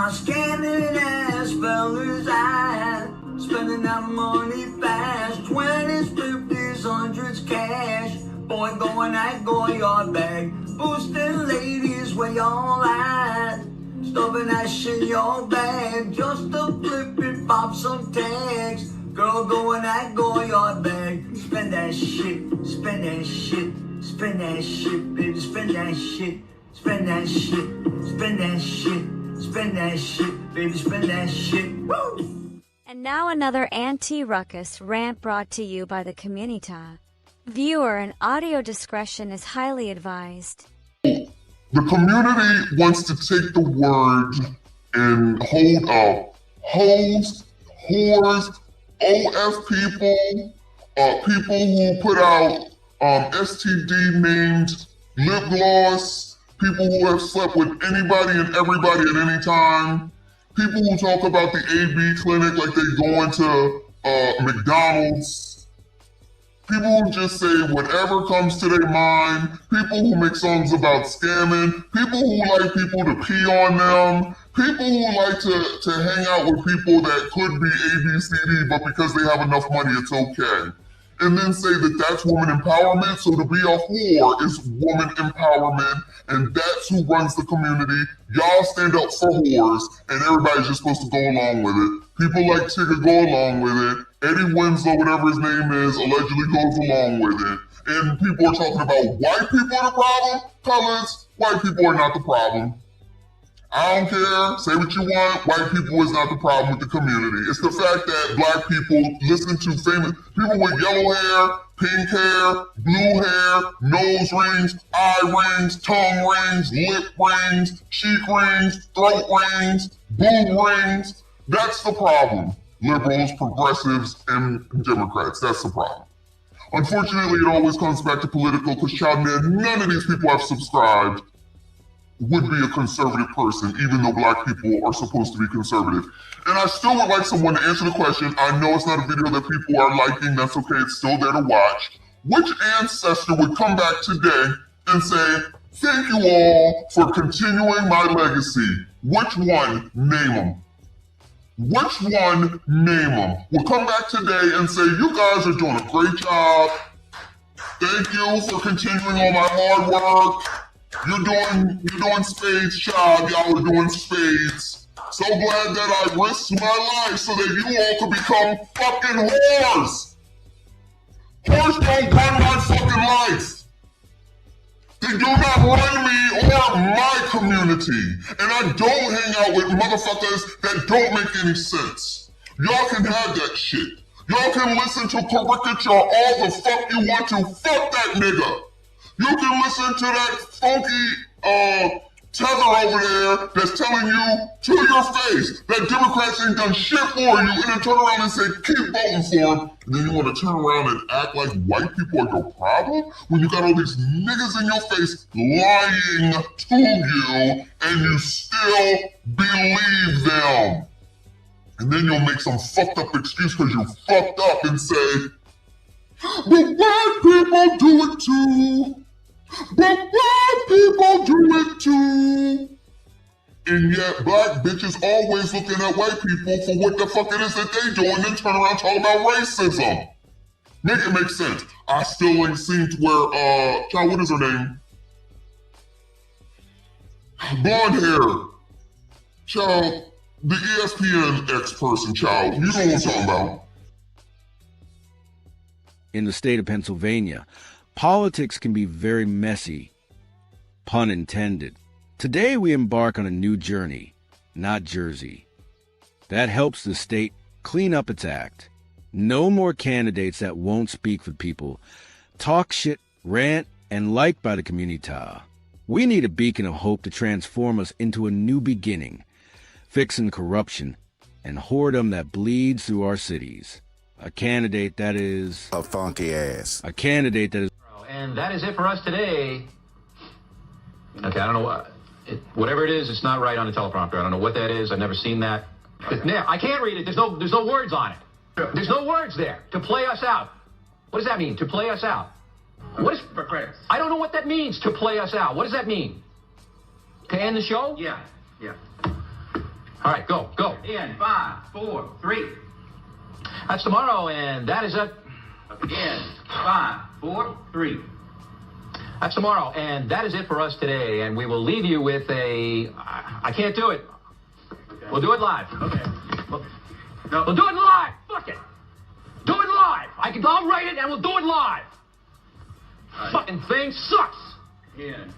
My scamming ass fellas, I spending that money fast. 20s, 50s, 100s cash. Boy, going that Goyard bag. Boosting ladies where y'all at. Stuffing that shit in your bag. Just to flip it, pop some tags. Girl, going that Goyard bag. Spend that shit, spend that shit. Spend that shit, baby, spend that shit. Spend that shit, spend that shit. Spend that shit, baby, spend that shit. Woo! And now another anti-ruckus rant brought to you by the community. Viewer and audio discretion is highly advised. The community wants to take the word and hold up hoes, whores, OF people, people who put out STD-named lip gloss, people who have slept with anybody and everybody at any time, people who talk about the AB clinic like they go into McDonald's, people who just say whatever comes to their mind, people who make songs about scamming, people who like people to pee on them, people who like to hang out with people that could be ABCD, but because they have enough money, it's okay. And then say that that's woman empowerment. So to be a whore is woman empowerment, and that's who runs the community. Y'all stand up for whores, and everybody's just supposed to go along with it. People like Tigger go along with it. Eddie Winslow, whatever his name is, allegedly goes along with it. And people are talking about white people are the problem. Colors, white people are not the problem. I don't care, say what you want, white people is not the problem with the community. It's the fact that black people listen to famous people with yellow hair, pink hair, blue hair, nose rings, eye rings, tongue rings, lip rings, cheek rings, throat rings, boob rings. That's the problem. Liberals, progressives, and Democrats, that's the problem. Unfortunately, it always comes back to political, because child man, none of these people have subscribed would be a conservative person, even though black people are supposed to be conservative. And I still would like someone to answer the question. I know it's not a video that people are liking, that's okay, it's still there to watch. Which ancestor would come back today and say, thank you all for continuing my legacy? Which one? Name them. Which one? Name them. Will come back today and say, you guys are doing a great job. Thank you for continuing all my hard work. You're doing spades, child. Y'all are doing spades. So glad that I risked my life so that you all could become fucking whores. Whores don't run my fucking life. They do not run me or my community. And I don't hang out with motherfuckers that don't make any sense. Y'all can have that shit. Y'all can listen to caricature all the fuck you want to. Fuck that nigga. You can listen to that funky tether over there that's telling you to your face that Democrats ain't done shit for you, and then turn around and say, keep voting for them. And then you want to turn around and act like white people are your problem when you got all these niggas in your face lying to you, and you still believe them. And then you'll make some fucked up excuse because you fucked up and say, but black people do it too. But black people do it too. And yet black bitches always looking at white people for what the fuck it is that they do, and then turn around talking about racism. Make it make sense. I still ain't seen to where, child, what is her name? Blonde hair. Child, the ESPN ex-person, child. You know what I'm talking about. In the state of Pennsylvania, politics can be very messy, pun intended. Today we embark on a new journey, not Jersey. That helps the state clean up its act. No more candidates that won't speak for people, talk shit, rant, and liked by the community. We need a beacon of hope to transform us into a new beginning, fixing corruption and whoredom that bleeds through our cities. A candidate that is a funky ass. A candidate that is. And that is it for us today. Okay, I don't know what, whatever it is, it's not right on the teleprompter. I don't know what that is. I've never seen that. Okay. I can't read it. There's no words on it. There's no words there. To play us out. What does that mean? To play us out. What is for credits? I don't know what that means. To play us out. What does that mean? To end the show? Yeah. All right, go. In 5, 4, 3. That's tomorrow, and that is it. In 5, 4, 3. That's tomorrow, and that is it for us today. And we will leave you with a... I can't do it. Okay. We'll do it live. Okay. No. We'll do it live. Fuck it. Do it live. I'll write it, and we'll do it live. Right. Fucking thing sucks. In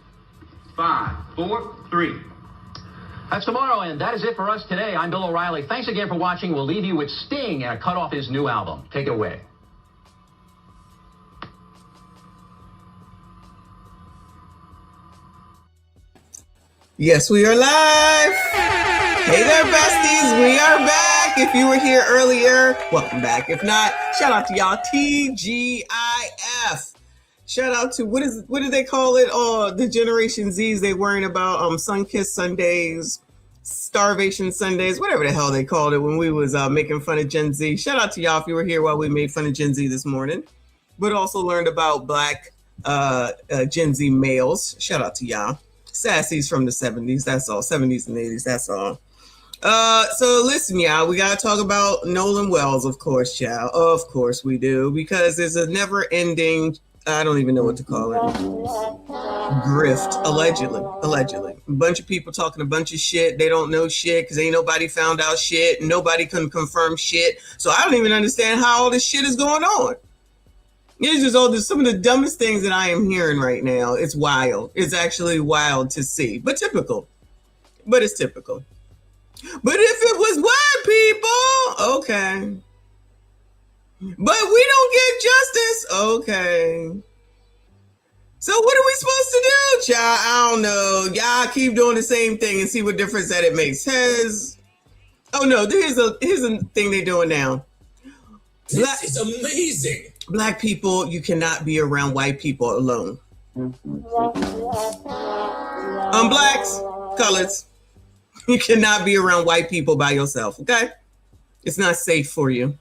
5, 4, 3. That's tomorrow, and that is it for us today. I'm Bill O'Reilly. Thanks again for watching. We'll leave you with Sting and a cut off his new album. Take it away. Yes, we are live. Hey there, besties. We are back. If you were here earlier, welcome back. If not, shout out to y'all. TGIF. Shout out to what do they call it? Oh, the Generation Z's. They worrying about sun-kissed Sundays, starvation Sundays, whatever the hell they called it when we was making fun of Gen Z. Shout out to y'all if you were here while we made fun of Gen Z this morning, but also learned about Black Gen Z males. Shout out to y'all. Sassy's from the 70s, that's all. 70s and 80s, that's all. So listen, y'all, we got to talk about Nolan Wells, of course, child. Of course we do, because there's a never-ending, I don't even know what to call it, grift, allegedly. A bunch of people talking a bunch of shit. They don't know shit because ain't nobody found out shit. Nobody can confirm shit. So I don't even understand how all this shit is going on. It's just some of the dumbest things that I am hearing right now. It's wild. It's actually wild to see, but typical. But it's typical. But if it was white people, okay. But we don't get justice, okay. So what are we supposed to do, child? I don't know. Y'all keep doing the same thing and see what difference that it makes. Oh no, here's a thing they're doing now. This is amazing. Black people, you cannot be around white people alone. Blacks, coloreds, you cannot be around white people by yourself, okay? It's not safe for you.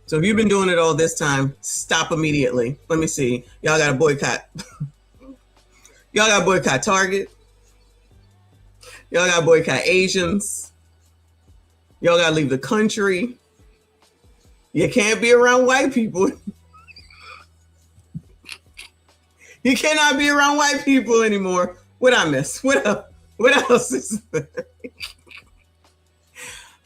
So if you've been doing it all this time, stop immediately. Let me see. Y'all got to boycott. Y'all got to boycott Target. Y'all got to boycott Asians. Y'all got to leave the country. You can't be around white people. You cannot be around white people anymore. What I miss? What else is there?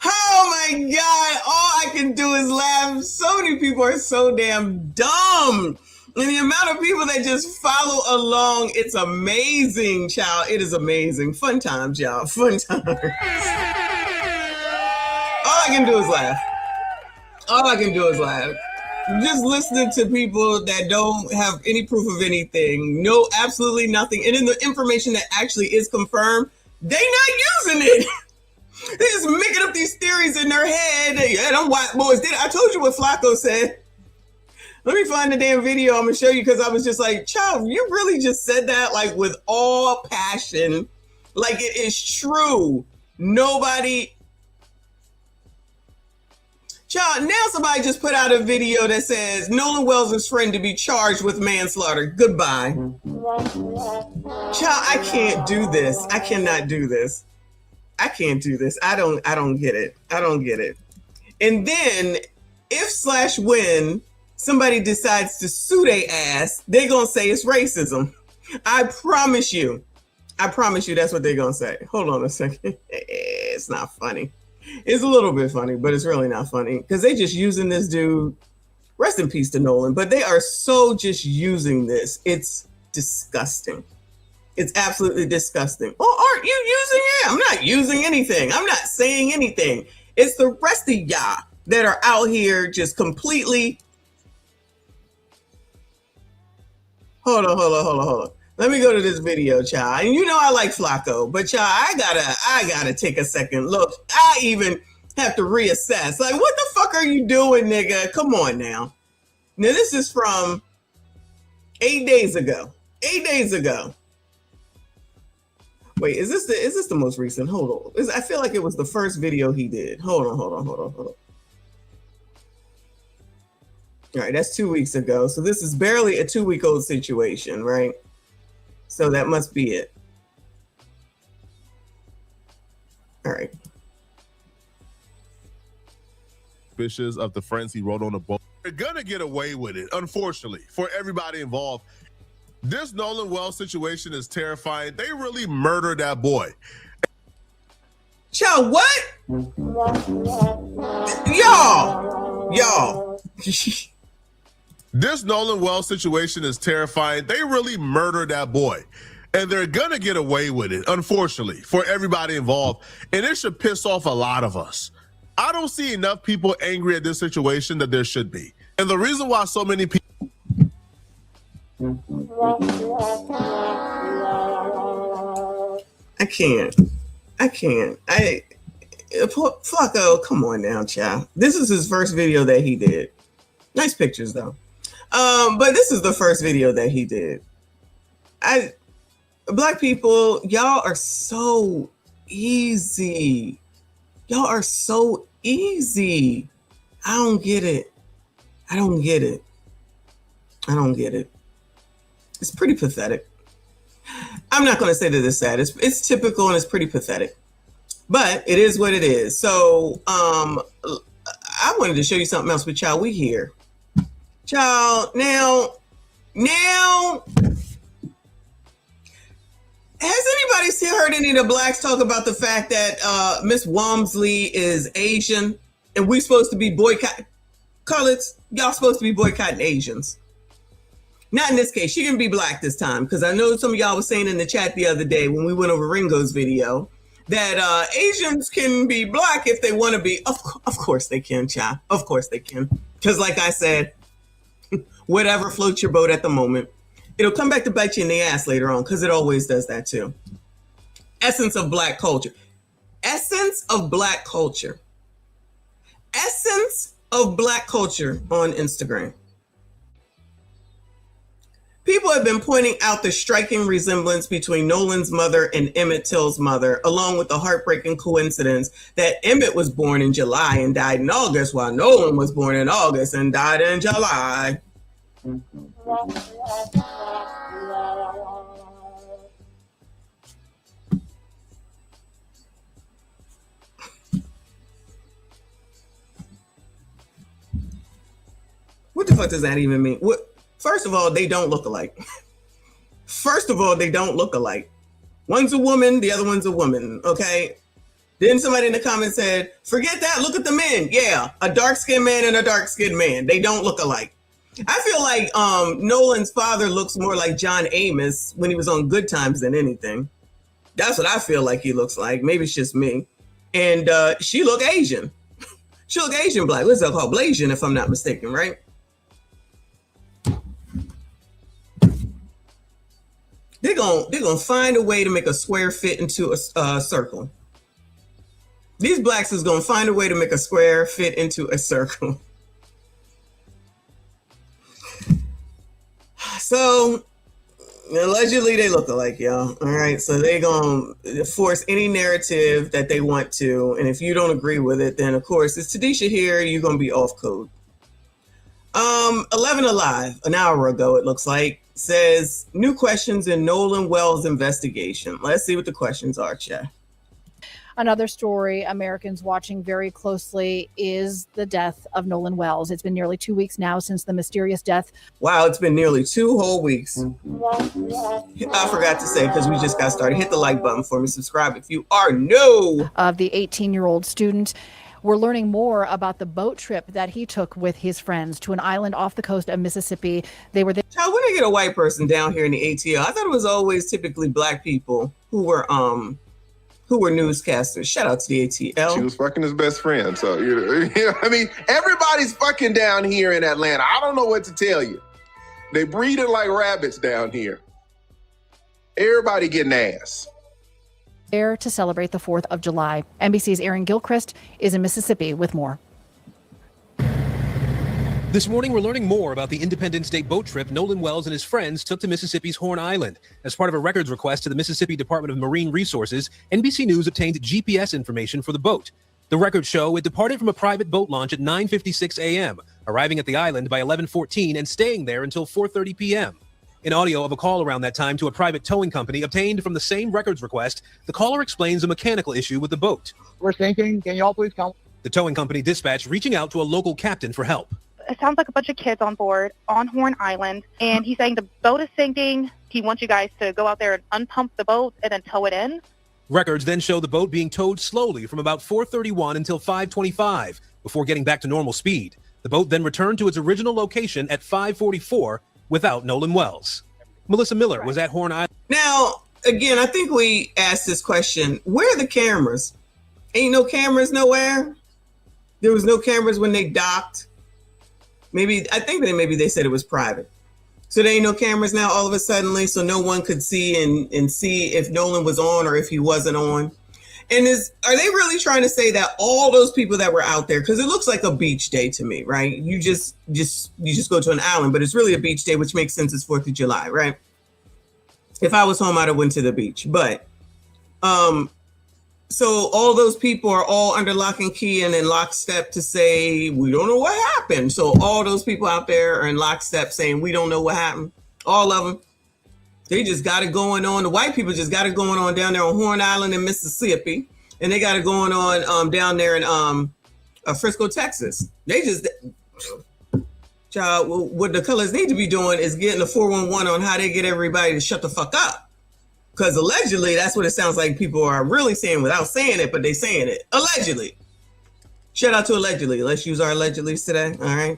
Oh my God. All I can do is laugh. So many people are so damn dumb. And the amount of people that just follow along, it's amazing, child. It is amazing. Fun times, y'all. Fun times. All I can do is laugh. All I can do is laugh. Just listening to people that don't have any proof of anything, no, absolutely nothing. And in the information that actually is confirmed, they not using it. They're just making up these theories in their head. Yeah, them white boys did. I told you what Flacco said. Let me find the damn video. I'm going to show you because I was just like, child, you really just said that like with all passion. Like it is true. Nobody... Child, now somebody just put out a video that says Nolan Wells' friend to be charged with manslaughter. Goodbye. Child, I can't do this. I cannot do this. I can't do this. I don't get it. I don't get it. And then if/when somebody decides to sue their ass, they're going to say it's racism. I promise you. That's what they're going to say. Hold on a second. It's not funny. It's a little bit funny, but it's really not funny because they just using this dude. Rest in peace to Nolan, but they are so just using this. It's disgusting. It's absolutely disgusting. Oh, aren't you using it? I'm not using anything. I'm not saying anything. It's the rest of y'all that are out here just completely. Hold on. Let me go to this video, child. And you know I like Flacco, but child, I gotta take a second look. I even have to reassess. Like, what the fuck are you doing, nigga? Come on now. Now this is from 8 days ago. 8 days ago. Wait, is this the most recent? Hold on. I feel like it was the first video he did. Hold on. All right, that's 2 weeks ago. So this is barely a 2-week-old situation, right? So that must be it. All right. suspicious of the friends he wrote on the boat. They're gonna get away with it, unfortunately, for everybody involved. This Nolan Wells situation is terrifying. They really murdered that boy. Child, what? Y'all. This Nolan Wells situation is terrifying. They really murdered that boy. And they're gonna get away with it, unfortunately, for everybody involved. And it should piss off a lot of us. I don't see enough people angry at this situation that there should be. And the reason why so many people... I can't. Flacco, come on now, child. This is his first video that he did. Nice pictures, though. But this is the first video that he did. Black people, y'all are so easy. Y'all are so easy. I don't get it. It's pretty pathetic. I'm not going to say that it's sad. It's typical and it's pretty pathetic. But it is what it is. So I wanted to show you something else, but child, we here. Child, now, has anybody heard any of the blacks talk about the fact that Miss Walmsley is Asian and we supposed to be boycotting? Colors, y'all supposed to be boycotting Asians. Not in this case. She can be black this time, because I know some of y'all was saying in the chat the other day when we went over Ringo's video that Asians can be black if they want to be. Of course they can, child. Of course they can. Because like I said, whatever floats your boat at the moment, it'll come back to bite you in the ass later on, because it always does that too. Essence of black culture. Essence of black culture. Essence of black culture on Instagram. People have been pointing out the striking resemblance between Nolan's mother and Emmett Till's mother, along with the heartbreaking coincidence that Emmett was born in July and died in August, while Nolan was born in August and died in July. What the fuck does that even mean? First of all, they don't look alike. One's a woman, the other one's a woman, okay? Then somebody in the comments said, forget that, look at the men. Yeah, a dark-skinned man and a dark-skinned man. They don't look alike. I feel like Nolan's father looks more like John Amos when he was on Good Times than anything. That's what I feel like he looks like. Maybe it's just me. And she look Asian. She look Asian black. What's that called? Blasian, if I'm not mistaken, right? They're gonna find a way to make a square fit into a circle. These blacks is gonna find a way to make a square fit into a circle. So allegedly they look alike, y'all. All right, so they gonna force any narrative that they want to, and if you don't agree with it, then of course it's Tadisha here. You're gonna be off code. 11 Alive, an hour ago, it looks like, says new questions in Nolan Wells investigation. Let's see what the questions are, chat. Another story Americans watching very closely is the death of Nolan Wells. It's been nearly 2 weeks now since the mysterious death. Wow, it's been nearly 2 whole weeks. I forgot to say, because we just got started, hit the like button for me. Subscribe if you are new. Of the 18-year-old student. We're learning more about the boat trip that he took with his friends to an island off the coast of Mississippi. They were there. Child, when they get a white person down here in the ATL, I thought it was always typically black people who were newscasters. Shout out to the ATL. She was fucking his best friend. So, I mean, everybody's fucking down here in Atlanta. I don't know what to tell you. They breeding like rabbits down here. Everybody getting ass. There to celebrate the 4th of July. NBC's Aaron Gilchrist is in Mississippi with more. This morning, we're learning more about the Independence Day boat trip Nolan Wells and his friends took to Mississippi's Horn Island. As part of a records request to the Mississippi Department of Marine Resources, NBC News obtained GPS information for the boat. The records show it departed from a private boat launch at 9:56 a.m., arriving at the island by 11:14 and staying there until 4:30 p.m. In audio of a call around that time to a private towing company obtained from the same records request, the caller explains a mechanical issue with the boat. We're sinking. Can y'all please come? The towing company dispatched reaching out to a local captain for help. It sounds like a bunch of kids on board on Horn Island, and he's saying the boat is sinking. He wants you guys to go out there and unpump the boat and then tow it in. Records then show the boat being towed slowly from about 4:31 until 5:25 before getting back to normal speed. The boat then returned to its original location at 5:44 without Nolan Wells. Melissa Miller was at Horn Island. Now, again, I think we asked this question. Where are the cameras? Ain't no cameras nowhere. There was no cameras when they docked. I think maybe they said it was private. So there ain't no cameras now all of a sudden, so no one could see and see if Nolan was on or if he wasn't on. And are they really trying to say that all those people that were out there, because it looks like a beach day to me, right? You just go to an island, but it's really a beach day, which makes sense. It's 4th of July, right? If I was home, I'd have went to the beach. But so all those people are all under lock and key and in lockstep to say, we don't know what happened. So all those people out there are in lockstep saying, we don't know what happened. All of them. They just got it going on. The white people just got it going on down there on Horn Island in Mississippi. And they got it going on down there in Frisco, Texas. They just, child, what the colors need to be doing is getting a 411 on how they get everybody to shut the fuck up. Because allegedly, that's what it sounds like people are really saying without saying it, but they saying it. Allegedly. Shout out to allegedly. Let's use our allegedlys today. All right.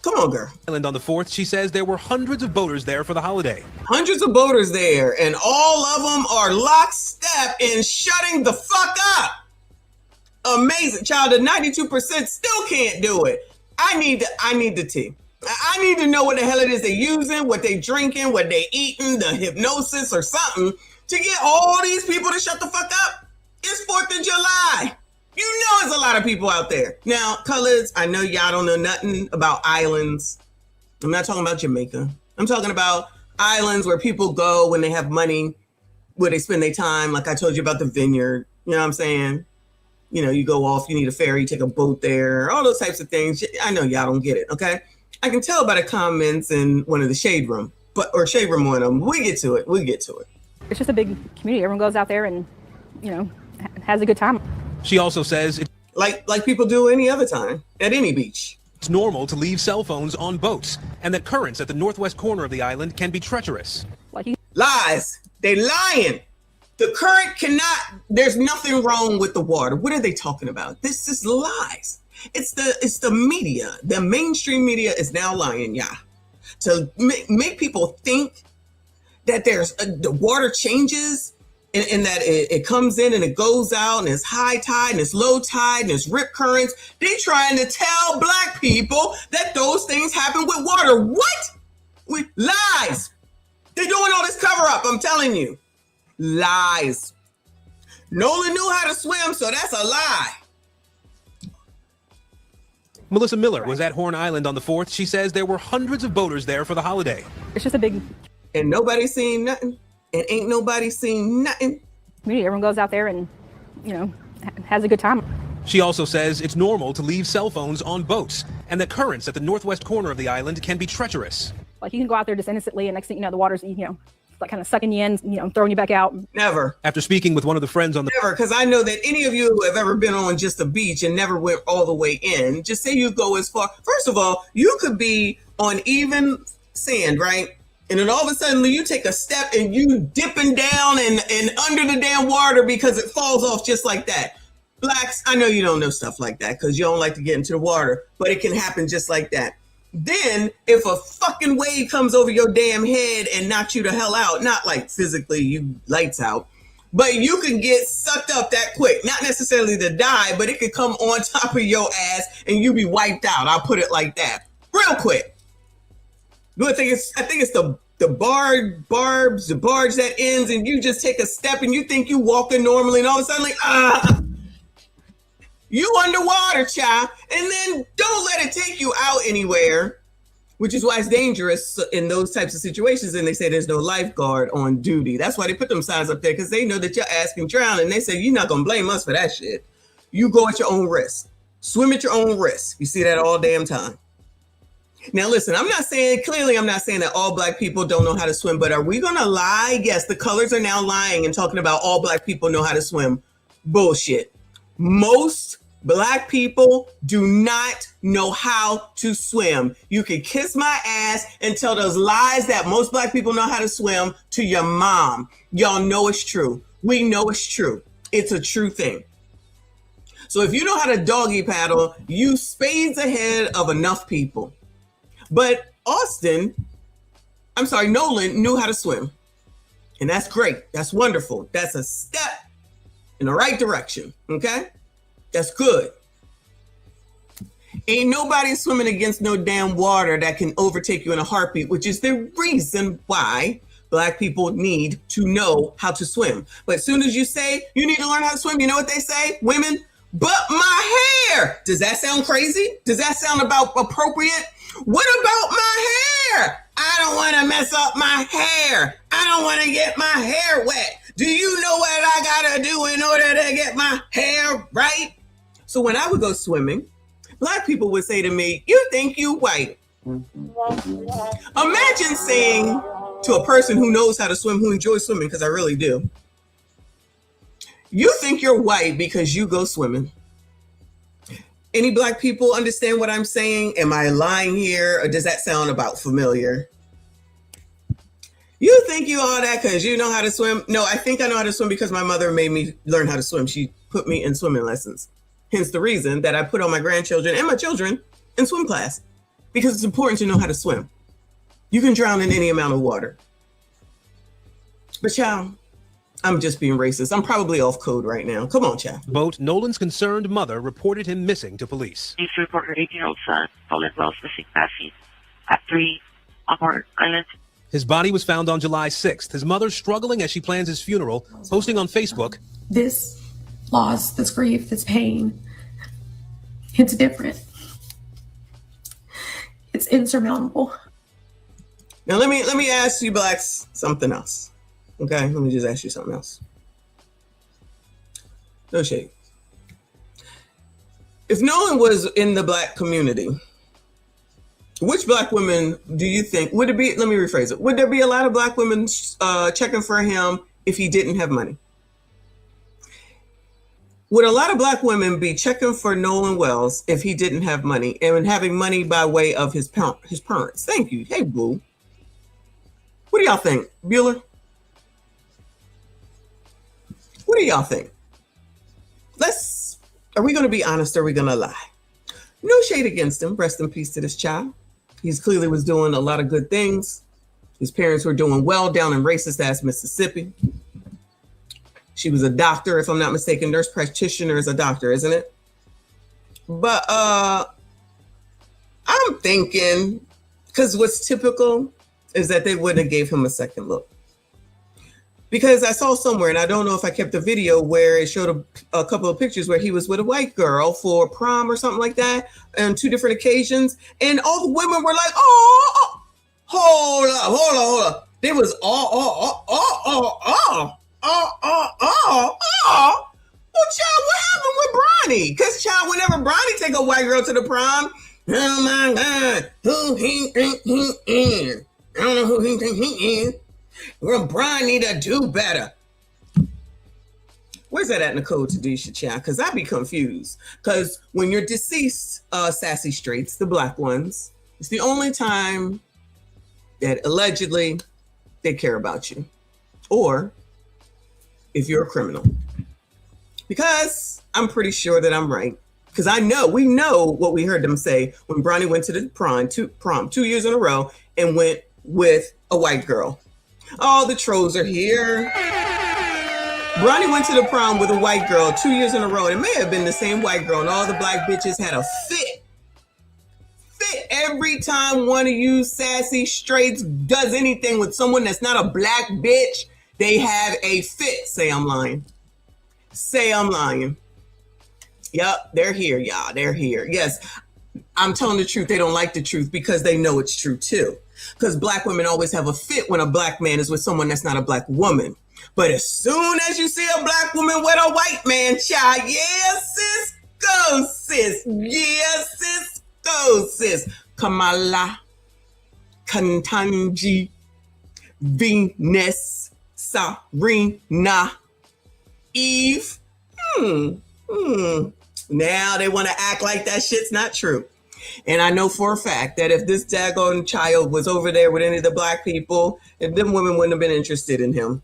Come on, girl. Island on the 4th, she says there were hundreds of boaters there for the holiday. Hundreds of boaters there, and all of them are lockstep in shutting the fuck up. Amazing. Child, the 92% still can't do it. I need the tea. I need to know what the hell it is they're using, what they drinking, what they eating, the hypnosis or something to get all these people to shut the fuck up. It's 4th of July. You know there's a lot of people out there. Now, colors, I know y'all don't know nothing about islands. I'm not talking about Jamaica. I'm talking about islands where people go when they have money, where they spend their time. Like I told you about the vineyard. You know what I'm saying? You know, you go off, you need a ferry, take a boat there, all those types of things. I know y'all don't get it, okay? I can tell by the comments in one of the shade room, shade room one of them. We get to it. It's just a big community. Everyone goes out there and, has a good time. She also says like people do any other time at any beach. It's normal to leave cell phones on boats, and that currents at the northwest corner of the island can be treacherous. Lies. They lying. The current there's nothing wrong with the water. What are they talking about? This is lies. It's the media. The mainstream media is now lying, yeah. To make people think that there's the water changes and that it comes in and it goes out and it's high tide and it's low tide and it's rip currents. They trying to tell black people that those things happen with water. What? Lies. They're doing all this cover up. I'm telling you. Lies. Nolan knew how to swim, so that's a lie. Melissa Miller was at Horn Island on the 4th. She says there were hundreds of boaters there for the holiday. It's just a big... And nobody seen nothing. And ain't nobody seen nothing. Everyone goes out there and, has a good time. She also says it's normal to leave cell phones on boats and that currents at the northwest corner of the island can be treacherous. Like you can go out there just innocently and next thing you know, the water's, like kind of sucking you in, throwing you back out. Never. After speaking with one of the friends on the... Never, because I know that any of you who have ever been on just a beach and never went all the way in, just say you go as far. First of all, you could be on even sand, right? And then all of a sudden you take a step and you dipping down and under the damn water because it falls off just like that. Blacks, I know you don't know stuff like that because you don't like to get into the water, but it can happen just like that. Then if a fucking wave comes over your damn head and knocks you the hell out, not like physically you lights out, but you can get sucked up that quick. Not necessarily to die, but it could come on top of your ass and you be wiped out. I'll put it like that. Real quick. I think it's the barge that ends and you just take a step and you think you walking normally and all of a sudden you underwater, child. And then don't let it take you out anywhere, which is why it's dangerous in those types of situations. And they say there's no lifeguard on duty. That's why they put them signs up there, because they know that your ass can drown. And they say, you're not going to blame us for that shit. You go at your own risk. Swim at your own risk. You see that all damn time. Now, listen, I'm not saying that all black people don't know how to swim, but are we going to lie? Yes, the colors are now lying and talking about all black people know how to swim. Bullshit. Most Black people do not know how to swim. You can kiss my ass and tell those lies that most black people know how to swim to your mom. Y'all know it's true. We know it's true. It's a true thing. So if you know how to doggy paddle, you spades ahead of enough people. But Nolan knew how to swim. And that's great. That's wonderful. That's a step in the right direction. Okay? That's good. Ain't nobody swimming against no damn water that can overtake you in a heartbeat, which is the reason why Black people need to know how to swim. But as soon as you say you need to learn how to swim, you know what they say? Women, but my hair. Does that sound crazy? Does that sound about appropriate? What about my hair? I don't want to mess up my hair. I don't want to get my hair wet. Do you know what I got to do in order to get my hair right? So when I would go swimming, Black people would say to me, you think you white. Imagine saying to a person who knows how to swim, who enjoys swimming, because I really do, you think you're white because you go swimming. Any Black people understand what I'm saying? Am I lying here, or does that sound about familiar? You think you all that because you know how to swim? No, I think I know how to swim because my mother made me learn how to swim. She put me in swimming lessons. Hence the reason that I put all my grandchildren and my children in swim class, because it's important to know how to swim. You can drown in any amount of water. But child, I'm just being racist. I'm probably off code right now. Come on, child. Boat, Nolan's concerned mother reported him missing to police. Please report her 18-year-old son, Nolan Wells, missing last seen at 3 on Horn Island. His body was found on July 6th. His mother struggling as she plans his funeral, posting on Facebook, this loss, this grief, this pain, it's different. It's insurmountable. Now let me ask you Blacks something else. Okay, let me just ask you something else. No shade. If Nolan was in the Black community, which Black women do you think, would it be, let me rephrase it, would there be a lot of Black women checking for him if he didn't have money? Would a lot of Black women be checking for Nolan Wells if he didn't have money, and having money by way of his parents? Thank you. Hey, boo. What do y'all think? Bueller? What do y'all think? Are we going to be honest or are we going to lie? No shade against him. Rest in peace to this child. He's clearly was doing a lot of good things. His parents were doing well down in racist ass Mississippi. She was a doctor, if I'm not mistaken. Nurse practitioner is a doctor, isn't it? But I'm thinking, because what's typical is that they wouldn't have gave him a second look. Because I saw somewhere, and I don't know if I kept a video where it showed a couple of pictures where he was with a white girl for prom or something like that on 2 different occasions. And all the women were like, oh, hold up. They was Well, child, what happened with Bronny? Because, child, whenever Bronny take a white girl to the prom, oh my God, who he think he is? I don't know who he think he is. Well, Bronny need to do better. Where's that at in the code, Tadisha, child? Because I be confused. Because when you're deceased, sassy straights, the Black ones, it's the only time that allegedly they care about you. Or if you're a criminal. Because I'm pretty sure that I'm right. Because we know what we heard them say when Bronny went to the prom 2 years in a row and went with a white girl. Oh, the trolls are here. Bronny went to the prom with a white girl 2 years in a row. And it may have been the same white girl, and all the Black bitches had a fit. Every time one of you sassy straights does anything with someone that's not a Black bitch, they have a fit. Say I'm lying. Yep, they're here, y'all. They're here. Yes, I'm telling the truth. They don't like the truth because they know it's true too. Because Black women always have a fit when a Black man is with someone that's not a Black woman. But as soon as you see a Black woman with a white man, child, yes, sis, go, sis. Yes, sis, go, sis. Kamala, Kantanji, Venus, Serena, Eve. Now they want to act like that shit's not true. And I know for a fact that if this daggone child was over there with any of the black people, if them women wouldn't have been interested in him.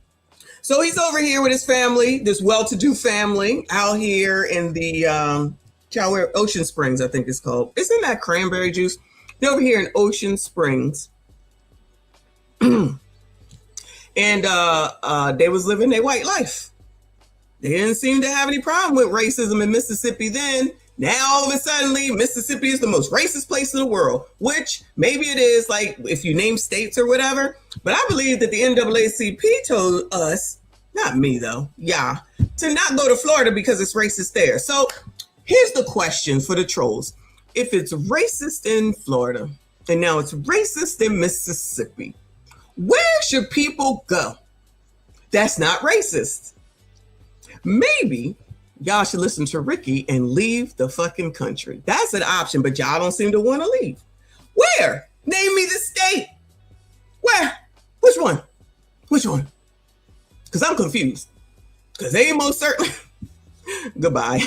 So he's over here with his family, this well-to-do family out here in the Ocean Springs, I think it's called. Isn't that cranberry juice? They're over here in Ocean Springs. And they was living their white life. They didn't seem to have any problem with racism in Mississippi then. Now, all of a sudden, Mississippi is the most racist place in the world, which maybe it is, like, if you name states or whatever. But I believe that the NAACP told us, not me though, yeah, to not go to Florida because it's racist there. So here's the question for the trolls. If it's racist in Florida and now it's racist in Mississippi, where should people go? That's not racist. Maybe y'all should listen to Ricky and leave the fucking country. That's an option, but y'all don't seem to want to leave. Where? Name me the state. Where? Which one? Which one? Because I'm confused. Because they most certainly... Goodbye.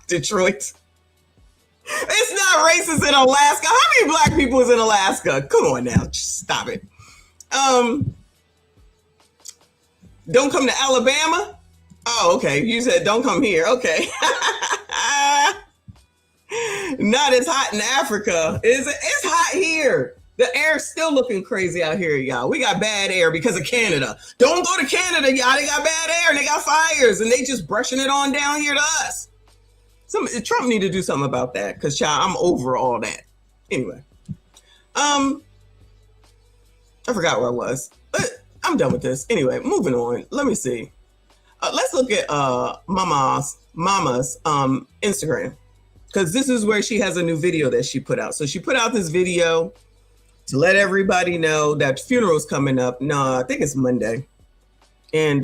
Detroit. It's not racist in Alaska. How many black people is in Alaska? Come on now. Just stop it. Don't come to Alabama? Oh, okay. You said don't come here. Okay. Not as hot in Africa. It's hot here. The air's still looking crazy out here, y'all. We got bad air because of Canada. Don't go to Canada, y'all. They got bad air and they got fires and they just brushing it on down here to us. Trump need to do something about that because, child, I'm over all that. Anyway. I forgot where I was. But I'm done with this. Anyway, moving on. Let me see. Let's look at Mama's Instagram, because this is where she has a new video that she put out. So she put out this video to let everybody know that funeral's coming up. No, I think it's Monday. And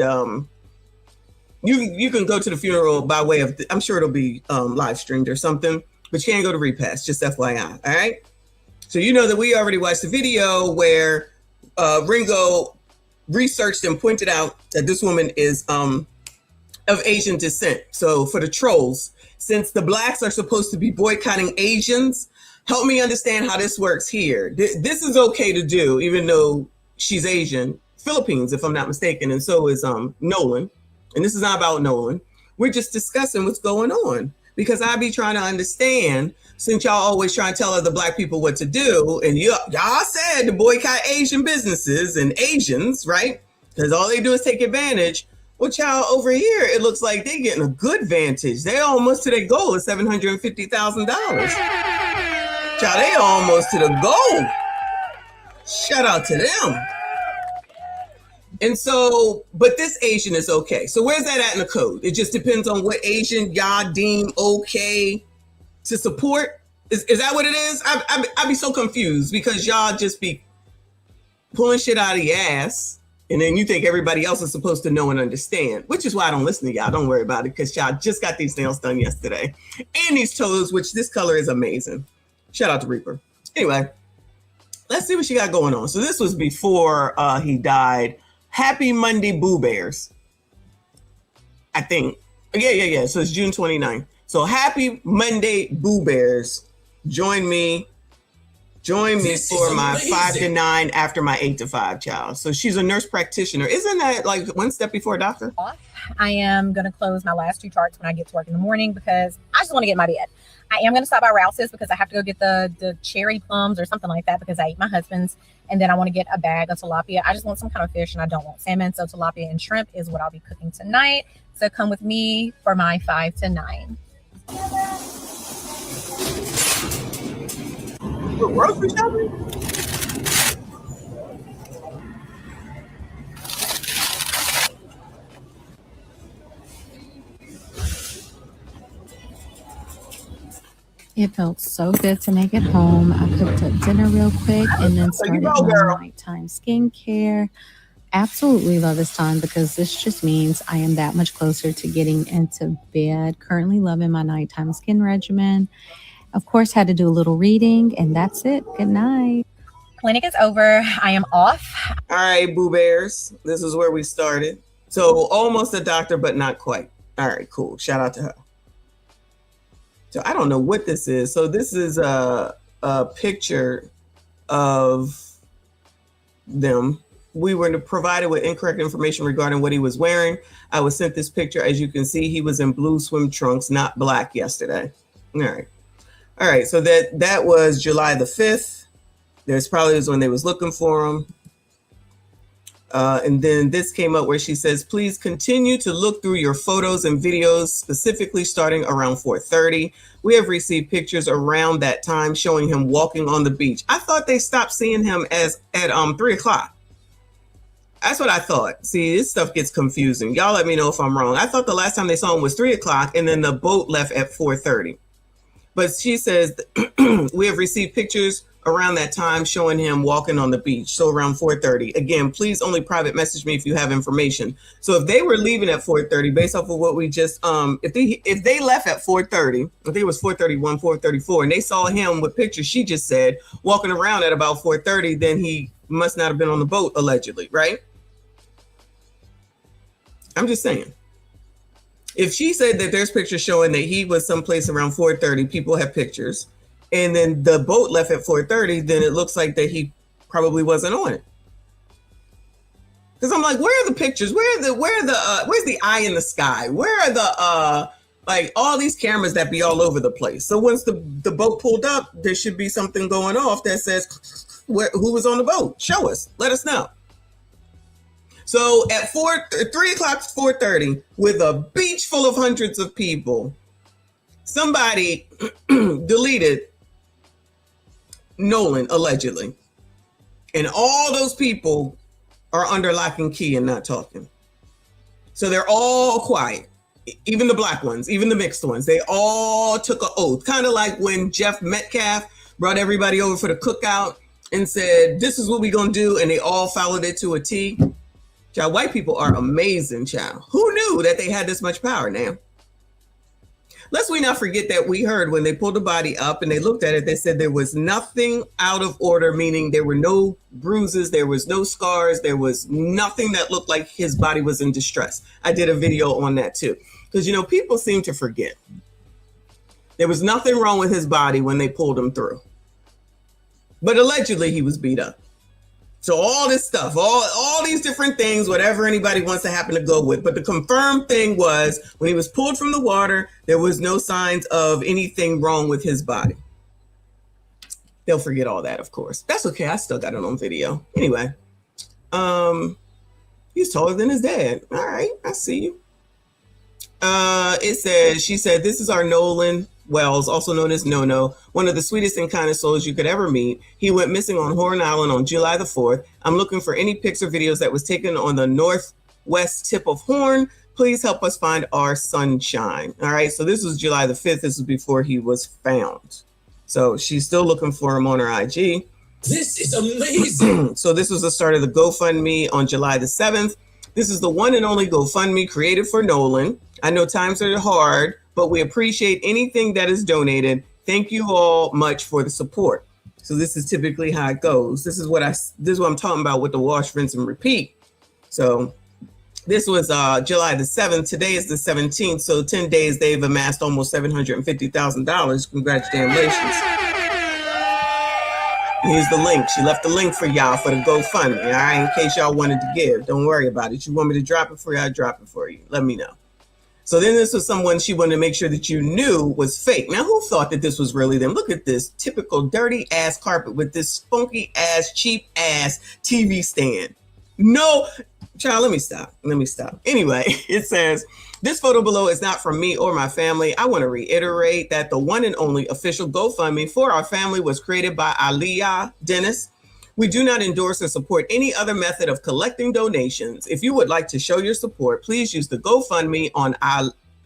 you can go to the funeral by way of, I'm sure it'll be live streamed or something, but you can't go to Repass, just FYI, all right? So you know that we already watched the video where Ringo researched and pointed out that this woman is of Asian descent. So for the trolls, since the blacks are supposed to be boycotting Asians, help me understand how this works here. This is okay to do, even though she's Asian, Philippines, if I'm not mistaken, and so is Nolan. And this is not about Nolan. We're just discussing what's going on, because I be trying to understand, since y'all always try and tell other black people what to do, and y'all said to boycott Asian businesses and Asians, right? Because all they do is take advantage. Well, child, over here, it looks like they're getting a good vantage. They're almost to their goal of $750,000. Child, they almost to the goal. Shout out to them. And so, but this Asian is okay. So where's that at in the code? It just depends on what Asian y'all deem okay to support. Is that what it is? I'd be so confused, because y'all just be pulling shit out of your ass, and then you think everybody else is supposed to know and understand, which is why I don't listen to y'all. Don't worry about it, because y'all just got these nails done yesterday. And these toes, which this color is amazing. Shout out to Reaper. Anyway, let's see what she got going on. So this was before he died. Happy Monday, Boo Bears. I think. Yeah. So it's June 29th. So happy Monday, Boo Bears. Join me for my 5 to 9 after my 8 to 5, child. So she's a nurse practitioner. Isn't that like one step before a doctor? I am going to close my last 2 charts when I get to work in the morning, because I just want to get in my bed. I am going to stop by Rouse's because I have to go get the cherry plums or something like that, because I ate my husband's. And then I want to get a bag of tilapia. I just want some kind of fish and I don't want salmon. So tilapia and shrimp is what I'll be cooking tonight. So come with me for my 5 to 9. Grocery shopping? It felt so good to make it home. I cooked up dinner real quick and then started my nighttime skincare. Absolutely love this time, because this just means I am that much closer to getting into bed. Currently loving my nighttime skin regimen. Of course, had to do a little reading, and that's it. Good night. Clinic is over. I am off. All right, Boo Bears. This is where we started. So almost a doctor, but not quite. All right, cool. Shout out to her. So I don't know what this is. So this is a picture of them. We were provided with incorrect information regarding what he was wearing. I was sent this picture. As you can see, he was in blue swim trunks, not black, yesterday. All right. So that was July the 5th. There's probably was when they was looking for him. And then this came up where she says, please continue to look through your photos and videos, specifically starting around 4:30. We have received pictures around that time showing him walking on the beach. I thought they stopped seeing him at 3 o'clock. That's what I thought. See, this stuff gets confusing. Y'all let me know if I'm wrong. I thought the last time they saw him was 3 o'clock and then the boat left at 4:30. But she says, we have received pictures around that time showing him walking on the beach. So around 4:30. Again, please only private message me if you have information. So if they were leaving at 4:30, based off of what we just, if they left at 4:30, I think it was 4:31, 4:34, and they saw him with pictures she just said walking around at about 4:30, then he must not have been on the boat, allegedly, right? I'm just saying. If she said that there's pictures showing that he was someplace around 4:30, people have pictures, and then the boat left at 4:30, then it looks like that he probably wasn't on it. Because I'm like, where are the pictures? where's the eye in the sky? Where are the like all these cameras that be all over the place? So once the boat pulled up, there should be something going off that says who was on the boat. Show us. Let us know. So at 3 o'clock, 4:30, with a beach full of hundreds of people, somebody deleted Nolan, allegedly. And all those people are under lock and key and not talking. So they're all quiet. Even the black ones, even the mixed ones, they all took an oath. Kind of like when Jeff Metcalf brought everybody over for the cookout and said, this is what we're going to do. And they all followed it to a T. Child, white people are amazing, child. Who knew that they had this much power now? Lest we not forget that we heard when they pulled the body up and they looked at it, they said there was nothing out of order, meaning there were no bruises, there was no scars, there was nothing that looked like his body was in distress. I did a video on that too. Because, people seem to forget. There was nothing wrong with his body when they pulled him through. But allegedly he was beat up. So all this stuff, all these different things, whatever anybody wants to happen to go with. But the confirmed thing was when he was pulled from the water, there was no signs of anything wrong with his body. They'll forget all that, of course. That's okay. I still got it on video. Anyway, he's taller than his dad. All right. I see you. She said, this is our Nolan Wells, also known as No-No, one of the sweetest and kindest souls you could ever meet. He went missing on Horn Island on July the 4th. I'm looking for any pics or videos that was taken on the northwest tip of Horn. Please help us find our sunshine. All right. So this was July the 5th. This was before he was found. So she's still looking for him on her IG. This is amazing. So this was the start of the GoFundMe on July the 7th. This is the one and only GoFundMe created for Nolan. I know times are hard, but we appreciate anything that is donated. Thank you all much for the support. So this is typically how it goes. This is what I'm talking about with the wash, rinse, and repeat. So this was July the 7th. Today is the 17th. So 10 days, they've amassed almost $750,000. Congratulations. Here's the link. She left the link for y'all for the GoFundMe. All right, in case y'all wanted to give. Don't worry about it. You want me to drop it for you? I'll drop it for you. Let me know. So then this was someone she wanted to make sure that you knew was fake. Now, who thought that this was really them? Look at this typical dirty ass carpet with this funky ass, cheap ass TV stand. No, child, let me stop. Anyway, it says, this photo below is not from me or my family. I want to reiterate that the one and only official GoFundMe for our family was created by Aliyah Dennis. We do not endorse or support any other method of collecting donations. If you would like to show your support, please use the GoFundMe on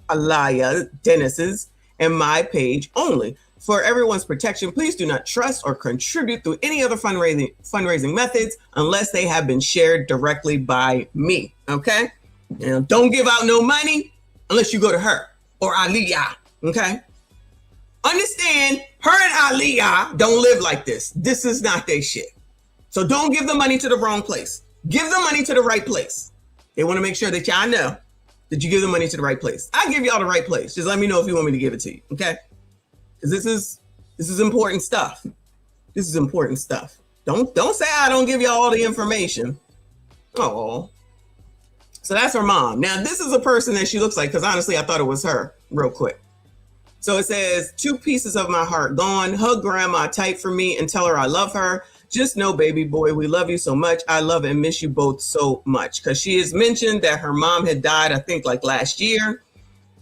Aliyah Dennis's and my page only. For everyone's protection, please do not trust or contribute through any other fundraising methods unless they have been shared directly by me. Okay? Now, don't give out no money unless you go to her or Aliyah. Okay? Understand, her and Aliyah don't live like this. This is not their shit. So don't give the money to the wrong place. Give the money to the right place. They want to make sure that y'all know that you give the money to the right place. I'll give y'all the right place. Just let me know if you want me to give it to you. Okay? because this is important stuff. This is important stuff. Don't say I don't give you all the information. Oh, so that's her mom. Now this is a person that she looks like, because honestly I thought it was her. Real quick. So it says, 2 pieces of my heart gone. Hug grandma tight for me and tell her I love her. Just know, baby boy, we love you so much. I love and miss you both so much. Because she has mentioned that her mom had died, I think, like last year.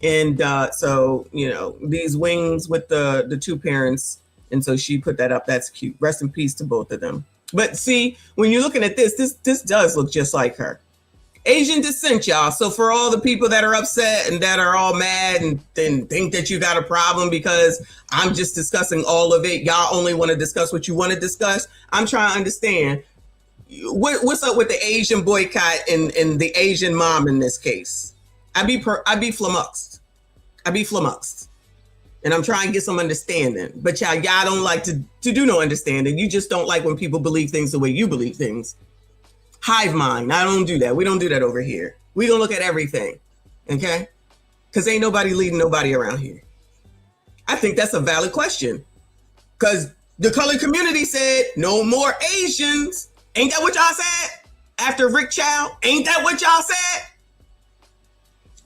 And so, you know, these wings with the 2 parents. And so she put that up. That's cute. Rest in peace to both of them. But see, when you're looking at this does look just like her. Asian descent, y'all. So for all the people that are upset and that are all mad and then think that you got a problem because I'm just discussing all of it, y'all only want to discuss what you want to discuss. I'm trying to understand what's up with the Asian boycott and the Asian mom in this case. I'd be flummoxed. I'd be flummoxed. And I'm trying to get some understanding. But y'all don't like to do no understanding. You just don't like when people believe things the way you believe things. Hive mind. I don't do that. We don't do that over here. We don't look at everything. Okay? Because ain't nobody leading nobody around here. I think that's a valid question. Because the colored community said no more Asians. Ain't that what y'all said? After Rick Chow? Ain't that what y'all said?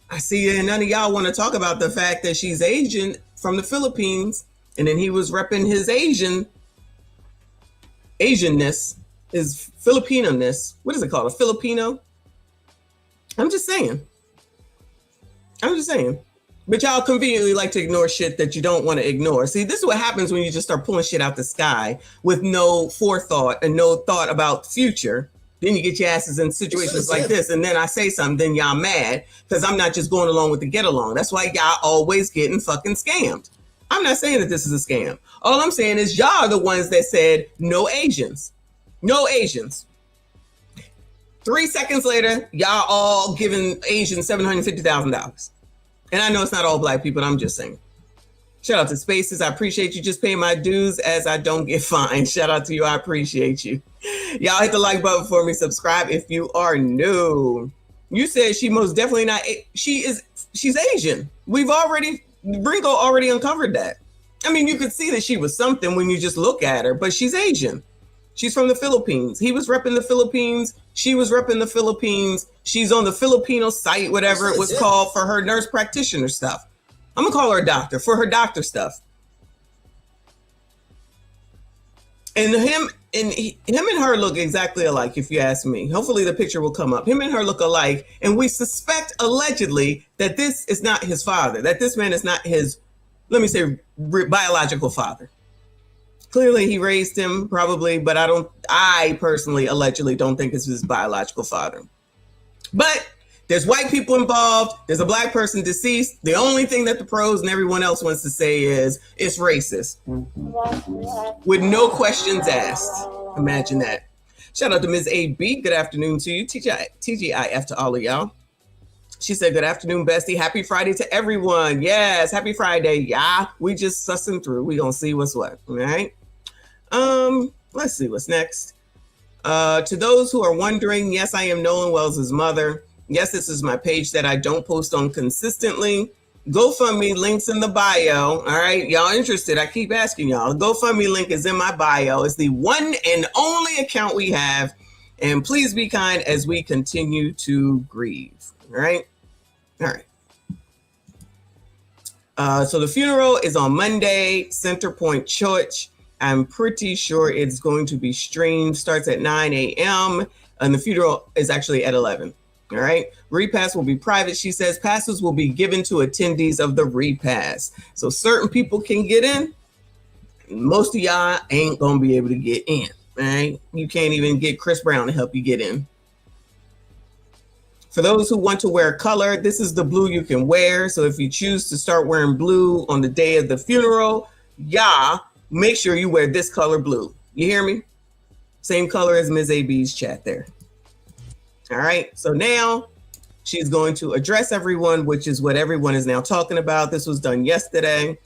I see, and none of y'all want to talk about the fact that she's Asian from the Philippines. And then he was repping his Asianness, his Filipino-ness. What is it called? A Filipino? I'm just saying. But y'all conveniently like to ignore shit that you don't want to ignore. See, this is what happens when you just start pulling shit out the sky with no forethought and no thought about future. Then you get your asses in situations like this. And then I say something, then y'all mad because I'm not just going along with the get along. That's why y'all always getting fucking scammed. I'm not saying that this is a scam. All I'm saying is y'all are the ones that said no Asians. No Asians. 3 seconds later, y'all all giving Asians $750,000. And I know it's not all black people. I'm just saying. Shout out to Spaces. I appreciate you just paying my dues as I don't get fined. Shout out to you. I appreciate you. Y'all hit the like button for me. Subscribe if you are new. You said she most definitely not. She's Asian. Bringo already uncovered that. I mean, you could see that she was something when you just look at her, but she's Asian. She's from the Philippines. He was repping the Philippines. She was repping the Philippines. She's on the Filipino site, whatever it was called, for her nurse practitioner stuff. I'm gonna call her a doctor for her doctor stuff. And him and her look exactly alike, if you ask me. Hopefully the picture will come up. Him and her look alike, and we suspect allegedly that this is not his father, that this man is not his, let me say, biological father. Clearly he raised him, probably, but I personally allegedly don't think it's his biological father. But there's white people involved. There's a black person deceased. The only thing that the pros and everyone else wants to say is it's racist. With no questions asked. Imagine that. Shout out to Ms. A.B. Good afternoon to you. TGIF to all of y'all. She said, good afternoon, bestie. Happy Friday to everyone. Yes, happy Friday. Yeah, we just sussing through. We gonna see what's what, all right? Let's see what's next. To those who are wondering, yes, I am Nolan Wells' mother. Yes, this is my page that I don't post on consistently. GoFundMe, links in the bio. All right, y'all interested? I keep asking y'all. The GoFundMe link is in my bio. It's the one and only account we have. And please be kind as we continue to grieve. All right? All right. So the funeral is on Monday, Center Point Church. I'm pretty sure it's going to be streamed. Starts at 9 a.m. and the funeral is actually at 11. All right. Repass will be private. She says passes will be given to attendees of the repass. So certain people can get in. Most of y'all ain't going to be able to get in. All right. You can't even get Chris Brown to help you get in. For those who want to wear color, this is the blue you can wear. So if you choose to start wearing blue on the day of the funeral, make sure you wear this color blue. You hear me? Same color as Ms. AB's chat there. All right. So now she's going to address everyone, which is what everyone is now talking about. This was done yesterday.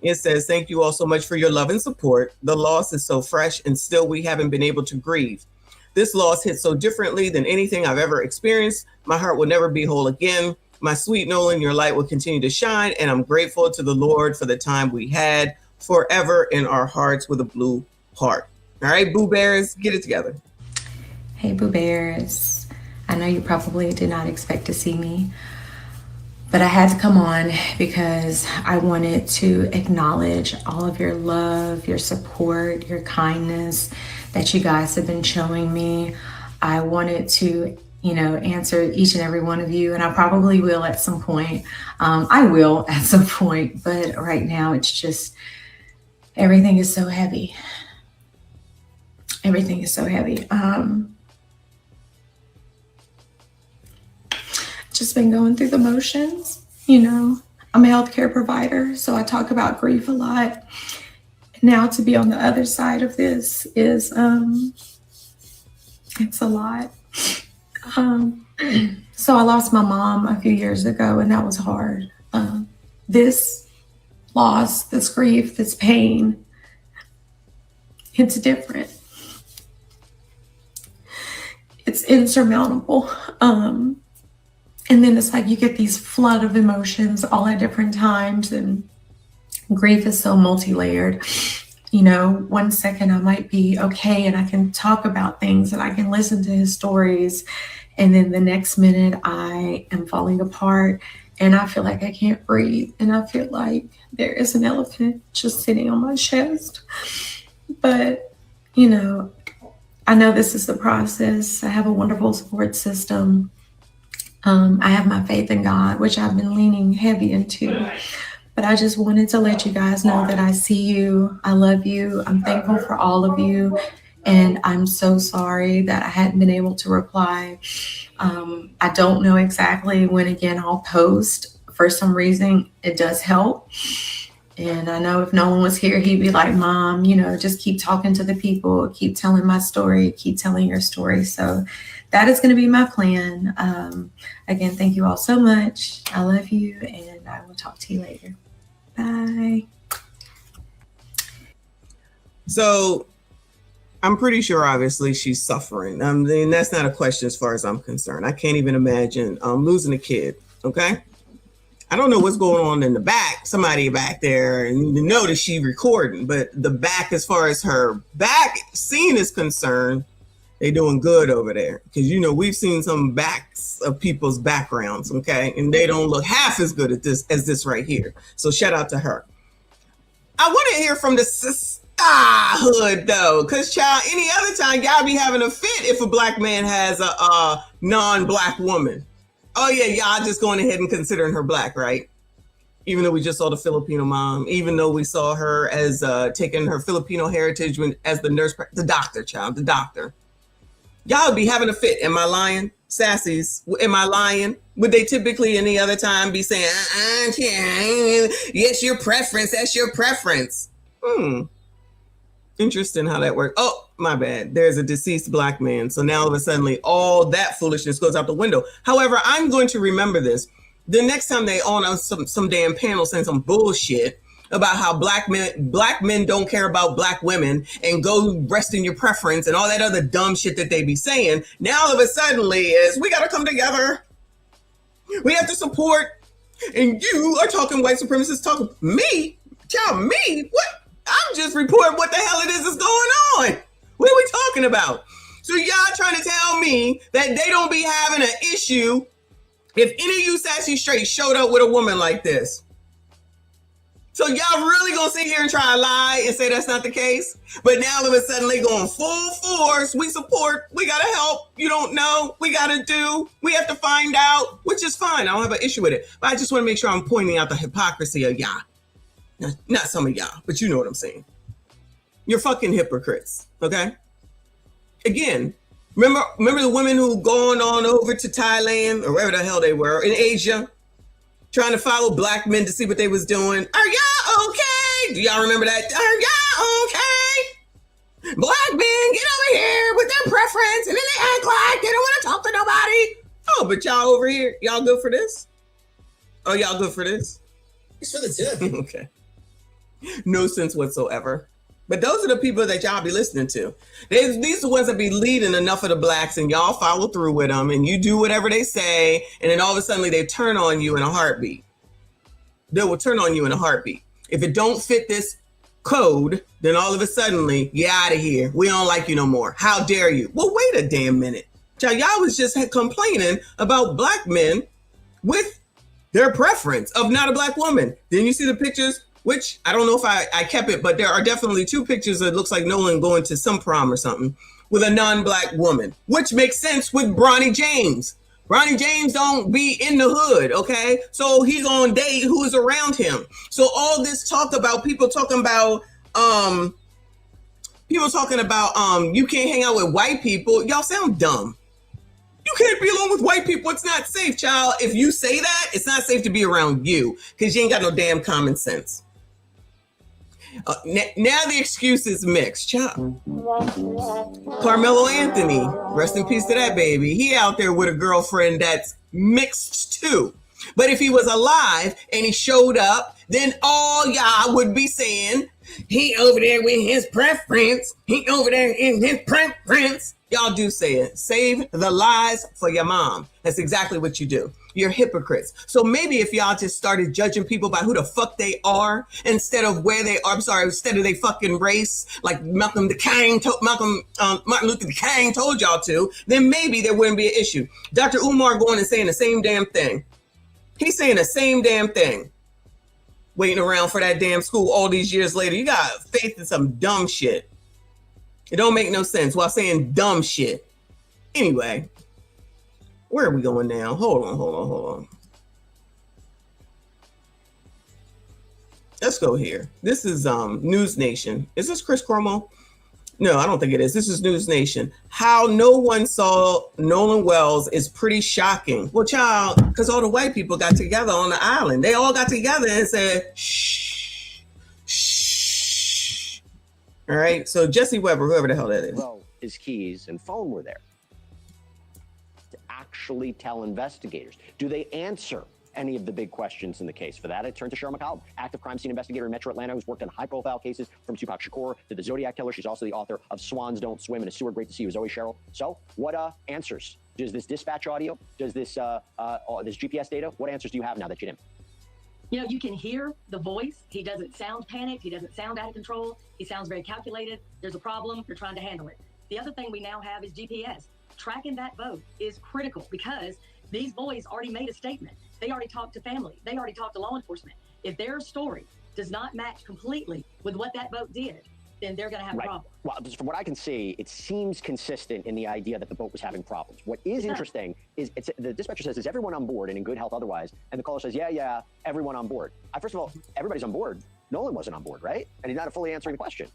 It says, thank you all so much for your love and support. The loss is so fresh and still we haven't been able to grieve. This loss hit so differently than anything I've ever experienced. My heart will never be whole again. My sweet Nolan, your light will continue to shine. And I'm grateful to the Lord for the time we had. forever in our hearts with a blue heart. All right, Boo Bears, get it together. Hey, Boo Bears. I know you probably did not expect to see me, but I had to come on because I wanted to acknowledge all of your love, your support, your kindness that you guys have been showing me. I wanted to, answer each and every one of you, and I probably will at some point. I will at some point, but right now it's just, everything is so heavy. Everything is so heavy. Just been going through the motions. I'm a healthcare provider, so I talk about grief a lot. Now to be on the other side of this is, it's a lot. So I lost my mom a few years ago, and that was hard. This loss, this grief, this pain, it's different. It's insurmountable. And then it's like you get these flood of emotions all at different times, and grief is so multi-layered. 1 second I might be okay and I can talk about things and I can listen to his stories, and then the next minute I am falling apart and I feel like I can't breathe, and I feel like there is an elephant just sitting on my chest. But I know this is the process. I have a wonderful support system. I have my faith in God, which I've been leaning heavy into. But I just wanted to let you guys know that I see you. I love you. I'm thankful for all of you. And I'm so sorry that I hadn't been able to reply. I don't know exactly when again I'll post. For some reason, it does help. And I know if Nolan was here, he'd be like, Mom, just keep talking to the people, keep telling my story, keep telling your story. So that is going to be my plan. Again, thank you all so much. I love you, and I will talk to you later. Bye. So I'm pretty sure, obviously, she's suffering. I mean, that's not a question as far as I'm concerned. I can't even imagine losing a kid, okay? I don't know what's going on in the back. Somebody back there, and you notice she recording, but the back, as far as her back scene is concerned, they doing good over there, because we've seen some backs of people's backgrounds, okay, and they don't look half as good at this as this right here. So shout out to her. I want to hear from the sisterhood though, because child, any other time y'all be having a fit if a black man has a non-black woman. Oh yeah, y'all just going ahead and considering her black, right? Even though we just saw the Filipino mom, even though we saw her as taking her Filipino heritage as the nurse, the doctor. Y'all would be having a fit. Am I lying? Sassies, am I lying? Would they typically any other time be saying, yes, your preference, that's your preference? Interesting how that works. Oh, my bad. There's a deceased black man. So now all of a sudden, all that foolishness goes out the window. However, I'm going to remember this. The next time they on some damn panel saying some bullshit about how black men don't care about black women and go rest in your preference and all that other dumb shit that they be saying. Now all of a sudden is we got to come together. We have to support. And you are talking white supremacists, talking me? Tell me? What? I'm just reporting what the hell it is that's going on. What are we talking about? So y'all trying to tell me that they don't be having an issue if any of you sassy straight showed up with a woman like this? So y'all really gonna sit here and try to lie and say that's not the case? But now all of a sudden they going full force. We support, we gotta help. You don't know, we gotta do, we have to find out, which is fine. I don't have an issue with it. But I just wanna make sure I'm pointing out the hypocrisy of y'all. Not some of y'all, but you know what I'm saying. You're fucking hypocrites, okay? Again, remember the women who gone on over to Thailand or wherever the hell they were in Asia, trying to follow black men to see what they was doing. Are y'all okay? Do y'all remember that? Are y'all okay? Black men get over here with their preference and then they act like they don't want to talk to nobody. Oh, but y'all over here, y'all good for this? Oh, y'all good for this? It's for the tip. Okay. No sense whatsoever. But those are the people that y'all be listening to. These are the ones that be leading enough of the blacks, and y'all follow through with them, and you do whatever they say, and then all of a sudden they turn on you in a heartbeat. They will turn on you in a heartbeat. If it don't fit this code, then all of a sudden, you're out of here. We don't like you no more. How dare you? Well, wait a damn minute. Y'all was just complaining about black men with their preference of not a black woman. Then you see the pictures, which I don't know if I kept it, but there are definitely 2 pictures that looks like Nolan going to some prom or something with a non-black woman, which makes sense with Bronny James. Bronny James don't be in the hood, okay? So he's on date who is around him. So all this talk about people talking about you can't hang out with white people. Y'all sound dumb. You can't be alone with white people. It's not safe, child. If you say that, it's not safe to be around you because you ain't got no damn common sense. Now the excuse is mixed, child. Carmelo Anthony, rest in peace to that baby. He out there with a girlfriend that's mixed too. But if he was alive and he showed up, then all y'all would be saying, he over there with his preference. He over there in his preference. Y'all do say it. Save the lies for your mom. That's exactly what you do. You're hypocrites. So maybe if y'all just started judging people by who the fuck they are instead of where they are, instead of their fucking race, like Martin Luther King told y'all to, then maybe there wouldn't be an issue. Dr. Umar going and saying the same damn thing. He's saying the same damn thing. Waiting around for that damn school all these years later. You got faith in some dumb shit. It don't make no sense while saying dumb shit. Anyway, where are we going now? Hold on. Let's go here. This is News Nation. Is this Chris Cuomo? No, I don't think it is. This is News Nation. How no one saw Nolan Wells is pretty shocking. Well, child, because all the white people got together on the island. They all got together and said, shh, shh. All right. So Jesse Weber, whoever the hell that is. Well, his keys and phone were there to actually tell investigators. Do they answer any of the big questions in the case? For that, I turn to Cheryl McCollum, active crime scene investigator in Metro Atlanta, who's worked on high-profile cases from Tupac Shakur to the Zodiac Killer. She's also the author of Swans Don't Swim and A Sewer. Great to see you, Zoe Cheryl. So, what answers? Does this dispatch audio? Does this this GPS data? What answers do you have now that you didn't? You know, you can hear the voice. He doesn't sound panicked. He doesn't sound out of control. He sounds very calculated. There's a problem. You're trying to handle it. The other thing we now have is GPS. Tracking that vote is critical because these boys already made a statement. They already talked to family. They already talked to law enforcement. If their story does not match completely with what that vote did, then they're going to have a problem. Well, just from what I can see, it seems consistent in the idea that the boat was having problems. What is interesting is the dispatcher says, is everyone on board and in good health otherwise? And the caller says, yeah, everyone on board. First of all, everybody's on board. Nolan wasn't on board, right? And he's not fully answering the question.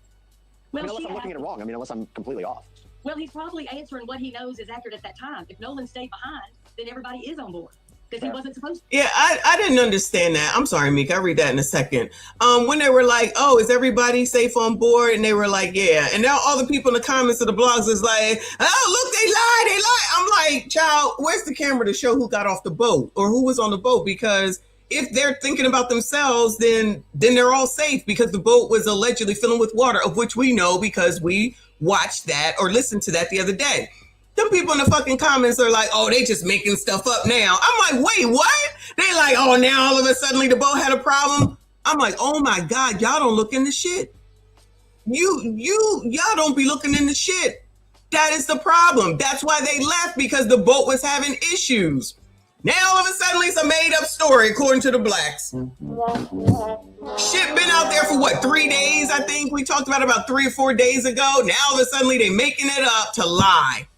Well, unless I'm looking at it wrong. Unless I'm completely off. Well, he's probably answering what he knows is accurate at that time. If Nolan stayed behind, then everybody is on board. Because he wasn't supposed to. Yeah, I didn't understand that. I'm sorry, Meek. I'll read that in a second. When they were like, oh, is everybody safe on board? And they were like, yeah. And now all the people in the comments of the blogs is like, oh, look, they lied. I'm like, child, where's the camera to show who got off the boat or who was on the boat? Because if they're thinking about themselves, then they're all safe because the boat was allegedly filling with water, of which we know because we watched that or listened to that the other day. Them people in the fucking comments are like, oh, they just making stuff up now. I'm like, wait, what? They like, oh, now all of a sudden the boat had a problem. I'm like, oh my God, y'all don't look into shit. Y'all don't be looking into shit. That is the problem. That's why they left, because the boat was having issues. Now all of a sudden it's a made up story according to the blacks. Shit been out there for what, 3 days? I think we talked about 3 or 4 days ago. Now all of a sudden they making it up to lie.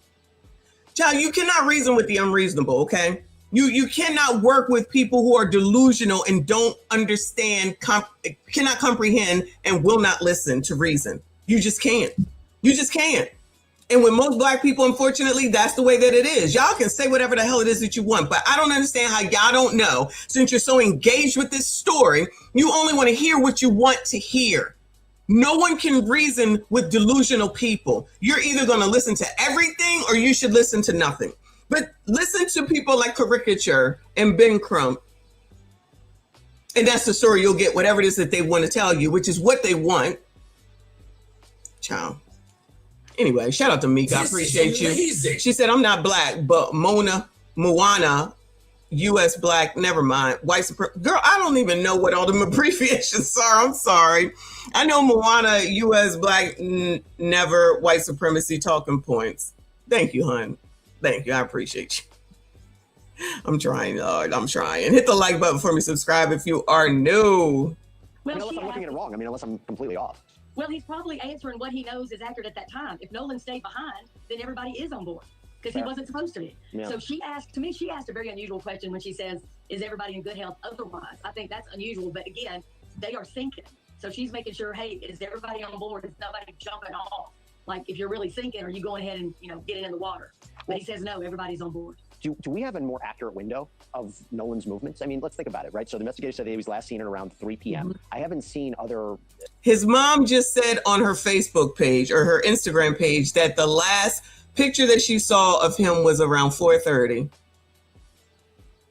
Child, you cannot reason with the unreasonable, okay? You cannot work with people who are delusional and don't understand, cannot comprehend, and will not listen to reason. You just can't. You just can't. And with most black people, unfortunately, that's the way that it is. Y'all can say whatever the hell it is that you want, but I don't understand how y'all don't know. Since you're so engaged with this story, you only want to hear what you want to hear. No one can reason with delusional people. You're either going to listen to everything or you should listen to nothing. But listen to people like Caricature and Ben Crump. And that's the story you'll get, whatever it is that they want to tell you, which is what they want. Ciao. Anyway, shout out to Meek. I appreciate you. She said, I'm not black, but Moana U.S. black, never mind, white supremacy. Girl, I don't even know what all the abbreviations are. I'm sorry. I know Moana, U.S. black, never, white supremacy talking points. Thank you, hon. Thank you. I appreciate you. I'm trying, Lord. I'm trying. Hit the like button for me. Subscribe if you are new. Well, unless I'm looking at it wrong. I mean, unless I'm completely off. Well, he's probably answering what he knows is accurate at that time. If Nolan stayed behind, then everybody is on board. Because he wasn't supposed to be. Yeah. So she asked a very unusual question when she says, is everybody in good health otherwise? I think that's unusual, but again, they are sinking. So she's making sure, hey, is everybody on board? Is nobody jumping off? Like, if you're really sinking, are you going ahead and, get it in the water? But he says, no, everybody's on board. Do we have a more accurate window of Nolan's movements? I mean, let's think about it, right? So the investigator said that he was last seen at around 3 p.m. I haven't seen other... His mom just said on her Facebook page or her Instagram page that the last picture that she saw of him was around 4:30.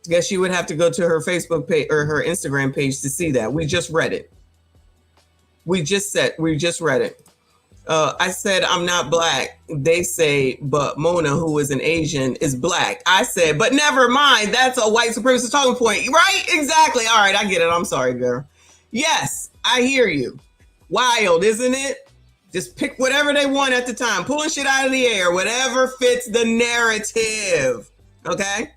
Guess she would have to go to her Facebook page or her Instagram page to see that. We just read it. We just read it. I said, I'm not black. They say, but Mona, who is an Asian, is black. I said, but never mind. That's a white supremacist talking point, right? Exactly. All right, I get it. I'm sorry, girl. Yes, I hear you. Wild, isn't it? Just pick whatever they want at the time, pulling shit out of the air, whatever fits the narrative. Okay?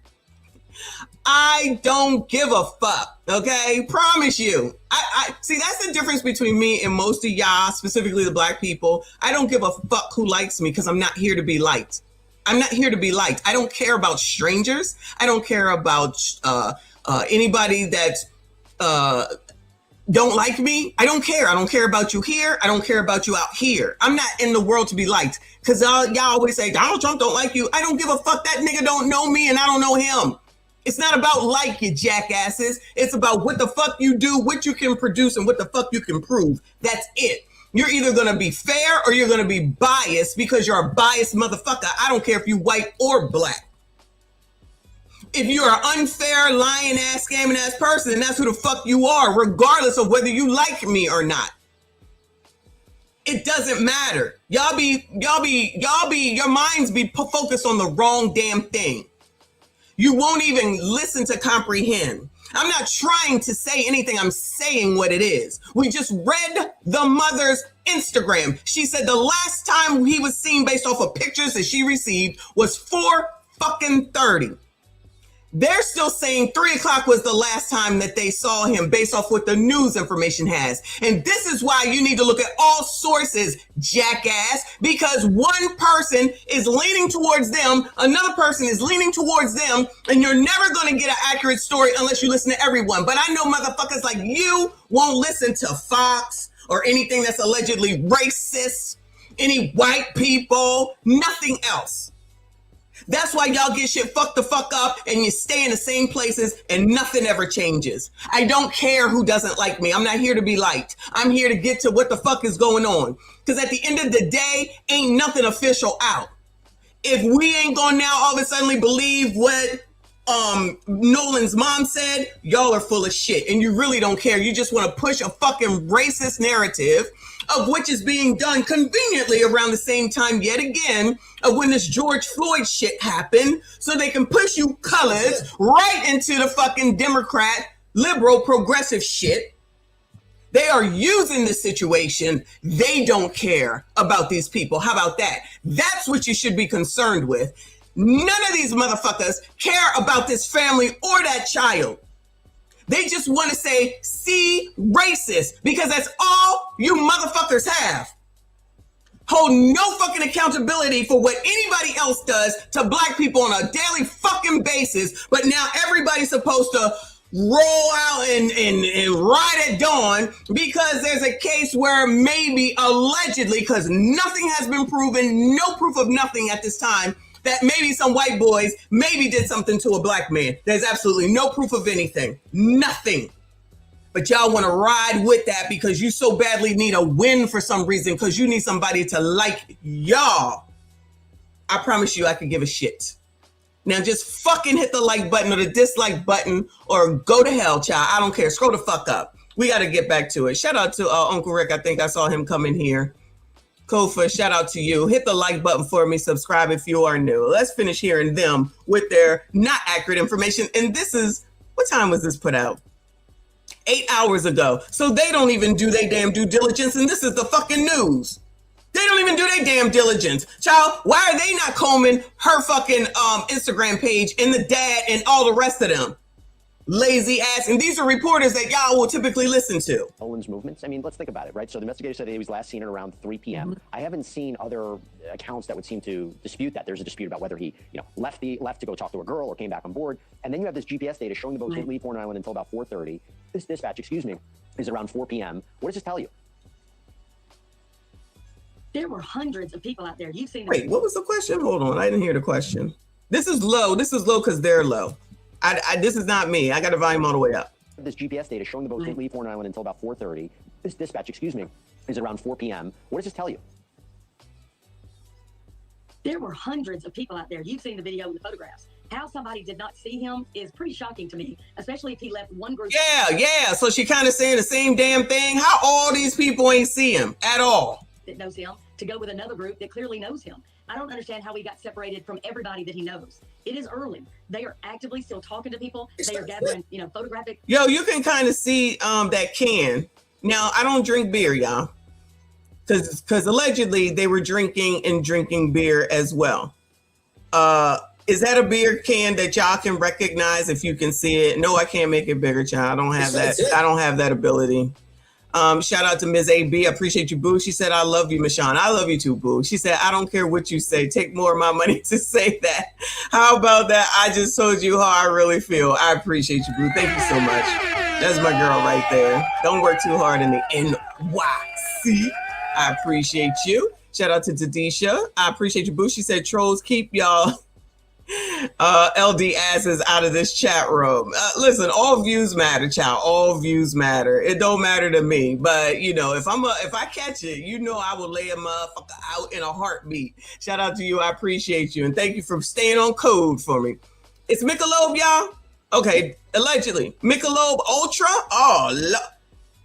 I don't give a fuck. Okay? Promise you. I see, that's the difference between me and most of y'all, specifically the black people. I don't give a fuck who likes me because I'm not here to be liked. I'm not here to be liked. I don't care about strangers. I don't care about anybody that don't like me. I don't care. I don't care about you here. I don't care about you out here. I'm not in the world to be liked. Because y'all always say, Donald Trump don't like you. I don't give a fuck. That nigga don't know me and I don't know him. It's not about like, you jackasses. It's about what the fuck you do, what you can produce, and what the fuck you can prove. That's it. You're either going to be fair or you're going to be biased because you're a biased motherfucker. I don't care if you white or black. If you're an unfair, lying ass, scamming ass person, then that's who the fuck you are, regardless of whether you like me or not. It doesn't matter. Your minds be focused on the wrong damn thing. You won't even listen to comprehend. I'm not trying to say anything. I'm saying what it is. We just read the mother's Instagram. She said the last time he was seen based off of pictures that she received was 4:30. They're still saying 3 o'clock was the last time that they saw him based off what the news information has. And this is why you need to look at all sources, jackass, because one person is leaning towards them, another person is leaning towards them, and you're never going to get an accurate story unless you listen to everyone. But I know motherfuckers like you won't listen to Fox or anything that's allegedly racist, any white people, nothing else. That's why y'all get shit fucked the fuck up and you stay in the same places and nothing ever changes. I don't care who doesn't like me. I'm not here to be liked. I'm here to get to what the fuck is going on. Because at the end of the day, ain't nothing official out. If we ain't gonna now all of a sudden believe what Nolan's mom said, y'all are full of shit and you really don't care. You just want to push a fucking racist narrative, of which is being done conveniently around the same time yet again of when this George Floyd shit happened, so they can push you colors right into the fucking Democrat, liberal, progressive shit. They are using the situation. They don't care about these people. How about that? That's what you should be concerned with. None of these motherfuckers care about this family or that child. They just want to say, see, racist, because that's all you motherfuckers have. Hold no fucking accountability for what anybody else does to black people on a daily fucking basis, but now everybody's supposed to roll out and ride at dawn because there's a case where maybe allegedly, because nothing has been proven, no proof of nothing at this time, that maybe some white boys maybe did something to a black man. There's absolutely no proof of anything. Nothing. But y'all want to ride with that because you so badly need a win for some reason, because you need somebody to like y'all. I promise you I could give a shit. Now just fucking hit the like button or the dislike button or go to hell, child. I don't care. Scroll the fuck up. We got to get back to it. Shout out to Uncle Rick. I think I saw him come in here. Kofa, shout out to you. Hit the like button for me. Subscribe if you are new. Let's finish hearing them with their not accurate information. And this is, what time was this put out? 8 hours ago. So they don't even do their damn due diligence. And this is the fucking news. They don't even do their damn diligence. Child, why are they not combing her fucking Instagram page and the dad and all the rest of them? Lazy ass. And these are reporters that y'all will typically listen to. Nolan's movements. I mean, let's think about it, right? So the investigator said he was last seen at around 3 p.m. I haven't seen other accounts that would seem to dispute that. There's a dispute about whether he, left to go talk to a girl or came back on board. And then you have this GPS data showing the boat didn't leave Horn Island until about 4:30. This dispatch, is around 4 p.m. What does this tell you? There were hundreds of people out there. You've seen. Wait, what was the question? Hold on, I didn't hear the question. This is low. This is low because they're low. This is not me. I got the volume all the way up. This GPS data showing the boat didn't leave Horn Island until about 4:30. This dispatch, is around 4 p.m. What does this tell you? There were hundreds of people out there. You've seen the video and the photographs. How somebody did not see him is pretty shocking to me, especially if he left one group. Yeah. So she kind of saying the same damn thing. How all these people ain't see him at all? That knows him to go with another group that clearly knows him. I don't understand how we got separated from everybody that he knows. It is early. They are actively still talking to people. They are gathering, photographic. Yo, you can kind of see that can. Now, I don't drink beer, y'all. Because allegedly they were drinking beer as well. Is that a beer can that y'all can recognize if you can see it? No, I can't make it bigger, child. I don't have that. I don't have that ability. Shout out to Ms. AB. I appreciate you, boo. She said, I love you, Michonne. I love you too, boo. She said, I don't care what you say. Take more of my money to say that. How about that? I just told you how I really feel. I appreciate you, boo. Thank you so much. That's my girl right there. Don't work too hard in the NYC. I appreciate you. Shout out to Tadisha. I appreciate you, boo. She said, trolls, keep y'all LD asses out of this chat room. Listen, all views matter, child. All views matter. It don't matter to me, but if I catch it, I will lay a motherfucker out in a heartbeat. Shout out to you. I appreciate you, and thank you for staying on code for me. It's Michelob, y'all. Okay, allegedly Michelob Ultra. Oh,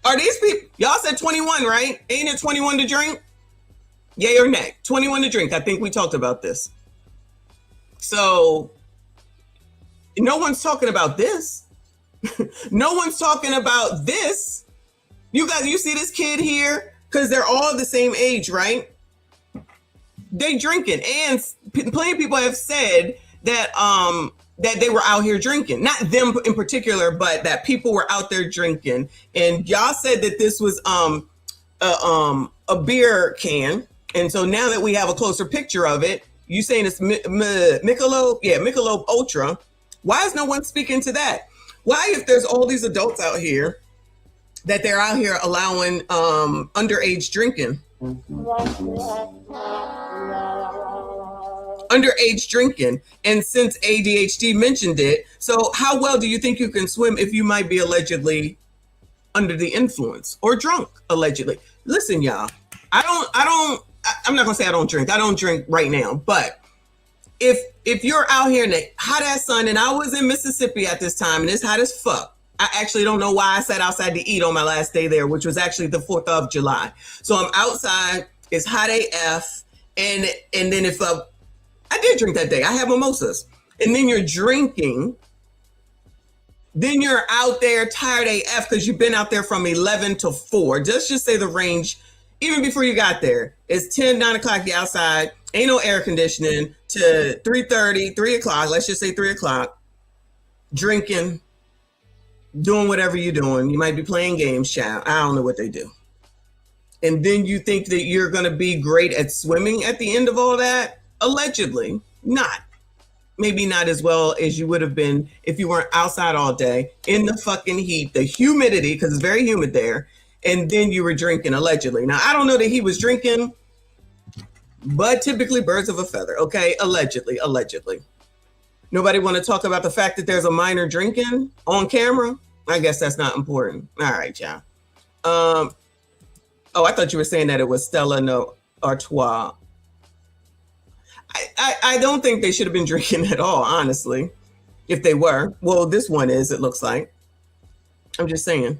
are these people? Y'all said 21, right? Ain't it 21 to drink? Yay or nay? 21 to drink. I think we talked about this. So no one's talking about this. No one's talking about this. You guys, you see this kid here? Because they're all the same age, right? They drinking. And plenty of people have said that that they were out here drinking. Not them in particular, but that people were out there drinking. And y'all said that this was a beer can. And so now that we have a closer picture of it, you saying it's Michelob? Yeah, Michelob Ultra. Why is no one speaking to that? Why, if there's all these adults out here, that they're out here allowing underage drinking? Underage drinking. And since ADHD mentioned it, so how well do you think you can swim if you might be allegedly under the influence or drunk, allegedly? Listen, y'all, I'm not gonna say I don't drink. I don't drink right now, but if you're out here in the hot ass sun, and I was in Mississippi at this time, and it's hot as fuck. I actually don't know why I sat outside to eat on my last day there, which was actually the 4th of July. So I'm outside. It's hot AF, and then if I did drink that day, I had mimosas, and then you're drinking. Then you're out there tired AF because you've been out there from 11 to 4. Just say the range. Even before you got there, it's 10, 9 o'clock, you're outside, ain't no air conditioning, to 3:30, 3 o'clock, let's just say 3 o'clock, drinking, doing whatever you're doing. You might be playing games, child. I don't know what they do. And then you think that you're going to be great at swimming at the end of all that? Allegedly, not. Maybe not as well as you would have been if you weren't outside all day in the fucking heat, the humidity, because it's very humid there. And then you were drinking, allegedly. Now, I don't know that he was drinking, but typically birds of a feather, okay? Allegedly. Nobody want to talk about the fact that there's a minor drinking on camera? I guess that's not important. All right, y'all. I thought you were saying that it was Stella Artois. I don't think they should have been drinking at all, honestly, if they were. Well, this one is, it looks like. I'm just saying.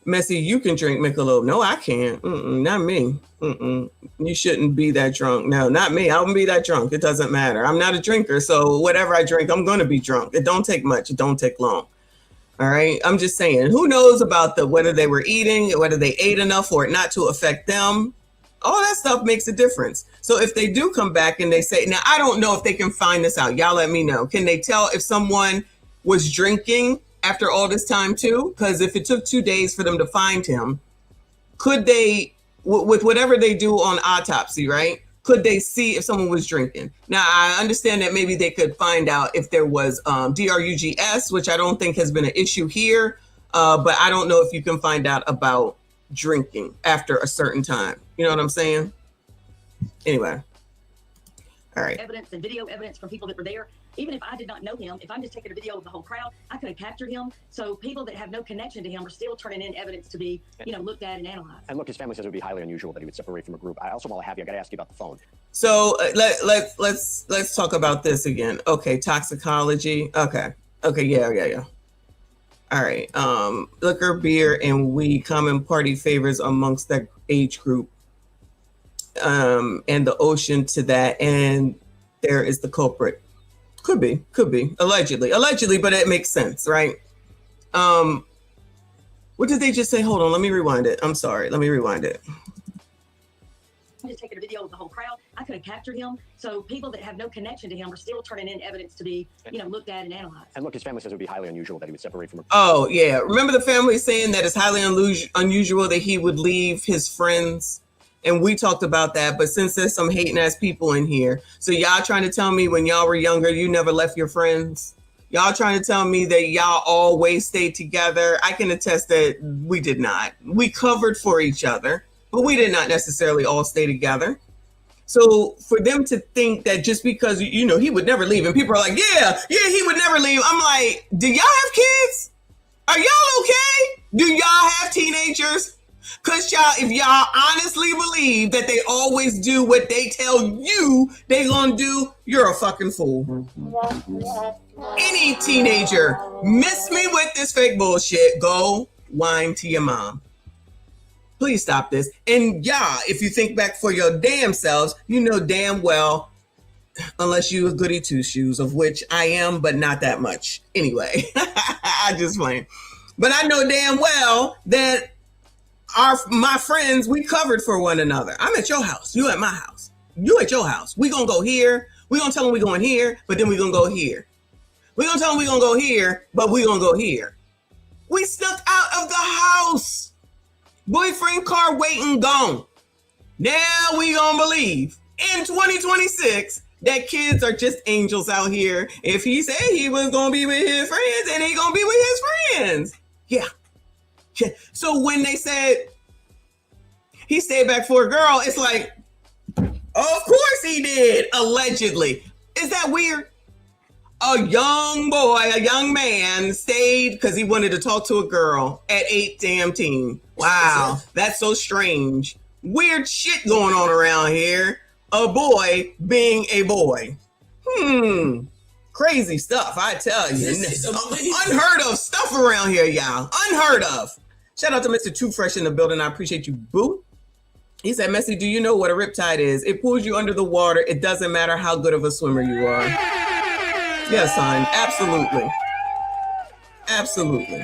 Messy, you can drink Michelob. No, I can't. Not me. You shouldn't be that drunk. No, not me. I won't be that drunk. It doesn't matter. I'm not a drinker. So whatever I drink, I'm going to be drunk. It don't take much. It don't take long. All right. I'm just saying, who knows about whether they were eating, whether they ate enough for it not to affect them. All that stuff makes a difference. So if they do come back and they say, now I don't know if they can find this out. Y'all let me know. Can they tell if someone was drinking after all this time too? Because if it took 2 days for them to find him, could they, with whatever they do on autopsy, right? Could they see if someone was drinking? Now, I understand that maybe they could find out if there was DRUGS, which I don't think has been an issue here. But I don't know if you can find out about drinking after a certain time. You know what I'm saying? Anyway. All right. Evidence and video evidence from people that were there. Even if I did not know him, if I'm just taking a video of the whole crowd, I could have captured him. So people that have no connection to him are still turning in evidence to be, looked at and analyzed. And look, his family says it would be highly unusual that he would separate from a group. I also, while I have you, I got to ask you about the phone. So let's talk about this again. Okay, toxicology. Okay, yeah. All right. Liquor, beer, and weed, common party favors amongst that age group. And the ocean to that, and there is the culprit. Could be, allegedly, but it makes sense, right? What did they just say? Hold on, let me rewind it. I'm sorry, let me rewind it. I'm just taking a video of the whole crowd. I could have captured him. So people that have no connection to him are still turning in evidence to be, looked at and analyzed. And look, his family says it would be highly unusual that he would separate from a... Oh, yeah. Remember the family saying that it's highly unusual that he would leave his friends? And we talked about that, but since there's some hating ass people in here, so y'all trying to tell me when y'all were younger, you never left your friends? Y'all trying to tell me that y'all always stayed together? I can attest that we did not. We covered for each other, but we did not necessarily all stay together. So for them to think that just because, he would never leave, and people are like, yeah, he would never leave. I'm like, do y'all have kids? Are y'all okay? Do y'all have teenagers? Because y'all, if y'all honestly believe that they always do what they tell you they gonna do, you're a fucking fool. Any teenager miss me with this fake bullshit, go whine to your mom. Please stop this. And y'all, if you think back for your damn selves, you know damn well, unless you a goody two shoes, of which I am, but not that much. Anyway, I just playing. But I know damn well that my friends, we covered for one another. I'm at your house. You at my house. You at your house. We gonna go here. We gonna tell them we going here, but then we gonna go here. We gonna tell them we gonna go here, but we gonna go here. We snuck out of the house. Boyfriend car waiting gone. Now we gonna believe in 2026 that kids are just angels out here. If he said he was gonna be with his friends, then he gonna be with his friends. Yeah. So when they said he stayed back for a girl, it's like, of course he did, allegedly. Is that weird? A young boy, a young man stayed because he wanted to talk to a girl at 18. Wow, that's so strange. Weird shit going on around here. A boy being a boy. Crazy stuff, I tell you. Unheard of stuff around here, y'all. Unheard of. Shout out to Mr. Too Fresh in the building. I appreciate you, boo. He said, Messi, do you know what a riptide is? It pulls you under the water. It doesn't matter how good of a swimmer you are. Yes, son. Absolutely. Absolutely.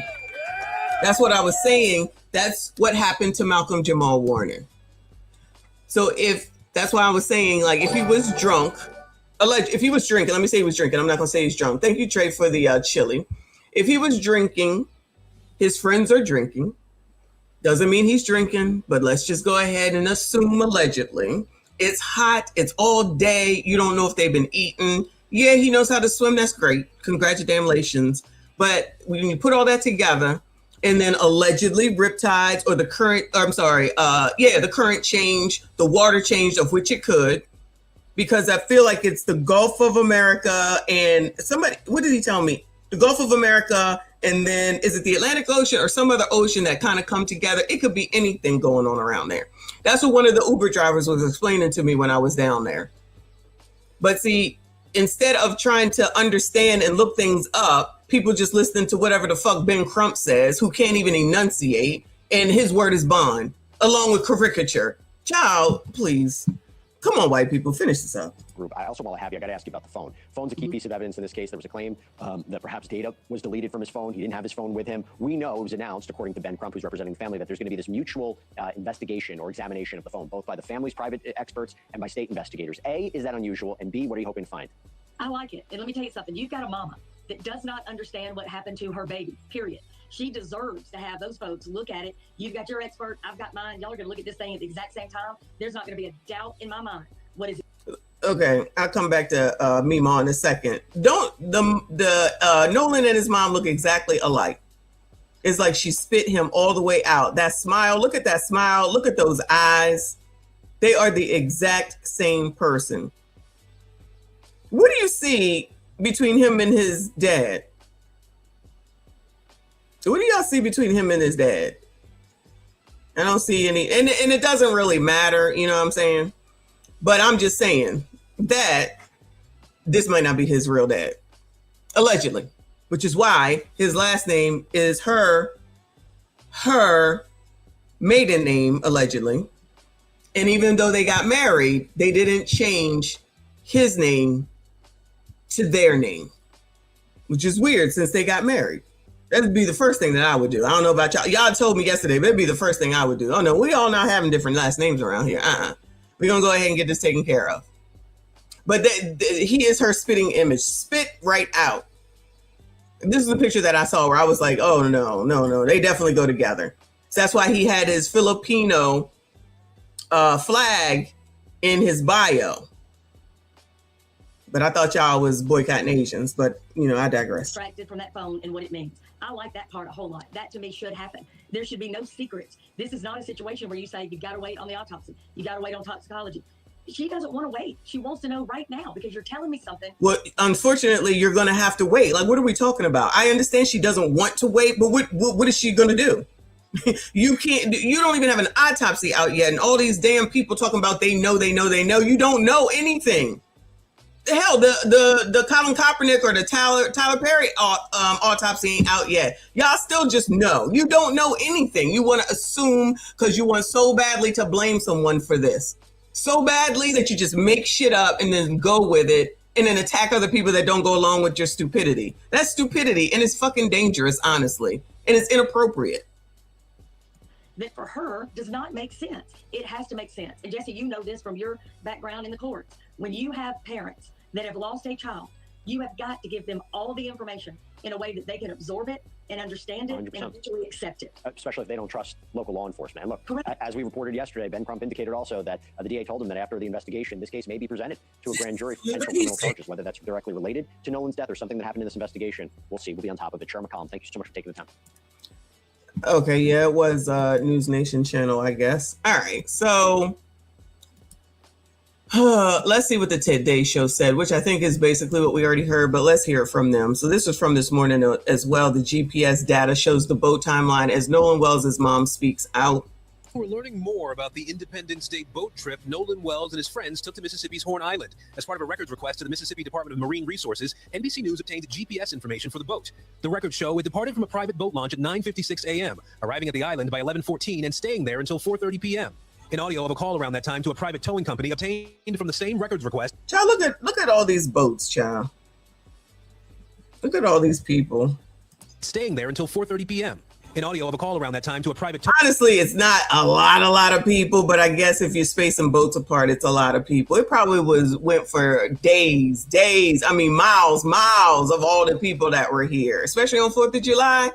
That's what I was saying. That's what happened to Malcolm Jamal Warner. So that's why I was saying, like, if he was drunk, if he was drinking, let me say he was drinking. I'm not going to say he's drunk. Thank you, Trey, for the chili. If he was drinking, his friends are drinking. Doesn't mean he's drinking, but let's just go ahead and assume allegedly. It's hot. It's all day. You don't know if they've been eating. Yeah, he knows how to swim. That's great. Congratulations. But when you put all that together and then allegedly riptides or the current change, the water change of which it could, because I feel like it's the Gulf of America and what did he tell me? The Gulf of America, and then is it the Atlantic Ocean or some other ocean that kind of come together? It could be anything going on around there. That's what one of the Uber drivers was explaining to me when I was down there. But see, instead of trying to understand and look things up, people just listen to whatever the fuck Ben Crump says, who can't even enunciate. and his word is bond, along with caricature. Child, please. Come on, white people, finish this up. Group. I also, while I have you, I got to ask you about the phone. Phone's a key piece of evidence in this case. There was a claim that perhaps data was deleted from his phone. He didn't have his phone with him. We know it was announced, according to Ben Crump, who's representing the family, that there's going to be this mutual investigation or examination of the phone, both by the family's private experts and by state investigators. A, is that unusual? And B, what are you hoping to find? I like it. And let me tell you something. You've got a mama that does not understand what happened to her baby, period. She deserves to have those folks look at it. You've got your expert. I've got mine. Y'all are going to look at this thing at the exact same time. There's not going to be a doubt in my mind. What is it? Okay, I'll come back to Mima in a second. Nolan and his mom look exactly alike. It's like she spit him all the way out. That smile, look at that smile. Look at those eyes. They are the exact same person. What do you see between him and his dad? What do y'all see between him and his dad? I don't see any, and it doesn't really matter, you know what I'm saying? But I'm just saying that this might not be his real dad, allegedly, which is why his last name is her maiden name, allegedly. And even though they got married, they didn't change his name to their name, which is weird since they got married. That'd be the first thing that I would do. I don't know about y'all. Y'all told me yesterday, but it'd be the first thing I would do. Oh no, we all not having different last names around here. We're going to go ahead and get this taken care of. But he is her spitting image. Spit right out. This is a picture that I saw where I was like, oh, no. They definitely go together. So that's why he had his Filipino flag in his bio. But I thought y'all was boycotting Asians. But, I digress. Distracted from that phone and what it means. I like that part a whole lot. That to me should happen. There should be no secrets. This is not a situation where you say you've got to wait on the autopsy. You got to wait on toxicology. She doesn't want to wait. She wants to know right now because you're telling me something. Well, unfortunately, you're going to have to wait. Like, what are we talking about? I understand she doesn't want to wait, but what is she going to do? You don't even have an autopsy out yet. And all these damn people talking about they know. You don't know anything. Hell, the Colin Kaepernick or the Tyler Perry autopsy ain't out yet. Y'all still just know. You don't know anything. You want to assume because you want so badly to blame someone for this. So badly that you just make shit up and then go with it and then attack other people that don't go along with your stupidity. That's stupidity and it's fucking dangerous, honestly. And it's inappropriate. That for her does not make sense. It has to make sense. And Jesse, you know this from your background in the courts. When you have parents that have lost a child, you have got to give them all the information in a way that they can absorb it and understand it 100%. And eventually accept it. Especially if they don't trust local law enforcement. And look, correct. As we reported yesterday, Ben Crump indicated also that the DA told him that after the investigation, this case may be presented to a grand jury for potential criminal charges, whether that's directly related to Nolan's death or something that happened in this investigation. We'll see. We'll be on top of it. Sharon McCollum, thank you so much for taking the time. Okay, yeah, it was News Nation channel, I guess. All right, so let's see what the Today Show said, which I think is basically what we already heard, but let's hear it from them. So this was from this morning as well. The GPS data shows the boat timeline as Nolan Wells' mom speaks out. We're learning more about the Independence Day boat trip Nolan Wells and his friends took to Mississippi's Horn Island. As part of a records request to the Mississippi Department of Marine Resources, NBC News obtained GPS information for the boat. The records show it departed from a private boat launch at 9:56 a.m., arriving at the island by 11:14 and staying there until 4:30 p.m. An audio of a call around that time to a private towing company obtained from the same records request. Child, look at all these boats, child. Look at all these people. Staying there until 4:30 p.m. An audio of a call around that time to a private... Honestly, it's not a lot of people, but I guess if you space some boats apart, it's a lot of people. It probably went for days. I mean, miles of all the people that were here, especially on 4th of July.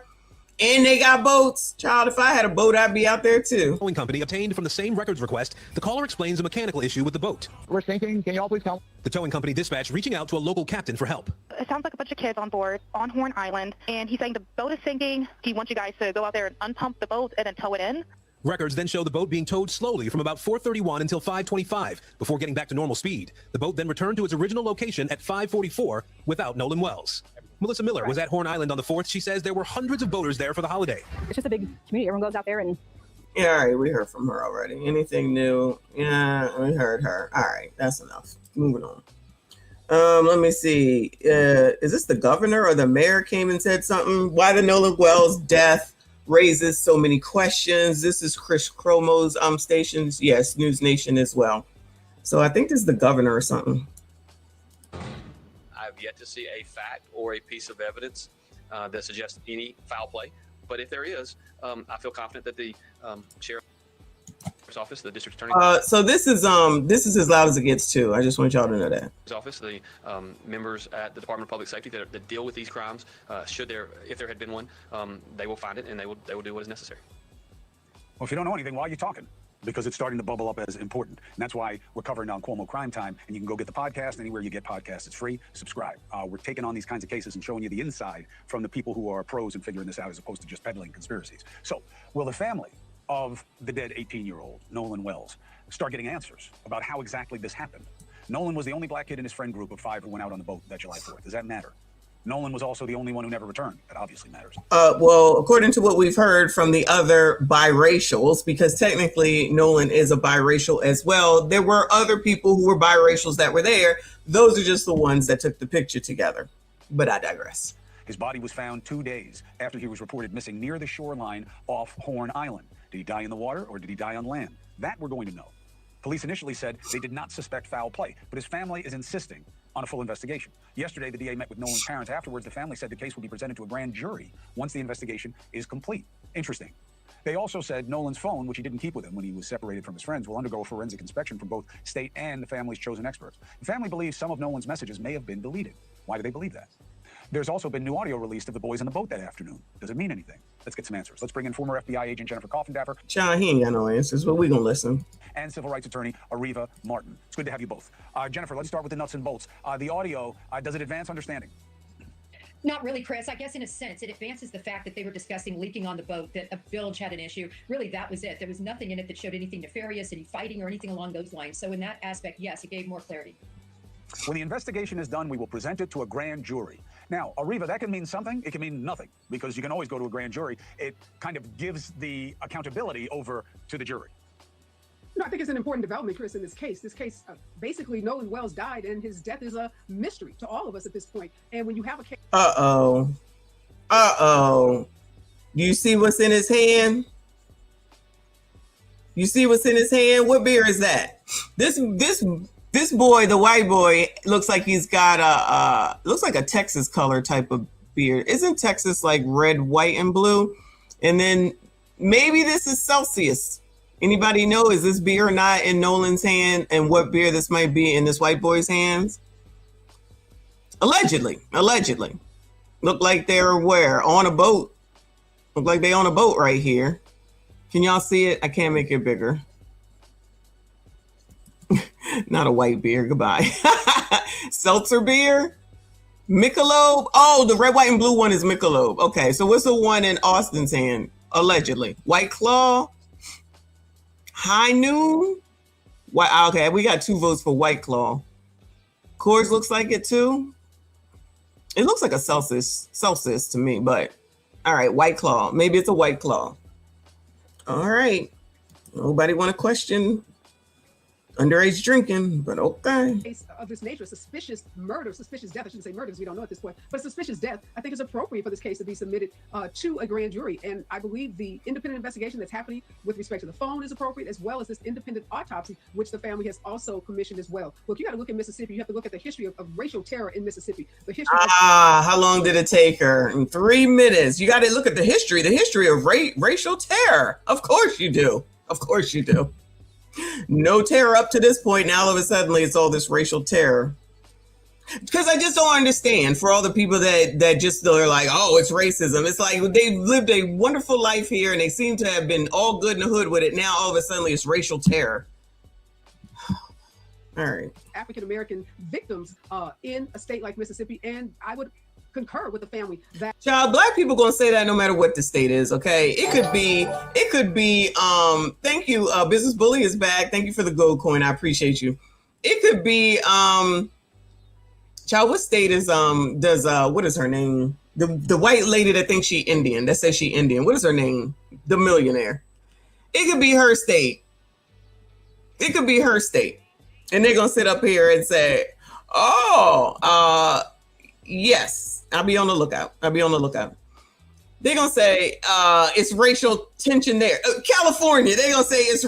And they got boats. Child, if I had a boat, I'd be out there too. Towing company obtained from the same records request. The caller explains a mechanical issue with the boat. We're sinking. Can you all please help? The towing company dispatched reaching out to a local captain for help. It sounds like a bunch of kids on board on Horn Island, and he's saying the boat is sinking. He wants you guys to go out there and unpump the boat and then tow it in. Records then show the boat being towed slowly from about 4:31 until 5:25 before getting back to normal speed. The boat then returned to its original location at 5:44 without Nolan Wells. Melissa Miller was at Horn Island on the 4th. She says there were hundreds of boaters there for the holiday. It's just a big community. Everyone goes out there and... Yeah, all right, we heard from her already. Anything new? Yeah, we heard her. All right, that's enough. Moving on. Let me see. Is this the governor or the mayor came and said something? Why the Nolan Wells death raises so many questions. This is Chris Cuomo's stations. Yes, News Nation as well. So I think this is the governor or something. I've yet to see a fact or a piece of evidence that suggests any foul play. But if there is, I feel confident that the sheriff's office, the district attorney. So this is as loud as it gets too. I just want y'all to know that. Office, the members at the Department of Public Safety that deal with these crimes, if there had been one, they will find it and they will do what is necessary. Well, if you don't know anything, why are you talking? Because it's starting to bubble up as important. And that's why we're covering on Cuomo Crime Time. And you can go get the podcast anywhere you get podcasts. It's free. Subscribe. We're taking on these kinds of cases and showing you the inside from the people who are pros in figuring this out as opposed to just peddling conspiracies. So will the family of the dead 18-year-old, Nolan Wells, start getting answers about how exactly this happened? Nolan was the only black kid in his friend group of 5 who went out on the boat that July 4th. Does that matter? Nolan was also the only one who never returned. That obviously matters. Well, according to what we've heard from the other biracials, because technically Nolan is a biracial as well, there were other people who were biracials that were there. Those are just the ones that took the picture together. But I digress. His body was found 2 days after he was reported missing near the shoreline off Horn Island. Did he die in the water or did he die on land? That we're going to know. Police initially said they did not suspect foul play, but his family is insisting on a full investigation. Yesterday, the DA met with Nolan's parents. Afterwards, the family said the case will be presented to a grand jury once the investigation is complete. Interesting. They also said Nolan's phone, which he didn't keep with him when he was separated from his friends, will undergo a forensic inspection from both state and the family's chosen experts. The family believes some of Nolan's messages may have been deleted. Why do they believe that? There's also been new audio released of the boys on the boat that afternoon. Does it mean anything? Let's get some answers. Let's bring in former FBI agent Jennifer Coffindaffer. John, he ain't got no answers, but we're going to listen. And civil rights attorney Ariva Martin. It's good to have you both. Jennifer, let's start with the nuts and bolts. The audio, does it advance understanding? Not really, Chris. I guess in a sense, it advances the fact that they were discussing leaking on the boat, that a bilge had an issue. Really, that was it. There was nothing in it that showed anything nefarious, any fighting or anything along those lines. So in that aspect, yes, it gave more clarity. When the investigation is done, we will present it to a grand jury. Now, Ariva, that can mean something. It can mean nothing, because you can always go to a grand jury. It kind of gives the accountability over to the jury. No, I think it's an important development, Chris, in this case. This case, basically, Nolan Wells died, and his death is a mystery to all of us at this point. And when you have a case... Uh-oh. Do you see what's in his hand? You see what's in his hand? What beer is that? This boy, the white boy, looks like he's got looks like a Texas color type of beard. Isn't Texas like red, white, and blue? And then maybe this is Celsius. Anybody know, is this beer not in Nolan's hand, and what beer this might be in this white boy's hands? Allegedly. Look like they're where? On a boat. Look like they on a boat right here. Can y'all see it? I can't make it bigger. Not a white beer. Goodbye. Seltzer beer? Michelob? Oh, the red, white, and blue one is Michelob. Okay, so what's the one in Austin's hand? Allegedly. White Claw? High Noon? Okay, we got 2 votes for White Claw. Coors looks like it too. It looks like a Celsius to me, but all right, White Claw. Maybe it's a White Claw. All right. Nobody want to question underage drinking, but okay. Case of this nature, suspicious death, I shouldn't say murder because we don't know at this point, but suspicious death, I think is appropriate for this case to be submitted to a grand jury. And I believe the independent investigation that's happening with respect to the phone is appropriate, as well as this independent autopsy, which the family has also commissioned as well. Look, you got to look at Mississippi. You have to look at the history of racial terror in Mississippi. The history how long did it take her? In 3 minutes. You got to look at the history of racial terror. Of course you do. No terror up to this point. Now all of a sudden it's all this racial terror. Because I just don't understand for all the people that just are like, oh, it's racism. It's like they've lived a wonderful life here and they seem to have been all good in the hood with it. Now all of a sudden it's racial terror. All right. African-American victims in a state like Mississippi. And I would concur with the family that child, black people gonna say that no matter what the state is. Okay, it could be thank you, Business Bully is back. Thank you for the gold coin, I appreciate you. It could be child, what state is what is her name, the white lady that thinks she Indian, that says she Indian, what is her name, the millionaire? It could be her state, and they're gonna sit up here and say, oh, yes, I'll be on the lookout. They're going to say it's racial tension there. California, they're going to say it's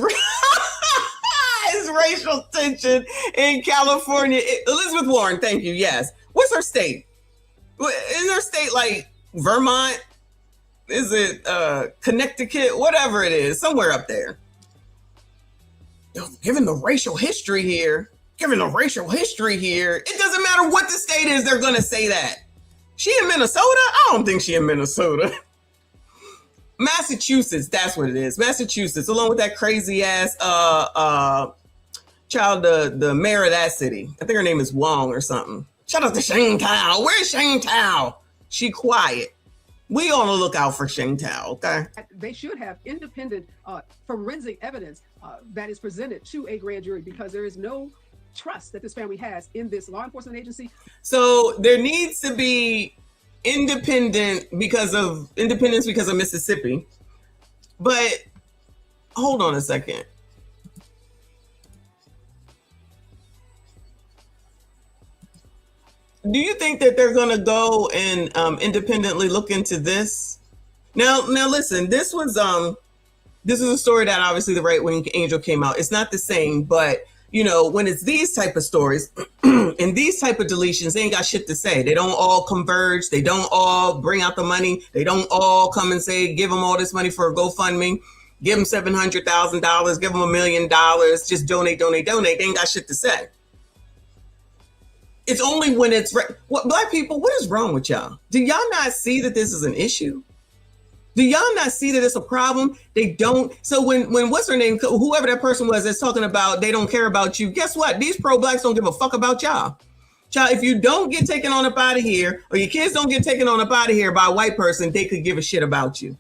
it's racial tension in California. Elizabeth Warren, thank you. Yes. What's her state? Is her state like Vermont? Is it Connecticut? Whatever it is, somewhere up there. Given the racial history here, it doesn't matter what the state is, they're going to say that. She in Minnesota? I don't think she in Minnesota. Massachusetts, that's what it is. Massachusetts, along with that crazy ass child, the mayor of that city. I think her name is Wong or something. Shout out to Shane Tao. Where's Shane Tao? She quiet. We on the lookout for Shane Tao, okay? They should have independent forensic evidence that is presented to a grand jury, because there is no trust that this family has in this law enforcement agency. So there needs to be independence because of Mississippi. But hold on a second. Do you think that they're going to go and independently look into this? Now listen, this is a story that obviously the Right Wing Angel came out. It's not the same, but you know, when it's these type of stories and these type of deletions, they ain't got shit to say. They don't all converge. They don't all bring out the money. They don't all come and say, give them all this money for a GoFundMe. Give them $700,000. Give them $1 million. Just donate. They ain't got shit to say. It's only when it's Black people, what is wrong with y'all? Do y'all not see that this is an issue? Do y'all not see that it's a problem? They don't. So when what's her name, whoever that person was that's talking about they don't care about you, guess what? These pro-Blacks don't give a fuck about y'all. Child, if you don't get taken on up out of here, or your kids don't get taken on up out of here by a white person, they could give a shit about you.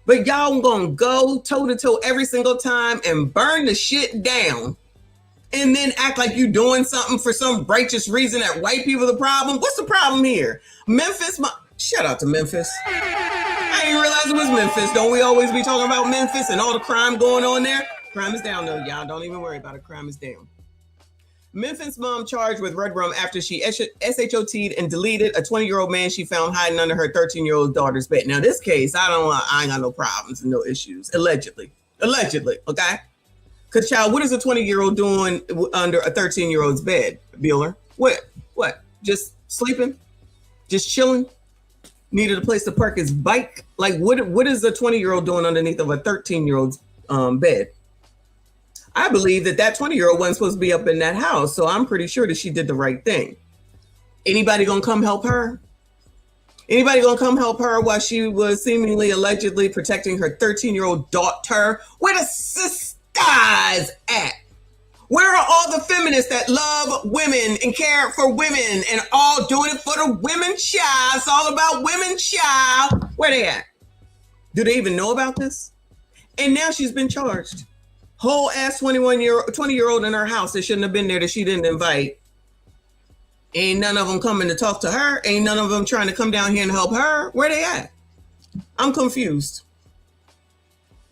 But y'all gonna go toe to toe every single time and burn the shit down, and then act like you doing something for some righteous reason that white people are the problem. What's the problem here? Memphis, shout out to Memphis. I didn't realize it was Memphis. Don't we always be talking about Memphis and all the crime going on there? Crime is down though, y'all. Don't even worry about it. Crime is down. Memphis mom charged with red rum after she SHOT'd and deleted a 20-year-old man she found hiding under her 13-year-old daughter's bed. Now this case, I ain't got no problems and no issues. Allegedly, okay? Cause child, what is a 20-year-old doing under a 13-year-old's bed, Bueller? What? Just sleeping? Just chilling? Needed a place to park his bike? Like what is a 20-year-old doing underneath of a 13-year-old's bed? I believe that 20-year-old wasn't supposed to be up in that house, so I'm pretty sure that she did the right thing. Anybody gonna come help her? Anybody gonna come help her while she was seemingly allegedly protecting her 13-year-old daughter? Where the sisters at? Where are all the feminists that love women and care for women and all doing it for the women, child? It's all about women, child. Where they at? Do they even know about this? And now she's been charged. Whole ass 20-year-old in her house that shouldn't have been there, that she didn't invite. Ain't none of them coming to talk to her. Ain't none of them trying to come down here and help her. Where they at? I'm confused.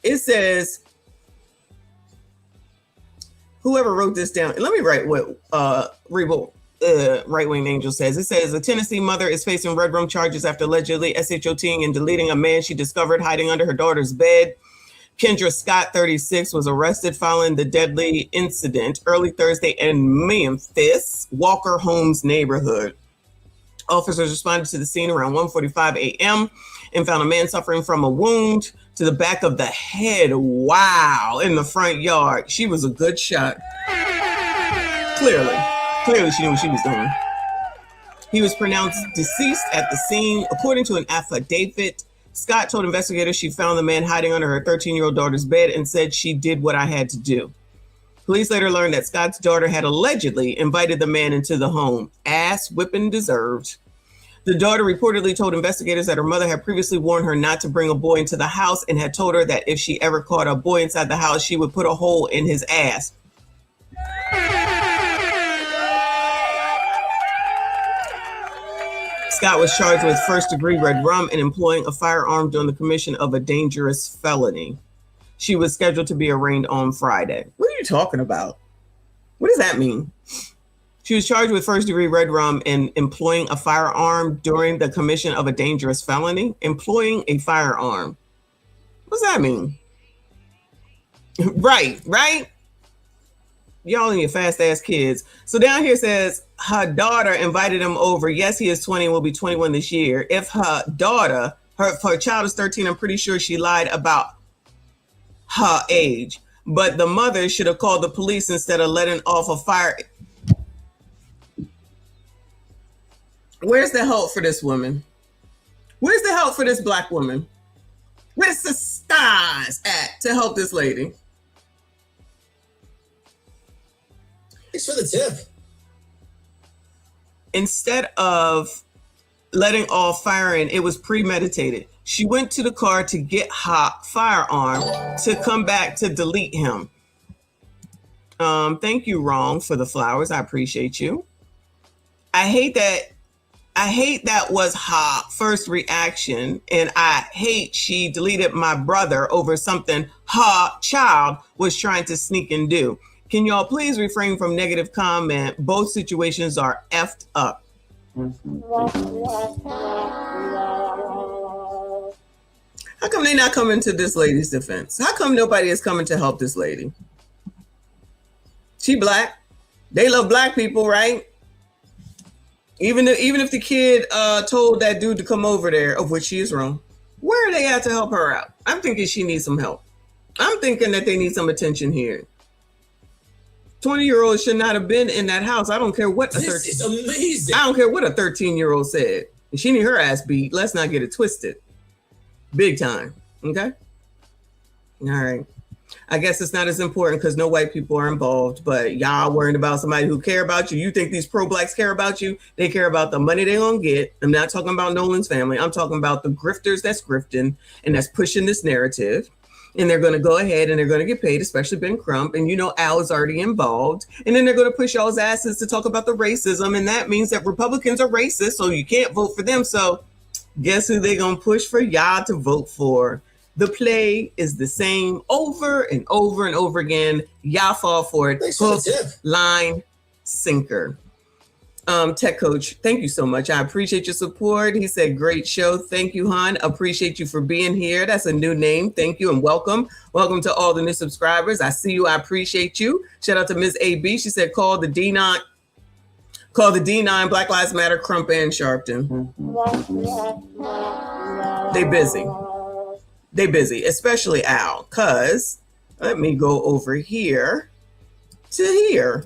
It says, whoever wrote this down, let me write what Right Wing Angel says. It says, a Tennessee mother is facing red rum charges after allegedly SHOTing and deleting a man she discovered hiding under her daughter's bed. Kendra Scott, 36, was arrested following the deadly incident early Thursday in Memphis, Walker Homes neighborhood. Officers responded to the scene around 1:45 a.m. and found a man suffering from a wound to the back of the head. Wow, in the front yard. She was a good shot. Clearly she knew what she was doing. He was pronounced deceased at the scene. According to an affidavit, Scott told investigators she found the man hiding under her 13-year-old daughter's bed and said, she did what I had to do. Police later learned that Scott's daughter had allegedly invited the man into the home. Ass whipping deserved. The daughter reportedly told investigators that her mother had previously warned her not to bring a boy into the house and had told her that if she ever caught a boy inside the house, she would put a hole in his ass. Scott was charged with first-degree red rum and employing a firearm during the commission of a dangerous felony. She was scheduled to be arraigned on Friday. What are you talking about? What does that mean? She was charged with first-degree red rum and employing a firearm during the commission of a dangerous felony. Employing a firearm. What's that mean? Right. Y'all and your fast-ass kids. So down here says her daughter invited him over. Yes, he is 20 and will be 21 this year. If her daughter, her child is 13, I'm pretty sure she lied about her age. But the mother should have called the police instead of letting off a fire. Where's the help for this woman? Where's the help for this black woman? Where's the stars at to help this lady? Thanks for the tip. Instead of letting off firing, it was premeditated. She went to the car to get her firearm to come back to delete him. Thank you, Wrong, for the flowers. I appreciate you. I hate that was her first reaction, and I hate she deleted my brother over something her child was trying to sneak and do. Can y'all please refrain from negative comment? Both situations are effed up. How come they not coming to this lady's defense? How come nobody is coming to help this lady? She black. They love black people, right? Even if the kid told that dude to come over there, of which she is wrong, where are they at to help her out? I'm thinking she needs some help. I'm thinking that they need some attention here. 20-year-old should not have been in that house. I don't care what This is amazing. I don't care what a 13-year-old said. She need her ass beat. Let's not get it twisted. Big time. Okay? All right. I guess it's not as important because no white people are involved, but y'all worrying about somebody who care about you. You think these pro-blacks care about you? They care about the money they're going to get. I'm not talking about Nolan's family. I'm talking about the grifters that's grifting and that's pushing this narrative. And they're going to go ahead and they're going to get paid, especially Ben Crump. And you know, Al is already involved. And then they're going to push y'all's asses to talk about the racism. And that means that Republicans are racist, so you can't vote for them. So guess who they're going to push for y'all to vote for? The play is the same over and over and over again. Y'all fall for it. Thanks for the Hook, tip. line, sinker. Tech Coach, thank you so much. I appreciate your support. He said, great show. Thank you, hon. Appreciate you for being here. That's a new name. Thank you and welcome. Welcome to all the new subscribers. I see you. I appreciate you. Shout out to Ms. AB. She said, call the D9, Black Lives Matter, Crump and Sharpton. They busy, especially Al, because let me go over here to here.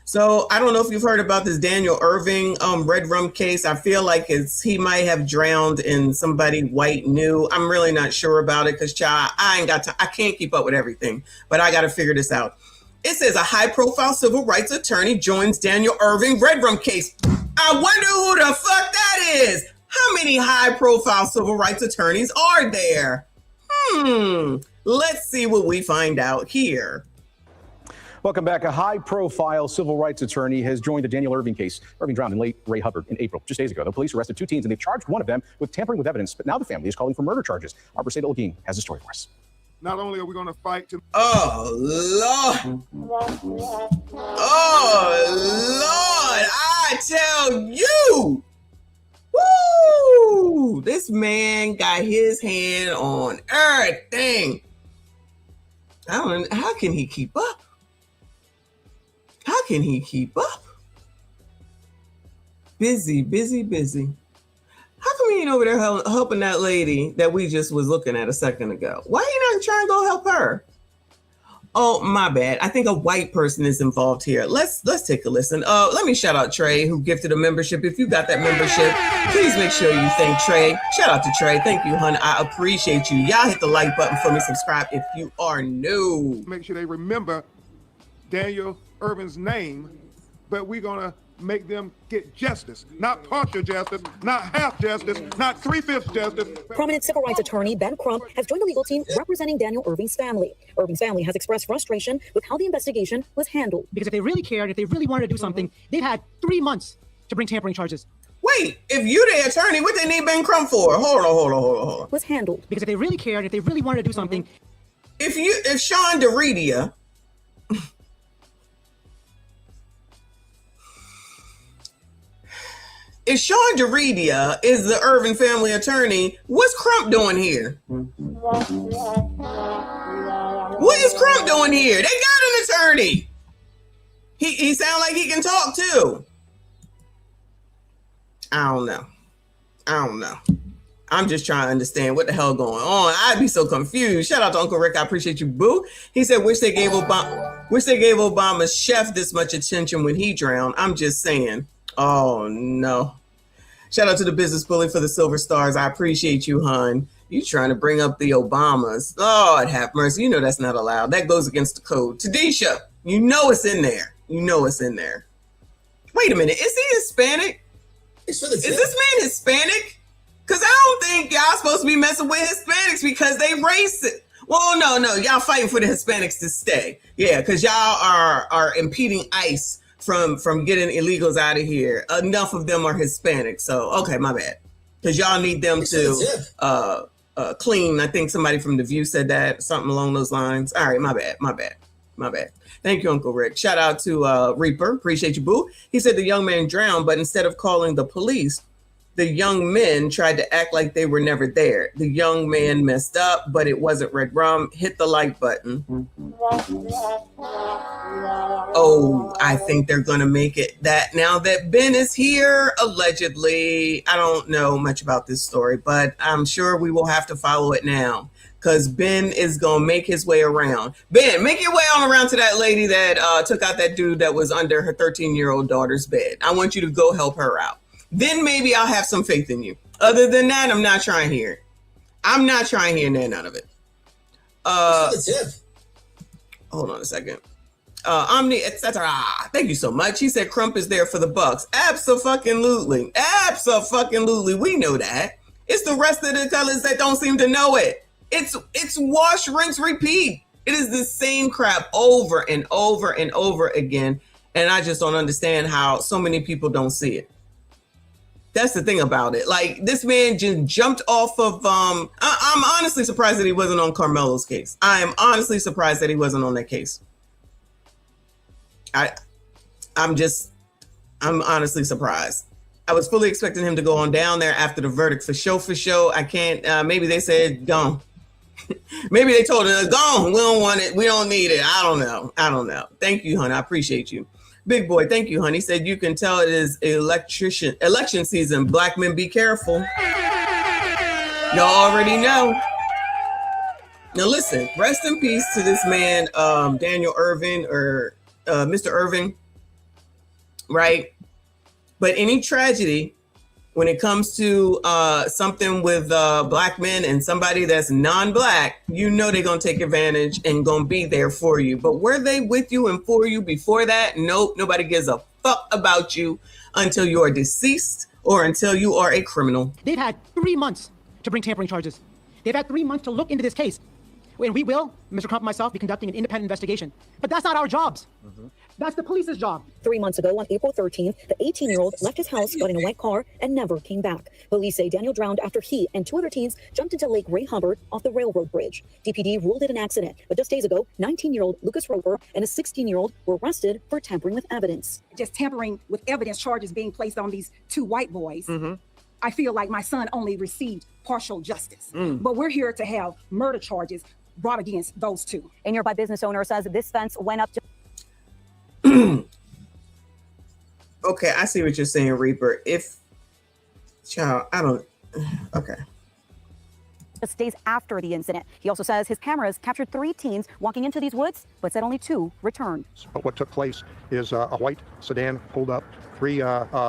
So I don't know if you've heard about this Daniel Irving red rum case. I feel like he might have drowned in somebody white new. I'm really not sure about it because I can't keep up with everything, but I got to figure this out. It says a high-profile civil rights attorney joins Daniel Irving red rum case. I wonder who the fuck that is. How many high-profile civil rights attorneys are there? Let's see what we find out here. Welcome back. A high-profile civil rights attorney has joined the Daniel Irving case. Irving drowned in late Ray Hubbard in April, just days ago. The police arrested 2 teens, and they've charged one of them with tampering with evidence. But now the family is calling for murder charges. Our Braceda Olguin has a story for us. Not only are we going to fight to... Oh, Lord. Oh, Lord. I tell you. Woo! This man got his hand on everything. How can he keep up? How can he keep up? Busy. How come he ain't over there helping that lady that we just was looking at a second ago? Why you not trying to go help her? Oh, my bad. I think a white person is involved here. Let's take a listen. Let me shout out Trey, who gifted a membership. If you got that membership, please make sure you thank Trey. Shout out to Trey. Thank you, hun. I appreciate you. Y'all hit the like button for me. Subscribe if you are new. Make sure they remember Daniel Irving's name, but we're going to make them get justice, not partial justice, not half justice, not 3/5 justice. Prominent civil rights attorney Ben Crump has joined the legal team representing Daniel Irving's family. Irving's family has expressed frustration with how the investigation was handled. Because if they really cared, if they really wanted to do something, they've had 3 months to bring tampering charges. Wait, if you the attorney, what they need Ben Crump for? Hold on. Was handled. Because if they really cared, if they really wanted to do something. If Sean DeRidia if Sean Jaridia is the Irvin family attorney, what's Crump doing here? What is Crump doing here? They got an attorney. He sound like he can talk too. I don't know. I'm just trying to understand what the hell going on. I'd be so confused. Shout out to Uncle Rick. I appreciate you, boo. He said, wish they gave Obama's chef this much attention when he drowned. I'm just saying. Oh, no. Shout out to the business bully for the silver stars. I appreciate you, hon. You trying to bring up the Obamas. Lord have mercy. You know that's not allowed. That goes against the code. Tadisha, you know it's in there. Wait a minute. Is he Hispanic? Is this man Hispanic? Because I don't think y'all supposed to be messing with Hispanics because they racist. Well, no. Y'all fighting for the Hispanics to stay. Yeah, because y'all are impeding ICE from getting illegals out of here. Enough of them are Hispanic. So, okay, my bad. Because y'all need them to clean. I think somebody from The View said that, something along those lines. All right, my bad. Thank you, Uncle Rick. Shout out to Reaper. Appreciate you, boo. He said the young man drowned, but instead of calling the police, the young men tried to act like they were never there. The young man messed up, but it wasn't red rum. Hit the like button. Oh, I think they're going to make it that now that Ben is here, allegedly. I don't know much about this story, but I'm sure we will have to follow it now because Ben is going to make his way around. Ben, make your way on around to that lady that took out that dude that was under her 13-year-old daughter's bed. I want you to go help her out. Then maybe I'll have some faith in you. Other than that, I'm not trying to hear it. I'm not trying to hear none of it. Hold on a second. Omni, etc. Thank you so much. He said Crump is there for the bucks. Abso-fucking-lutely. Abso-fucking-lutely. We know that. It's the rest of the colors that don't seem to know it. It's wash, rinse, repeat. It is the same crap over and over and over again. And I just don't understand how so many people don't see it. That's the thing about it. Like, this man just jumped off of, I'm honestly surprised that he wasn't on Carmelo's case. I am honestly surprised that he wasn't on that case. I'm honestly surprised. I was fully expecting him to go on down there after the verdict for show. I can't, maybe they said, gone. Maybe they told him, gone. We don't want it. We don't need it. I don't know. Thank you, hon. I appreciate you. Big boy, thank you, honey. He said you can tell it is election season. Black men, be careful. Y'all already know. Now listen, rest in peace to this man, Daniel Irvin, or Mr. Irvin, right? But any tragedy, when it comes to something with black men and somebody that's non-black, you know they're going to take advantage and going to be there for you. But were they with you and for you before that? Nope. Nobody gives a fuck about you until you are deceased or until you are a criminal. They've had 3 months to bring tampering charges. They've had 3 months to look into this case. And we will, Mr. Crump and myself, be conducting an independent investigation. But that's not our jobs. That's the police's job. 3 months ago, on April 13th, the 18-year-old left his house, got in a white car, and never came back. Police say Daniel drowned after he and 2 other teens jumped into Lake Ray Hubbard off the railroad bridge. DPD ruled it an accident, but just days ago, 19-year-old Lucas Roper and a 16-year-old were arrested for tampering with evidence. Just tampering with evidence charges being placed on these 2 white boys. I feel like my son only received partial justice. But we're here to have murder charges brought against those 2. A nearby business owner says this fence went up to... Okay, I see what you're saying, Reaper. Okay. Just days after the incident. He also says his cameras captured 3 teens walking into these woods, but said only 2 returned. What took place is a white sedan pulled up. 3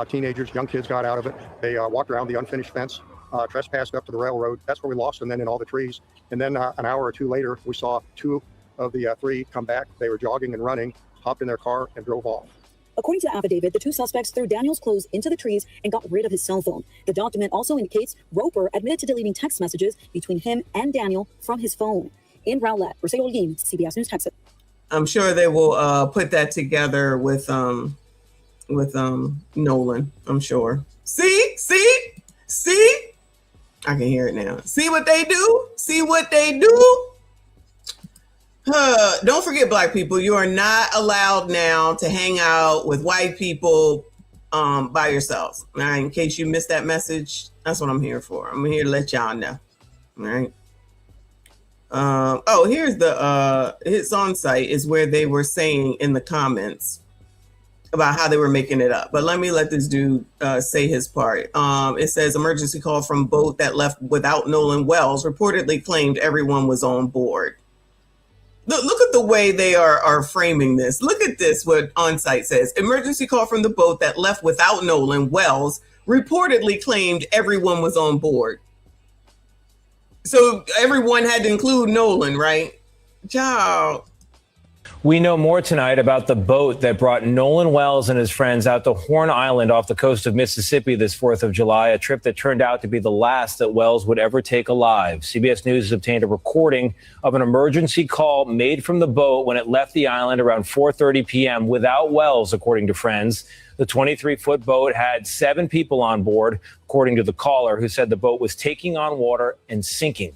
teenagers, young kids got out of it. They walked around the unfinished fence, trespassed up to the railroad. That's where we lost them then in all the trees. And then an hour or 2 later, we saw 2 of the 3 come back. They were jogging and running, hopped in their car and drove off. According to the affidavit, the 2 suspects threw Daniel's clothes into the trees and got rid of his cell phone. The document also indicates Roper admitted to deleting text messages between him and Daniel from his phone. In Rowlett, Rosario Olguin, CBS News, Texas. I'm sure they will put that together with Nolan. I'm sure. See? I can hear it now. See what they do? Don't forget, black people, you are not allowed now to hang out with white people by yourselves. All right, in case you missed that message, that's what I'm here for. I'm here to let y'all know. All right. Oh, here's the his on site is where they were saying in the comments about how they were making it up. But let this dude say his part. It says emergency call from boat that left without Nolan Wells reportedly claimed everyone was on board. Look at the way they are framing this. Look at this, what on site says. Emergency call from the boat that left without Nolan Wells reportedly claimed everyone was on board. So everyone had to include Nolan, right? Ciao. We know more tonight about the boat that brought Nolan Wells and his friends out to Horn Island off the coast of Mississippi this 4th of July, a trip that turned out to be the last that Wells would ever take alive. CBS News has obtained a recording of an emergency call made from the boat when it left the island around 4:30 p.m. without Wells, according to friends. The 23-foot boat had 7 people on board, according to the caller, who said the boat was taking on water and sinking.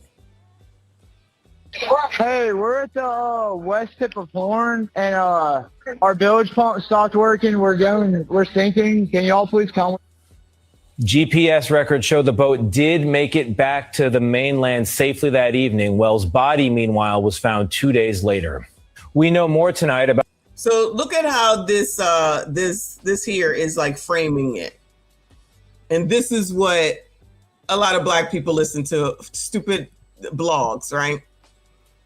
Hey, we're at the west tip of Horn, and our bilge pump stopped working. We're sinking. Can y'all please come? GPS records show the boat did make it back to the mainland safely that evening. Wells' body, meanwhile, was found 2 days later. We know more tonight about. So look at how this here is like framing it, and this is what a lot of Black people listen to, stupid blogs, right?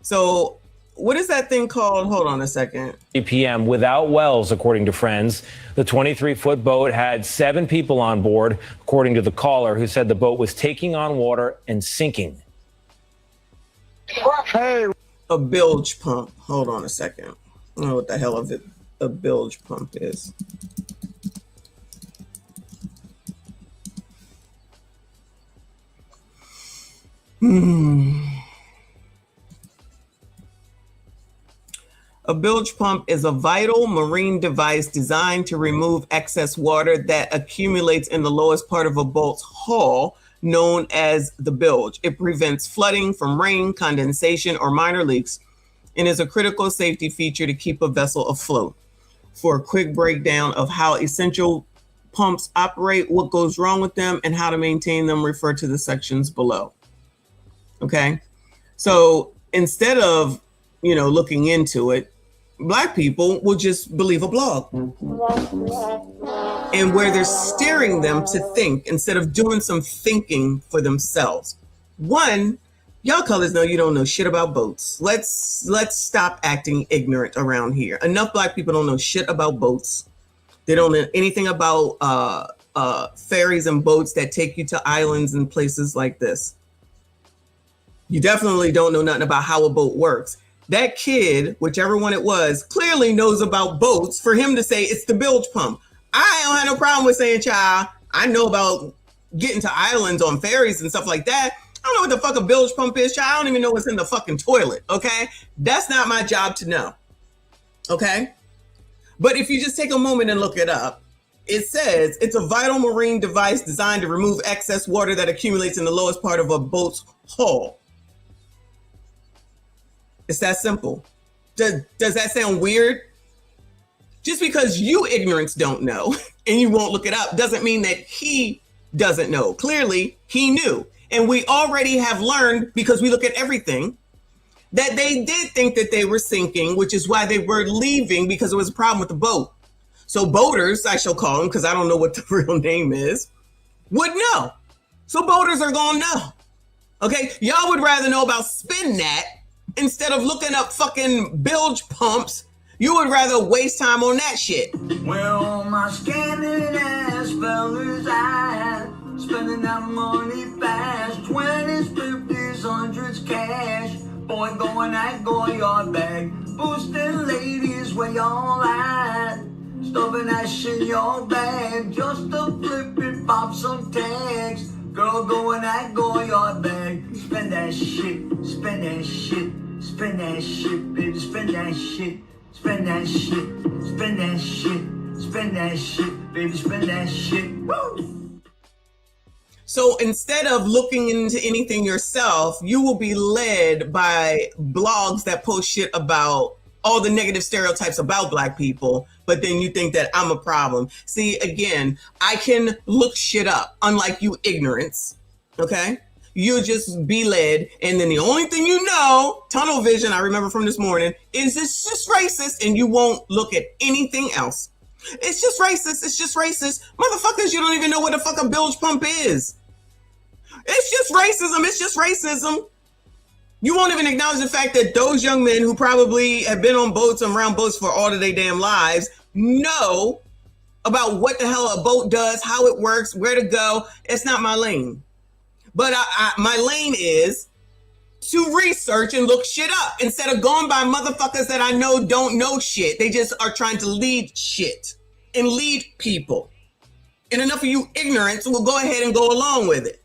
So what is that thing called? Hold on a second. p.m. without Wells, according to friends. The 23-foot boat had 7 people on board, according to the caller, who said the boat was taking on water and sinking. Hey, a bilge pump. Hold on a second. I don't know what the hell of it a bilge pump is. A bilge pump is a vital marine device designed to remove excess water that accumulates in the lowest part of a boat's hull, known as the bilge. It prevents flooding from rain, condensation, or minor leaks, and is a critical safety feature to keep a vessel afloat. For a quick breakdown of how essential pumps operate, what goes wrong with them, and how to maintain them, refer to the sections below. Okay, so instead of looking into it, Black people will just believe a blog, and where they're steering them to think instead of doing some thinking for themselves. One, y'all colors know you don't know shit about boats. Let's stop acting ignorant around here. Enough Black people don't know shit about boats. They don't know anything about ferries and boats that take you to islands and places like this. You definitely don't know nothing about how a boat works. That kid, whichever one it was, clearly knows about boats for him to say it's the bilge pump. I don't have no problem with saying, child, I know about getting to islands on ferries and stuff like that. I don't know what the fuck a bilge pump is, child. I don't even know what's in the fucking toilet, okay? That's not my job to know, okay? But if you just take a moment and look it up, it says it's a vital marine device designed to remove excess water that accumulates in the lowest part of a boat's hull. It's that simple. Does that sound weird? Just because you ignorance don't know and you won't look it up doesn't mean that he doesn't know. Clearly, he knew. And we already have learned, because we look at everything, that they did think that they were sinking, which is why they were leaving, because there was a problem with the boat. So boaters, I shall call them, because I don't know what the real name is, would know. So boaters are going to know. Okay? Y'all would rather know about SpinNet instead of looking up fucking bilge pumps. You would rather waste time on that shit. Well, my scanning ass fellas, I spending that money fast. 20s, 50s, 100s cash. Boy, going at Goyard bag. Boosting ladies where y'all at. Stuffing that shit in your bag. Just to flip it, pop some tags. Girl, going at Goyard bag. Spend that shit, spend that shit. Spend that shit, baby, spend that shit. Spend that shit, spend that shit. Spend that shit, baby, spend that shit. Woo! So instead of looking into anything yourself, you will be led by blogs that post shit about all the negative stereotypes about Black people, but then you think that I'm a problem. See, again, I can look shit up, unlike you ignorance, okay? You just be led, and then the only thing you know, tunnel vision, I remember from this morning, is it's just racist, and you won't look at anything else. It's just racist. It's just racist. Motherfuckers, you don't even know what the fuck a bilge pump is. It's just racism. It's just racism. You won't even acknowledge the fact that those young men who probably have been on boats and around boats for all of their damn lives know about what the hell a boat does, how it works, where to go. It's not my lane. But my lane is to research and look shit up instead of going by motherfuckers that I know don't know shit. They just are trying to lead shit and lead people. And enough of you ignorants will go ahead and go along with it.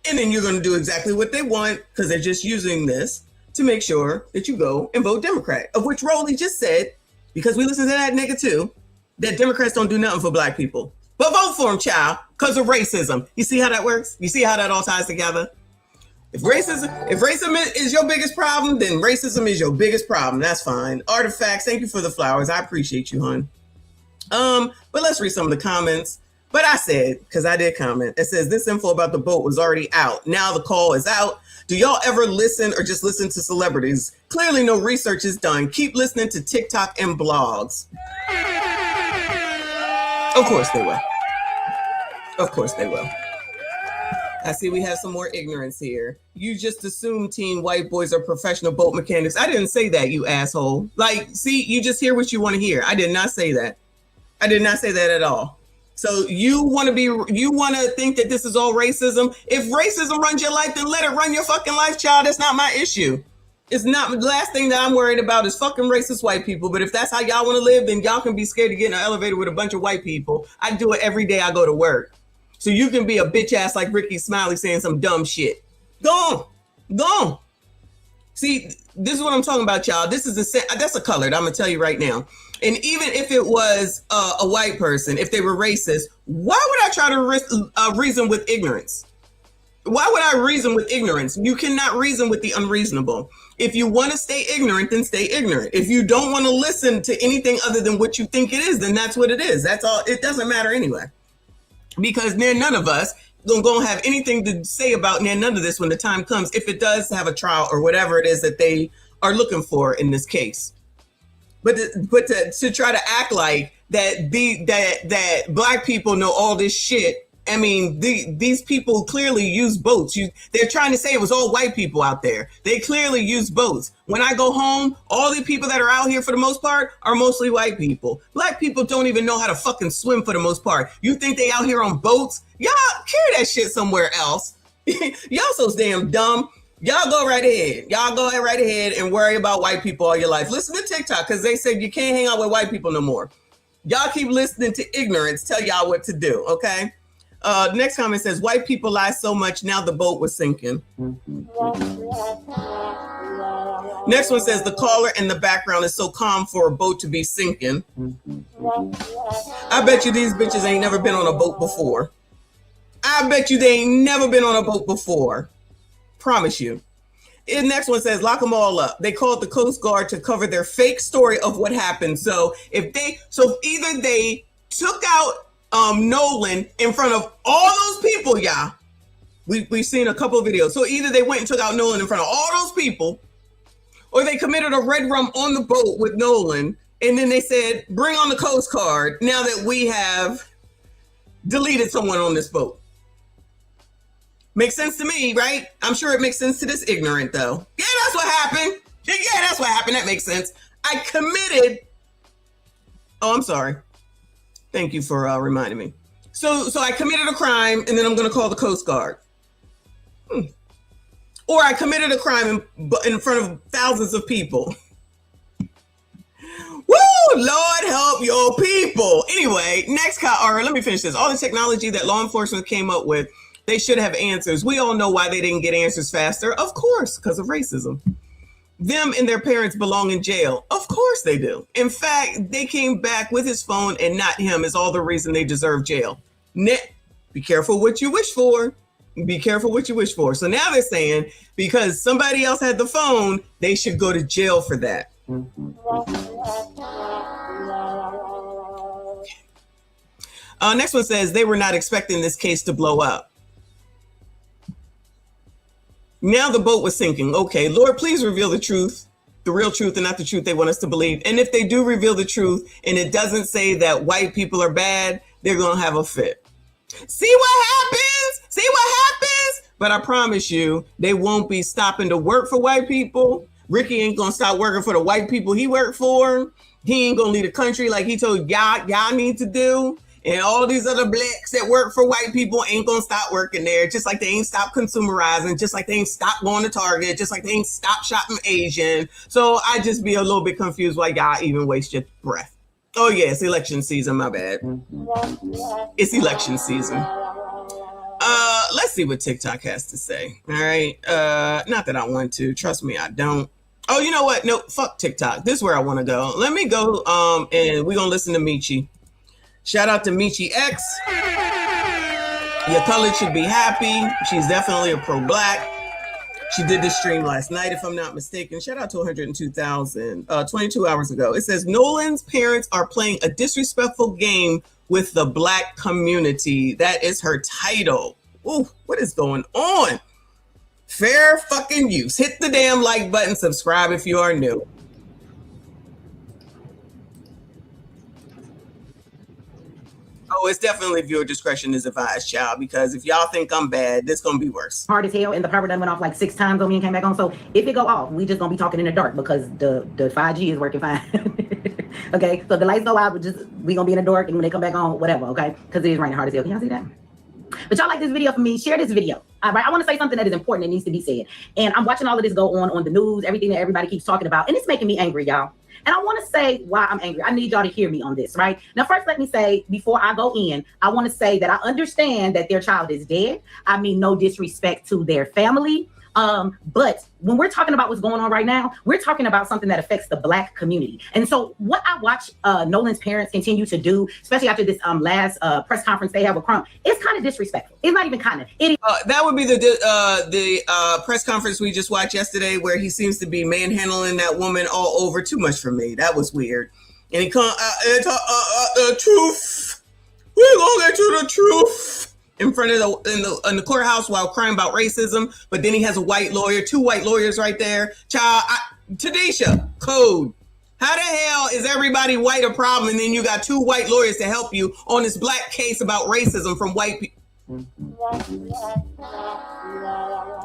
And then you're going to do exactly what they want because they're just using this to make sure that you go and vote Democrat, of which Rolly just said, because we listen to that nigga too, that Democrats don't do nothing for Black people. But vote for them, child, because of racism. You see how that works? You see how that all ties together? If racism is your biggest problem, then racism is your biggest problem. That's fine. Artifacts, thank you for the flowers. I appreciate you, hon. But let's read some of the comments. But I said, because I did comment, it says this info about the boat was already out. Now the call is out. Do y'all ever listen or just listen to celebrities? Clearly no research is done. Keep listening to TikTok and blogs. Of course they will. Of course they will. I see we have some more ignorance here. You just assume teen white boys are professional boat mechanics. I didn't say that, you asshole. Like, see, you just hear what you want to hear. I did not say that. I did not say that at all. So you want to think that this is all racism? If racism runs your life, then let it run your fucking life, child. That's not my issue. It's not. The last thing that I'm worried about is fucking racist white people. But if that's how y'all want to live, then y'all can be scared to get in an elevator with a bunch of white people. I do it every day I go to work. So you can be a bitch ass like Ricky Smiley saying some dumb shit. Go on. Go on. See, this is what I'm talking about, y'all. This is that's a colored. I'm going to tell you right now. And even if it was a white person, if they were racist, why would I try to reason with ignorance? Why would I reason with ignorance? You cannot reason with the unreasonable. If you want to stay ignorant, then stay ignorant. If you don't want to listen to anything other than what you think it is, then that's what it is. That's all. It doesn't matter anyway. Because none of us gonna have anything to say about none of this when the time comes, if it does have a trial or whatever it is that they are looking for in this case. But to try to act like that Black people know all this shit. I mean, these people clearly use boats. They're trying to say it was all white people out there. They clearly use boats. When I go home, all the people that are out here for the most part are mostly white people. Black people don't even know how to fucking swim for the most part. You think they out here on boats? Y'all carry that shit somewhere else. Y'all so damn dumb. Y'all go right ahead. Y'all go right ahead and worry about white people all your life. Listen to TikTok because they said you can't hang out with white people no more. Y'all keep listening to ignorance tell y'all what to do, okay? Next comment says, white people lie so much, now the boat was sinking. Next one says, the caller in the background is so calm for a boat to be sinking. I bet you these bitches ain't never been on a boat before. I bet you they ain't never been on a boat before. Promise you. The next one says, lock them all up. They called the Coast Guard to cover their fake story of what happened. So either they took out Nolan in front of all those people, y'all. We've seen a couple of videos. So either they went and took out Nolan in front of all those people, or they committed a red rum on the boat with Nolan, and then they said, bring on the Coast Guard now that we have deleted someone on this boat. Makes sense to me, right? I'm sure it makes sense to this ignorant, though. Yeah, that's what happened. Yeah, that's what happened. That makes sense. I committed. Oh, I'm sorry. Thank you for reminding me. So I committed a crime, and then I'm going to call the Coast Guard. Or I committed a crime in front of thousands of people. Woo! Lord help your people. Anyway, let me finish this. All the technology that law enforcement came up with, they should have answers. We all know why they didn't get answers faster. Of course, because of racism. Them and their parents belong in jail. Of course they do. In fact, they came back with his phone and not him is all the reason they deserve jail. Be careful what you wish for. Be careful what you wish for. So now they're saying because somebody else had the phone, they should go to jail for that. Next one says they were not expecting this case to blow up. Now the boat was sinking. Okay, Lord, please reveal the truth, the real truth, and not the truth they want us to believe. And if they do reveal the truth and it doesn't say that white people are bad, they're going to have a fit. See what happens? See what happens? But I promise you, they won't be stopping to work for white people. Ricky ain't going to stop working for the white people he worked for. He ain't going to leave the country like he told y'all need to do. And all these other blacks that work for white people ain't gonna stop working there, just like they ain't stop consumerizing, just like they ain't stop going to Target, just like they ain't stop shopping Asian. So I just be a little bit confused why y'all even waste your breath. Oh yeah, it's election season, my bad. It's election season. Let's see what TikTok has to say. All right. Not that I want to, trust me, I don't. Oh, you know what? No, fuck TikTok. This is where I want to go. Let me go and we're gonna listen to Michi. Shout out to Michi X. Your color should be happy. She's definitely a pro-black. She did this stream last night, if I'm not mistaken. Shout out to 102,000, 22 hours ago. It says, Nolan's parents are playing a disrespectful game with the black community. That is her title. Ooh, what is going on? Fair fucking use. Hit the damn like button. Subscribe if you are new. Oh, it's definitely viewer discretion is advised, child, because if y'all think I'm bad, this gonna be worse. Hard as hell, and the power done went off like 6 times on me and came back on. So if it go off, we just gonna be talking in the dark because the 5G is working fine. Okay, so if the lights go out, we gonna be in the dark, and when they come back on, whatever. Okay, because it is raining hard as hell. Can y'all see that? But y'all like this video for me? Share this video. All right, I want to say something that is important that needs to be said. And I'm watching all of this go on the news, everything that everybody keeps talking about, and it's making me angry, y'all. And I want to say why I'm angry. I need y'all to hear me on this, right? Now, first, let me say, before I go in, I want to say that I understand that their child is dead. I mean, no disrespect to their family. But when we're talking about what's going on right now, we're talking about something that affects the black community. And so what I watch Nolan's parents continue to do, especially after this last press conference they have with Crump, it's kind of disrespectful. It's not even kind of. That would be the press conference we just watched yesterday, where he seems to be manhandling that woman all over. Too much for me. That was weird. And he come the truth. We're gonna get you the truth. In front of in the courthouse while crying about racism, but then he has a white lawyer, 2 white lawyers right there. Child, Tadisha, code. How the hell is everybody white a problem, and then you got 2 white lawyers to help you on this black case about racism from white people?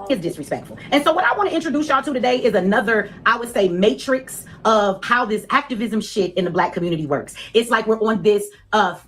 It's disrespectful. And so what I want to introduce y'all to today is another, I would say, matrix of how this activism shit in the black community works. It's like we're on this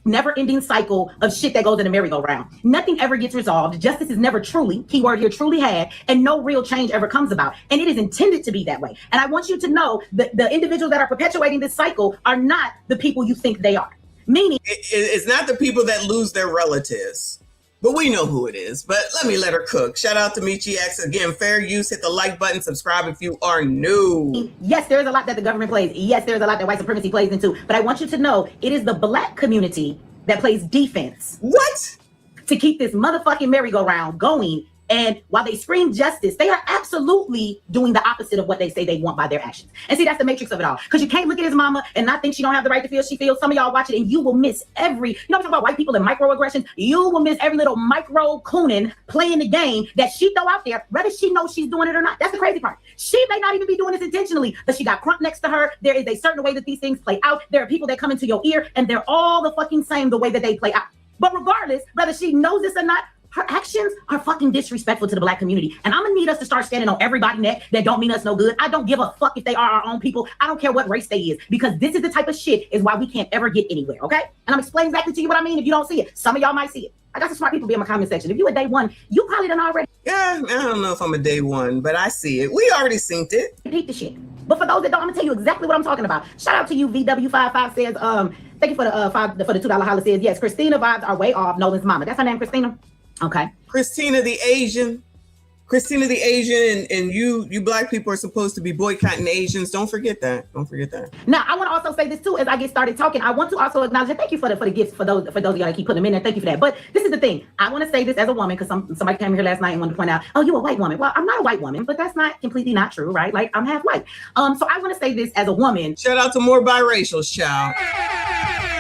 never-ending cycle of shit that goes in a merry-go-round. Nothing ever gets resolved. Justice is never truly, keyword here, truly had, and no real change ever comes about. And it is intended to be that way. And I want you to know that the individuals that are perpetuating this cycle are not the people you think they are. Meaning, it's not the people that lose their relatives. But we know who it is. But let her cook. Shout out to Michi X. Again, fair use. Hit the like button. Subscribe if you are new. Yes, there's a lot that the government plays. Yes, there's a lot that white supremacy plays into. But I want you to know it is the black community that plays defense. What? To keep this motherfucking merry-go-round going. And while they scream justice, they are absolutely doing the opposite of what they say they want by their actions. And see, that's the matrix of it all. Because you can't look at his mama and not think she don't have the right to feel she feels. Some of y'all watch it and you will miss every, you know, I'm talking about white people and microaggressions. You will miss every little micro cooning playing the game that she throw out there, whether she knows she's doing it or not. That's the crazy part. She may not even be doing this intentionally, but she got Crump next to her. There is a certain way that these things play out. There are people that come into your ear and they're all the fucking same the way that they play out. But regardless, whether she knows this or not, her actions are fucking disrespectful to the black community. And I'm gonna need us to start standing on everybody's neck that don't mean us no good. I don't give a fuck if they are our own people. I don't care what race they is, because this is the type of shit is why we can't ever get anywhere, okay? And I'm explaining exactly to you what I mean if you don't see it. Some of y'all might see it. I got some smart people be in my comment section. If you a day one, you probably done already. Yeah, I don't know if I'm a day one, but I see it. We already synced it. Repeat the shit. But for those that don't, I'm gonna tell you exactly what I'm talking about. Shout out to you, VW55 says, thank you for the $2 holler says, yes, Christina vibes are way off Nolan's mama. That's her name, Christina? Okay. Christina the Asian. Christina the Asian and you black people are supposed to be boycotting Asians. Don't forget that. Don't forget that. Now, I want to also say this too, as I get started talking, I want to also acknowledge and thank you for the gifts for those of y'all that keep putting them in there. Thank you for that. But this is the thing. I want to say this as a woman, because somebody came here last night and wanted to point out, oh, you're a white woman. Well, I'm not a white woman, but that's not completely not true, right? Like, I'm half white. So I want to say this as a woman. Shout out to more biracials, child.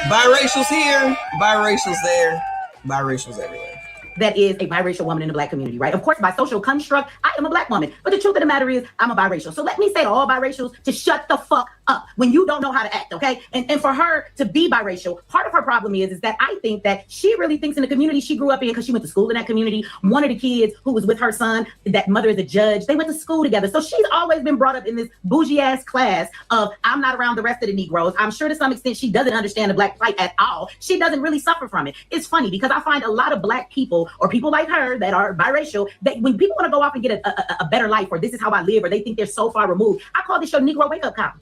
Biracials here, biracials there, biracials everywhere. That is a biracial woman in the black community, right? Of course, by social construct, I am a black woman. But the truth of the matter is, I'm a biracial. So let me say to all biracials to shut the fuck up when you don't know how to act, okay? And for her to be biracial, part of her problem is that I think that she really thinks in the community she grew up in, because she went to school in that community. One of the kids who was with her son, that mother is a judge, they went to school together. So she's always been brought up in this bougie ass class of, I'm not around the rest of the Negroes. I'm sure to some extent she doesn't understand the black fight at all. She doesn't really suffer from it. It's funny because I find a lot of black people or people like her that are biracial, that when people want to go off and get a better life, or this is how I live, or they think they're so far removed, I call this your Negro wake-up call.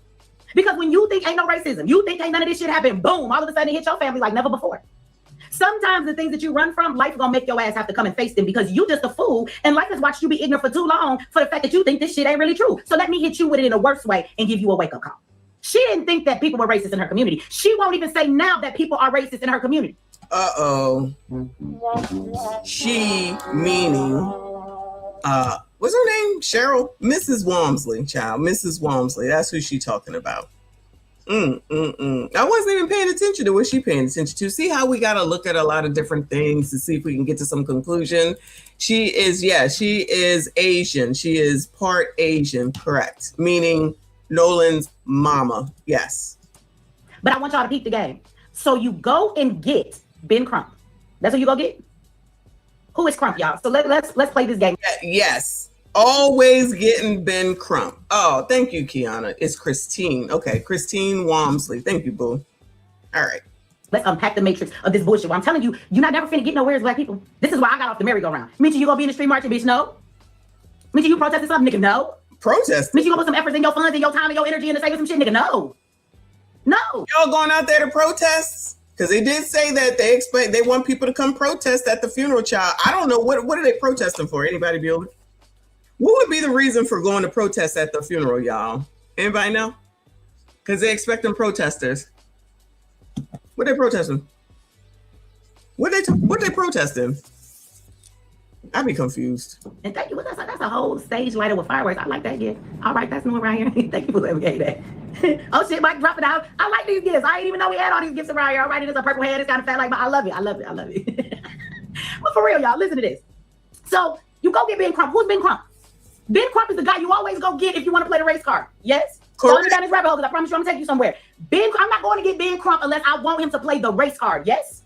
Because when you think ain't no racism, you think ain't none of this shit happen, boom, all of a sudden it hit your family like never before. Sometimes the things that you run from, life is gonna make your ass have to come and face them, because you just a fool, and life has watched you be ignorant for too long for the fact that you think this shit ain't really true. So let me hit you with it in a worse way and give you a wake-up call. She didn't think that people were racist in her community. She won't even say now that people are racist in her community. Uh-oh. She, meaning, what's her name? Cheryl? Mrs. Walmsley, child. Mrs. Walmsley. That's who she talking about. I wasn't even paying attention to what she paying attention to. See how we got to look at a lot of different things to see if we can get to some conclusion. She is Asian. She is part Asian, correct. Meaning Nolan's mama. Yes. But I want y'all to peep the game. So you go and get Ben Crump. That's who you go get? Who is Crump, y'all? So let's play this game. Yes. Always getting Ben Crump. Oh, thank you, Kiana. It's Christine. Okay, Christine Walmsley. Thank you, boo. All right. Let's unpack the matrix of this bullshit. Well, I'm telling you, you're not never finna get nowhere as black people. This is why I got off the merry-go-round. Means you gonna be in the street marching, bitch? No. Means you protesting something, nigga? No. Protest. Means you gonna put some efforts in your funds and your time and your energy into saving some shit, nigga? No. No. Y'all going out there to protest? Because they did say that they want people to come protest at the funeral, child. I don't know what are they protesting for? Anybody building? What would be the reason for going to protest at the funeral, y'all? Anybody know? Because they expecting protesters. What they protesting? What they protesting? I'd be confused. And thank you. That's a whole stage lighter with fireworks. I like that gift. All right, that's new right here. Thank you for letting me get that. Oh shit, Mike, drop it out. I like these gifts. I didn't even know we had all these gifts around here. All right, it is a purple head. It's kind of fat like, but I love it. I love it. I love it. But for real, y'all, listen to this. So you go get Ben Crump. Who's Ben Crump? Ben Crump is the guy you always go get if you want to play the race card. Yes? Go down this rabbit hole, because I promise you I'm going to take you somewhere. I'm not going to get Ben Crump unless I want him to play the race card. Yes?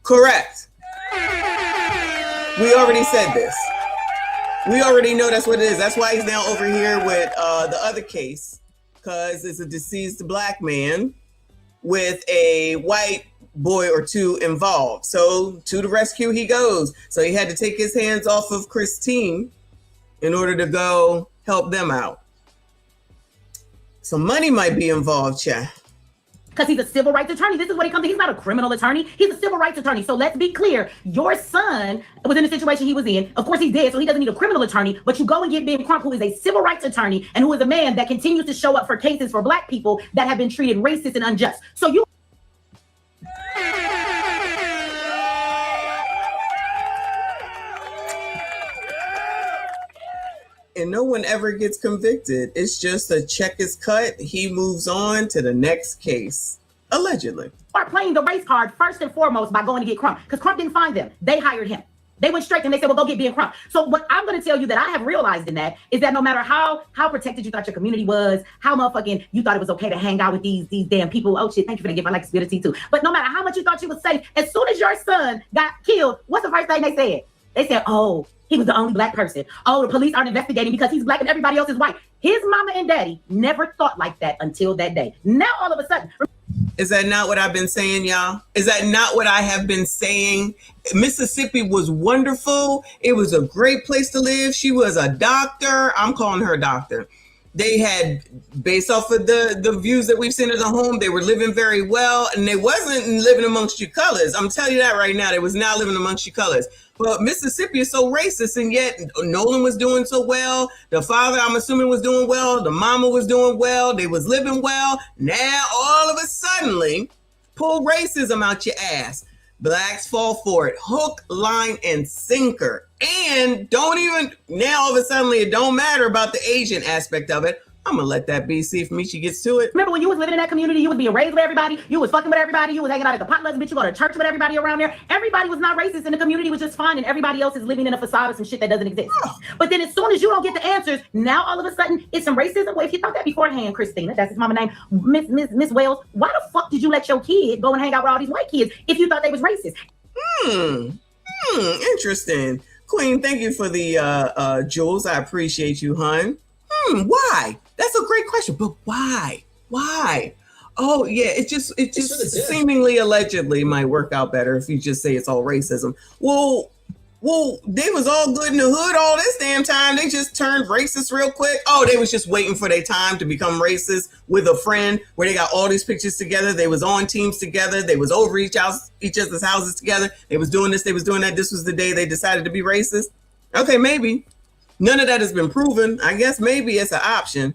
Correct. We already said this. We already know that's what it is. That's why he's now over here with the other case, because it's a deceased black man with a white boy or two involved. So to the rescue he goes. So he had to take his hands off of Christine in order to go help them out. So money might be involved, chat. Because he's a civil rights attorney. This is what he comes to. He's not a criminal attorney. He's a civil rights attorney. So let's be clear. Your son was in the situation he was in. Of course, he's dead, so he doesn't need a criminal attorney. But you go and get Ben Crump, who is a civil rights attorney and who is a man that continues to show up for cases for black people that have been treated racist and unjust. So you... And no one ever gets convicted. It's just a check is cut. He moves on to the next case, allegedly. Are playing the race card first and foremost by going to get Crump, because Crump didn't find them. They hired him. They went straight and they said, well, go get Ben Crump. So what I'm going to tell you that I have realized in that is that no matter how protected you thought your community was, how motherfucking you thought it was okay to hang out with these damn people. Oh shit, thank you for the gift. I like to spill the tea too. But no matter how much you thought you was safe, as soon as your son got killed, what's the first thing they said? They said, oh, he was the only black person. Oh, the police aren't investigating because he's black and everybody else is white. His mama and daddy never thought like that until that day. Now, all of a sudden. Is that not what I've been saying, y'all? Is that not what I have been saying? Mississippi was wonderful. It was a great place to live. She was a doctor. I'm calling her doctor. They had, based off of the views that we've seen of the home, they were living very well, and they wasn't living amongst your colors. I'm telling you that right now. They was not living amongst your colors. But Mississippi is so racist, and yet Nolan was doing so well. The father, I'm assuming, was doing well. The mama was doing well. They was living well. Now, all of a sudden, pull racism out your ass. Blacks fall for it. Hook, line, and sinker. And now all of a sudden, it don't matter about the Asian aspect of it. I'm going to let that be, see if Michi gets to it. Remember when you was living in that community, you was being raised with everybody, you was fucking with everybody, you was hanging out at the potlucks, bitch, you go to church with everybody around there. Everybody was not racist and the community was just fine, and everybody else is living in a facade of some shit that doesn't exist. But then as soon as you don't get the answers, now all of a sudden it's some racism. Well, if you thought that beforehand, Christina, that's his mama name, Miss Wales, why the fuck did you let your kid go and hang out with all these white kids if you thought they was racist? Interesting. Queen, thank you for the jewels. I appreciate you, hun. Why? That's a great question, but why? Why? Oh yeah, it just seemingly allegedly might work out better if you just say it's all racism. Well, they was all good in the hood all this damn time. They just turned racist real quick. Oh, they was just waiting for their time to become racist with a friend where they got all these pictures together. They was on teams together. They was over each other's houses together. They was doing this, they was doing that. This was the day they decided to be racist. Okay, maybe. None of that has been proven. I guess maybe it's an option.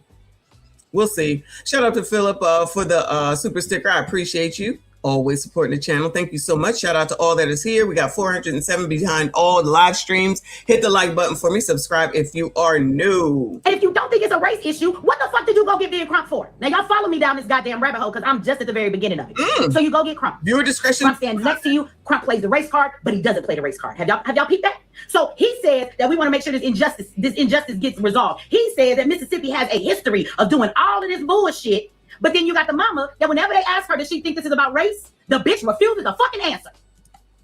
We'll see. Shout out to Philip for the super sticker. I appreciate you. Always supporting the channel. Thank you so much. Shout out to all that is here. We got 407 behind all the live streams. Hit the like button for me. Subscribe if you are new. And if you don't think it's a race issue, what the fuck did you go get Via Crump for? Now y'all follow me down this goddamn rabbit hole because I'm just at the very beginning of it. So you go get Crump. Viewer discretion. Crump stands next to you. Crump plays the race card, but he doesn't play the race card. Have y'all peeped that? So he says that we want to make sure this injustice gets resolved. He says that Mississippi has a history of doing all of this bullshit. But then you got the mama that whenever they ask her, does she think this is about race? The bitch refuses to fucking answer.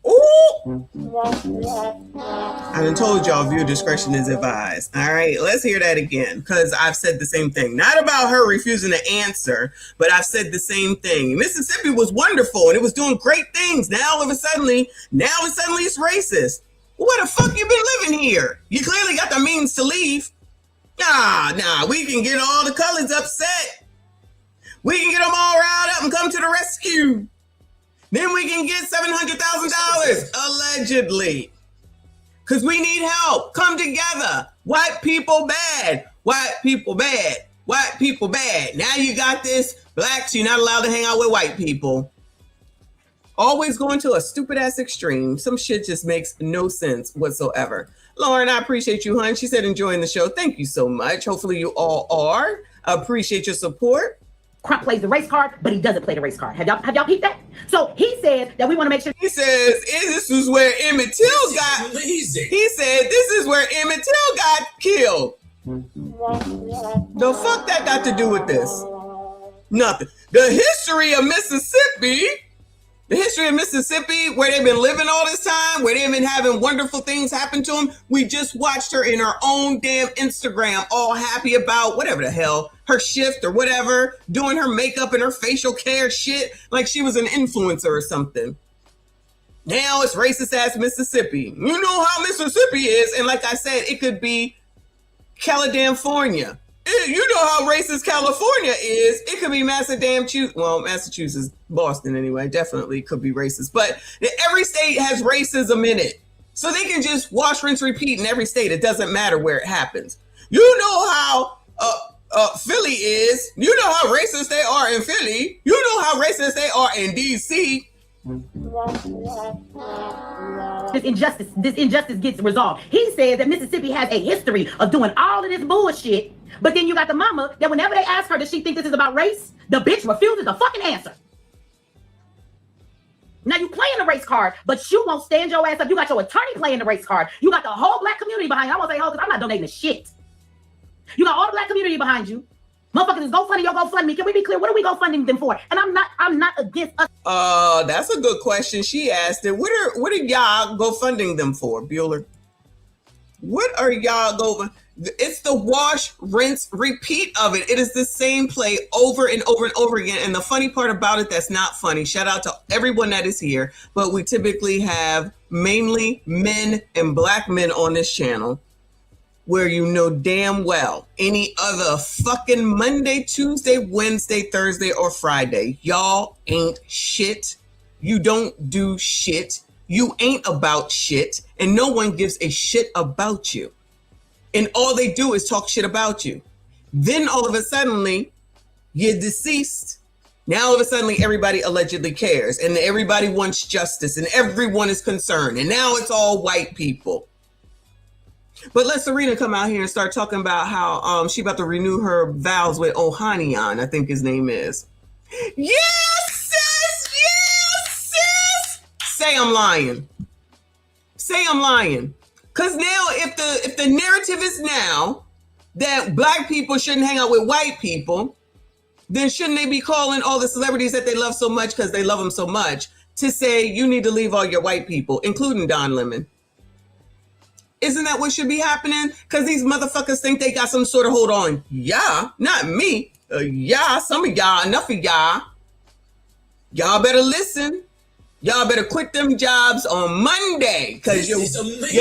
Ooh. I done told y'all viewer discretion is advised. All right, let's hear that again because I've said the same thing. Not about her refusing to answer, but I've said the same thing. Mississippi was wonderful and it was doing great things. Now all of a sudden it's racist. Well, where the fuck you been living here? You clearly got the means to leave. Nah, we can get all the colors upset. We can get them all riled up and come to the rescue. Then we can get $700,000, allegedly. Because we need help. Come together. White people bad. White people bad. White people bad. Now you got this. Blacks, you're not allowed to hang out with white people. Always going to a stupid ass extreme. Some shit just makes no sense whatsoever. Lauren, I appreciate you, hon. She said enjoying the show. Thank you so much. Hopefully you all are. Appreciate your support. Crump plays the race card, but he doesn't play the race card. Have y'all peeped that? So he said that we want to make sure. He says this is where Emmett Till got. He said this is where Emmett Till got killed. The fuck that got to do with this? Nothing. The history of Mississippi. The history of Mississippi, where they've been living all this time, where they've been having wonderful things happen to them. We just watched her in her own damn Instagram, all happy about whatever the hell, her shift or whatever, doing her makeup and her facial care shit, like she was an influencer or something. Now it's racist ass Mississippi. You know how Mississippi is, and like I said, it could be California. You know how racist California is. It could be Massachusetts, Boston anyway, definitely could be racist. But every state has racism in it. So they can just wash, rinse, repeat in every state. It doesn't matter where it happens. You know how Philly is. You know how racist they are in Philly. You know how racist they are in D.C. This injustice gets resolved. He says that Mississippi has a history of doing all of this bullshit. But then you got the mama that whenever they ask her, does she think this is about race? The bitch refuses to fucking answer. Now you playing the race card, but you won't stand your ass up. You got your attorney playing the race card. You got the whole black community behind you. I won't say whole because I'm not donating a shit. You got all the black community behind you. Motherfuckers is GoFundMe, your GoFundMe. Can we be clear? What are we GoFunding them for? And I'm not against us. That's a good question. She asked it. What are y'all GoFunding them for, Bueller? What are y'all going? It's the wash, rinse, repeat of it. It is the same play over and over and over again. And the funny part about it, that's not funny. Shout out to everyone that is here. But we typically have mainly men and black men on this channel. where you know damn well any other fucking Monday, Tuesday, Wednesday, Thursday, or Friday, y'all ain't shit. You don't do shit. You ain't about shit. And no one gives a shit about you. And all they do is talk shit about you. Then all of a sudden, you're deceased. Now all of a sudden, everybody allegedly cares. And everybody wants justice. And everyone is concerned. And now it's all white people. But let Serena come out here and start talking about how she about to renew her vows with Ohanian, I think his name is. Yes, sis! Yes, sis! Say I'm lying. Say I'm lying. Because now if the narrative is now that black people shouldn't hang out with white people, then shouldn't they be calling all the celebrities that they love so much because they love them so much to say you need to leave all your white people, including Don Lemon? Isn't that what should be happening? Because these motherfuckers think they got some sort of hold on. Yeah, not me. Yeah, some of y'all, enough of y'all. Y'all better listen. Y'all better quit them jobs on Monday. Because you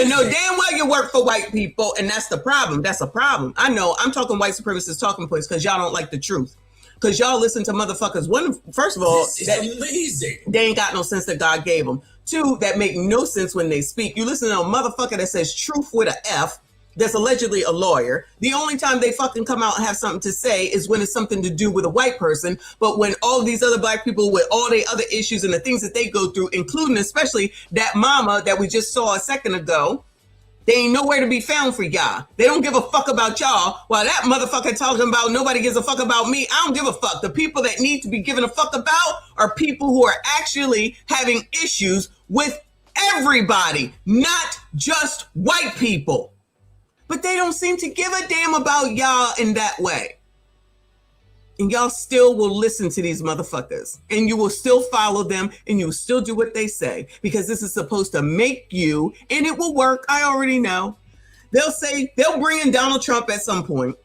know damn well you work for white people. And that's the problem. That's a problem. I know. I'm talking white supremacist talking points because y'all don't like the truth. Because y'all listen to motherfuckers. One, first of all, amazing. They ain't got no sense that God gave them. Two, that make no sense when they speak. You listen to a motherfucker that says truth with an F, that's allegedly a lawyer. The only time they fucking come out and have something to say is when it's something to do with a white person. But when all these other black people with all their other issues and the things that they go through, including especially that mama that we just saw a second ago, they ain't nowhere to be found for y'all. They don't give a fuck about y'all. While that motherfucker talking about nobody gives a fuck about me, I don't give a fuck. The people that need to be given a fuck about are people who are actually having issues with everybody, not just white people. But they don't seem to give a damn about y'all in that way. And y'all still will listen to these motherfuckers. And you will still follow them. And you will still do what they say. Because this is supposed to make you, and it will work. I already know. They'll bring in Donald Trump at some point.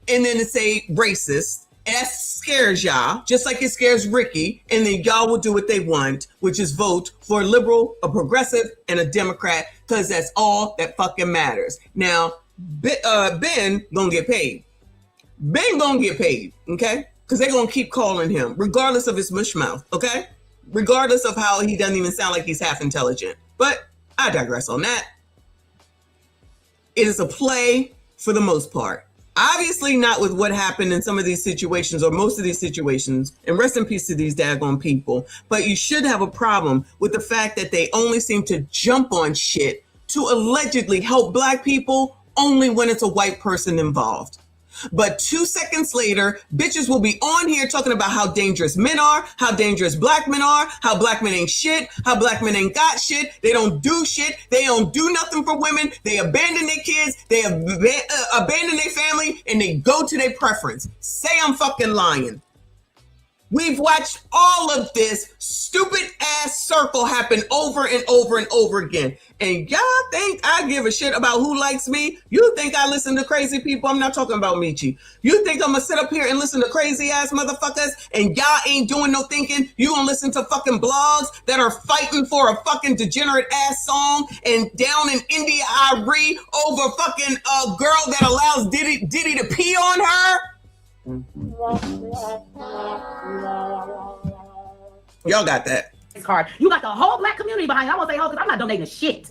And then to say racist. And that scares y'all. Just like it scares Ricky. And then y'all will do what they want. Which is vote for a liberal, a progressive, and a Democrat. Because that's all that fucking matters. Now, Ben gonna get paid. Ben gonna get paid, okay? Because they're gonna keep calling him, regardless of his mush mouth, okay? Regardless of how he doesn't even sound like he's half intelligent. But I digress on that. It is a play for the most part. Obviously not with what happened in some of these situations or most of these situations, and rest in peace to these daggone people, but you should have a problem with the fact that they only seem to jump on shit to allegedly help black people only when it's a white person involved. But 2 seconds later, bitches will be on here talking about how dangerous men are, how dangerous black men are, how black men ain't shit, how black men ain't got shit. They don't do shit. They don't do nothing for women. They abandon their kids. They abandon their family, and they go to their preference. Say I'm fucking lying. We've watched all of this stupid ass circle happen over and over and over again. And y'all think I give a shit about who likes me? You think I listen to crazy people? I'm not talking about Michi. You think I'm gonna sit up here and listen to crazy ass motherfuckers and y'all ain't doing no thinking? You gonna listen to fucking blogs that are fighting for a fucking degenerate ass song and down in India, Irie over fucking a girl that allows Diddy to pee on her? Y'all got that card. You got the whole black community behind you. I won't say whole because I'm not donating shit.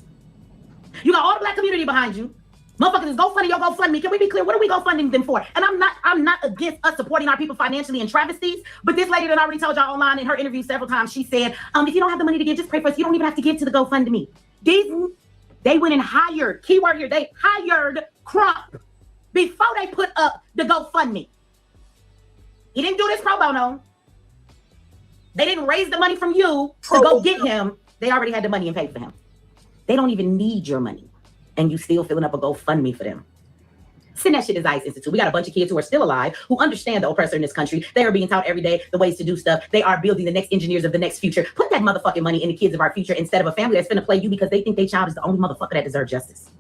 You got all the black community behind you. Motherfuckers is GoFundMe, your GoFundMe. Can we be clear? What are we GoFunding them for? And I'm not against us supporting our people financially in travesties. But this lady that I already told y'all online in her interview several times, she said, if you don't have the money to give, just pray for us. You don't even have to give to the GoFundMe. They went and hired, keyword here, they hired Crump before they put up the GoFundMe. He didn't do this pro bono. They didn't raise the money from you to go get him. They already had the money and paid for him. They don't even need your money. And you still filling up a GoFundMe for them. Send that shit to Zeiss Institute. We got a bunch of kids who are still alive, who understand the oppressor in this country. They are being taught every day the ways to do stuff. They are building the next engineers of the next future. Put that motherfucking money in the kids of our future instead of a family that's finna play you because they think their child is the only motherfucker that deserves justice.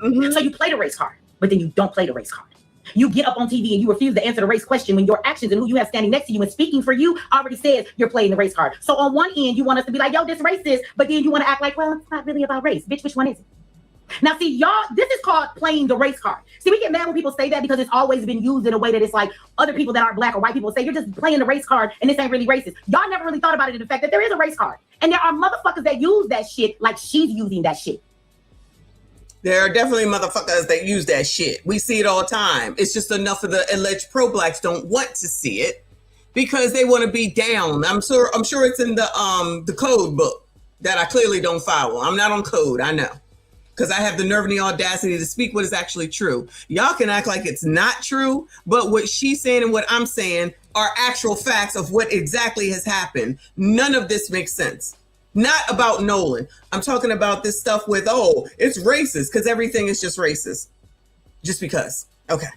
So you play the race card, but then you don't play the race card. You get up on TV and you refuse to answer the race question when your actions and who you have standing next to you and speaking for you already says you're playing the race card. So on one end, you want us to be like, yo, this racist, but then you want to act like, well, it's not really about race. Bitch, which one is it? Now, see, y'all, this is called playing the race card. See, we get mad when people say that because it's always been used in a way that it's like other people that aren't black or white people say, you're just playing the race card and this ain't really racist. Y'all never really thought about it in the fact that there is a race card. And there are motherfuckers that use that shit like she's using that shit. There are definitely motherfuckers that use that shit. We see it all the time. It's just enough of the alleged pro-blacks don't want to see it because they want to be down. I'm sure it's in the code book that I clearly don't follow. I'm not on code, I know. Because I have the nerve and the audacity to speak what is actually true. Y'all can act like it's not true, but what she's saying and what I'm saying are actual facts of what exactly has happened. None of this makes sense. Not about Nolan. I'm talking about this stuff with, oh, it's racist, because everything is just racist. Just because. Okay.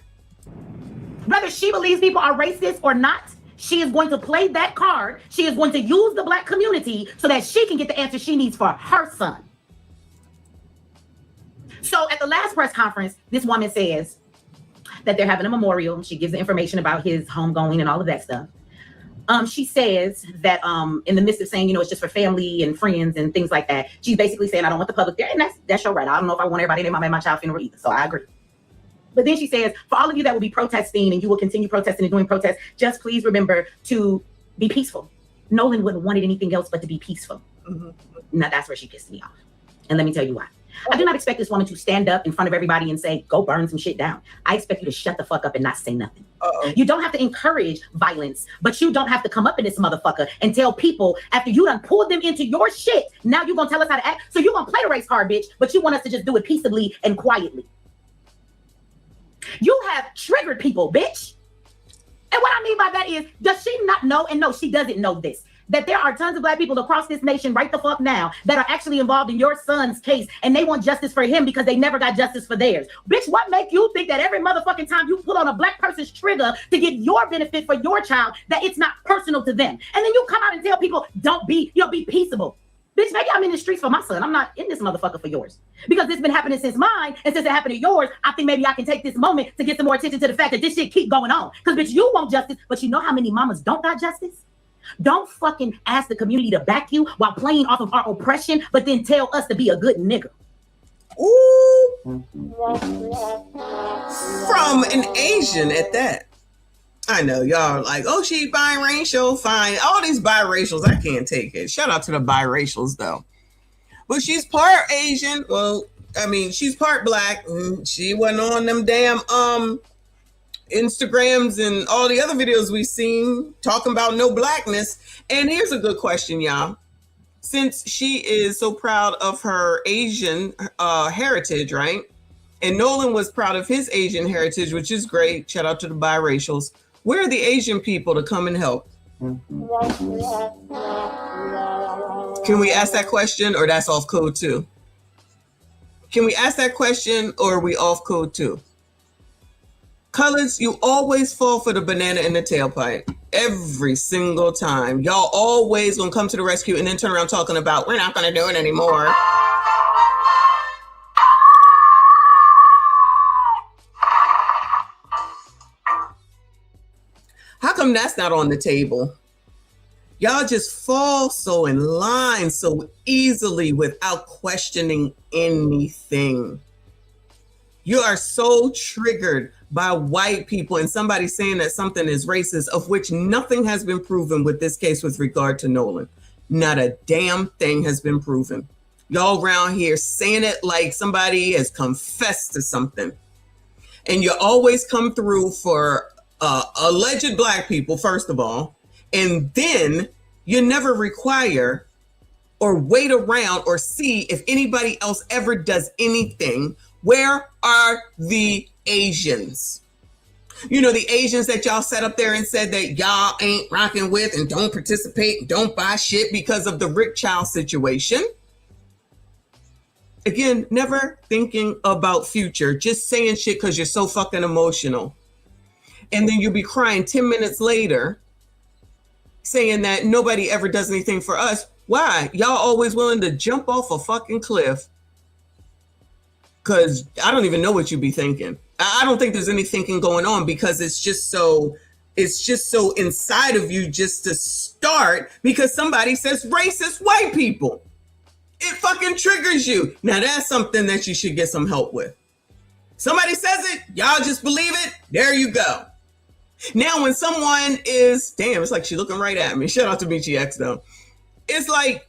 Whether she believes people are racist or not, she is going to play that card. She is going to use the black community so that she can get the answer she needs for her son. So at the last press conference, this woman says that they're having a memorial. She gives the information about his homegoing and all of that stuff. She says that in the midst of saying, it's just for family and friends and things like that, she's basically saying, I don't want the public there. And that's your right. I don't know if I want everybody in my child funeral either. So I agree. But then she says, for all of you that will be protesting and you will continue protesting and doing protests, just please remember to be peaceful. Nolan wouldn't wanted anything else but to be peaceful. Mm-hmm. Now that's where she pissed me off. And let me tell you why. I do not expect this woman to stand up in front of everybody and say, go burn some shit down. I expect you to shut the fuck up and not say nothing. You don't have to encourage violence, but you don't have to come up in this motherfucker and tell people after you done pulled them into your shit, now you're going to tell us how to act. So you're going to play the race card, bitch, but you want us to just do it peaceably and quietly. You have triggered people, bitch. And what I mean by that is, does she not know? And no, she doesn't know this. That there are tons of black people across this nation right the fuck now that are actually involved in your son's case and they want justice for him because they never got justice for theirs. Bitch, what make you think that every motherfucking time you pull on a black person's trigger to get your benefit for your child, that it's not personal to them? And then you come out and tell people, be peaceable. Bitch, maybe I'm in the streets for my son. I'm not in this motherfucker for yours. Because it's been happening since mine, and since it happened to yours, I think maybe I can take this moment to get some more attention to the fact that this shit keep going on. Because bitch, you want justice, but you know how many mamas don't got justice? Don't fucking ask the community to back you while playing off of our oppression, but then tell us to be a good nigga. Ooh. From an Asian at that. I know y'all are like, oh, she biracial, fine. All these biracials, I can't take it. Shout out to the biracials though. But she's part Asian. Well, I mean, she's part black. She wasn't on them damn Instagrams and all the other videos we've seen talking about no blackness. And here's a good question, y'all. Since she is so proud of her Asian heritage, right? And Nolan was proud of his Asian heritage, which is great. Shout out to the biracials. Where are the Asian people to come and help? Can we ask that question, or that's off code too? Can we ask that question, or are we off code too? Colors, you always fall for the banana in the tailpipe. Every single time. Y'all always gonna come to the rescue and then turn around talking about, we're not gonna do it anymore. How come that's not on the table? Y'all just fall so in line so easily without questioning anything. You are so triggered by white people and somebody saying that something is racist, of which nothing has been proven with this case with regard to Nolan. Not a damn thing has been proven. Y'all around here saying it like somebody has confessed to something. And you always come through for alleged black people, first of all, and then you never require or wait around or see if anybody else ever does anything. Where are the Asians? You know, the Asians that y'all sat up there and said that y'all ain't rocking with and don't participate and don't buy shit because of the Rick Child situation. Again, never thinking about future, just saying shit because you're so fucking emotional. And then you'll be crying 10 minutes later saying that nobody ever does anything for us. Why? Y'all always willing to jump off a fucking cliff. Because I don't even know what you be thinking. I don't think there's any thinking going on because it's just so inside of you just to start because somebody says racist white people. It fucking triggers you. Now that's something that you should get some help with. Somebody says it, y'all just believe it. There you go. Now when someone is, damn, it's like she's looking right at me. Shout out to Michi X though. It's like,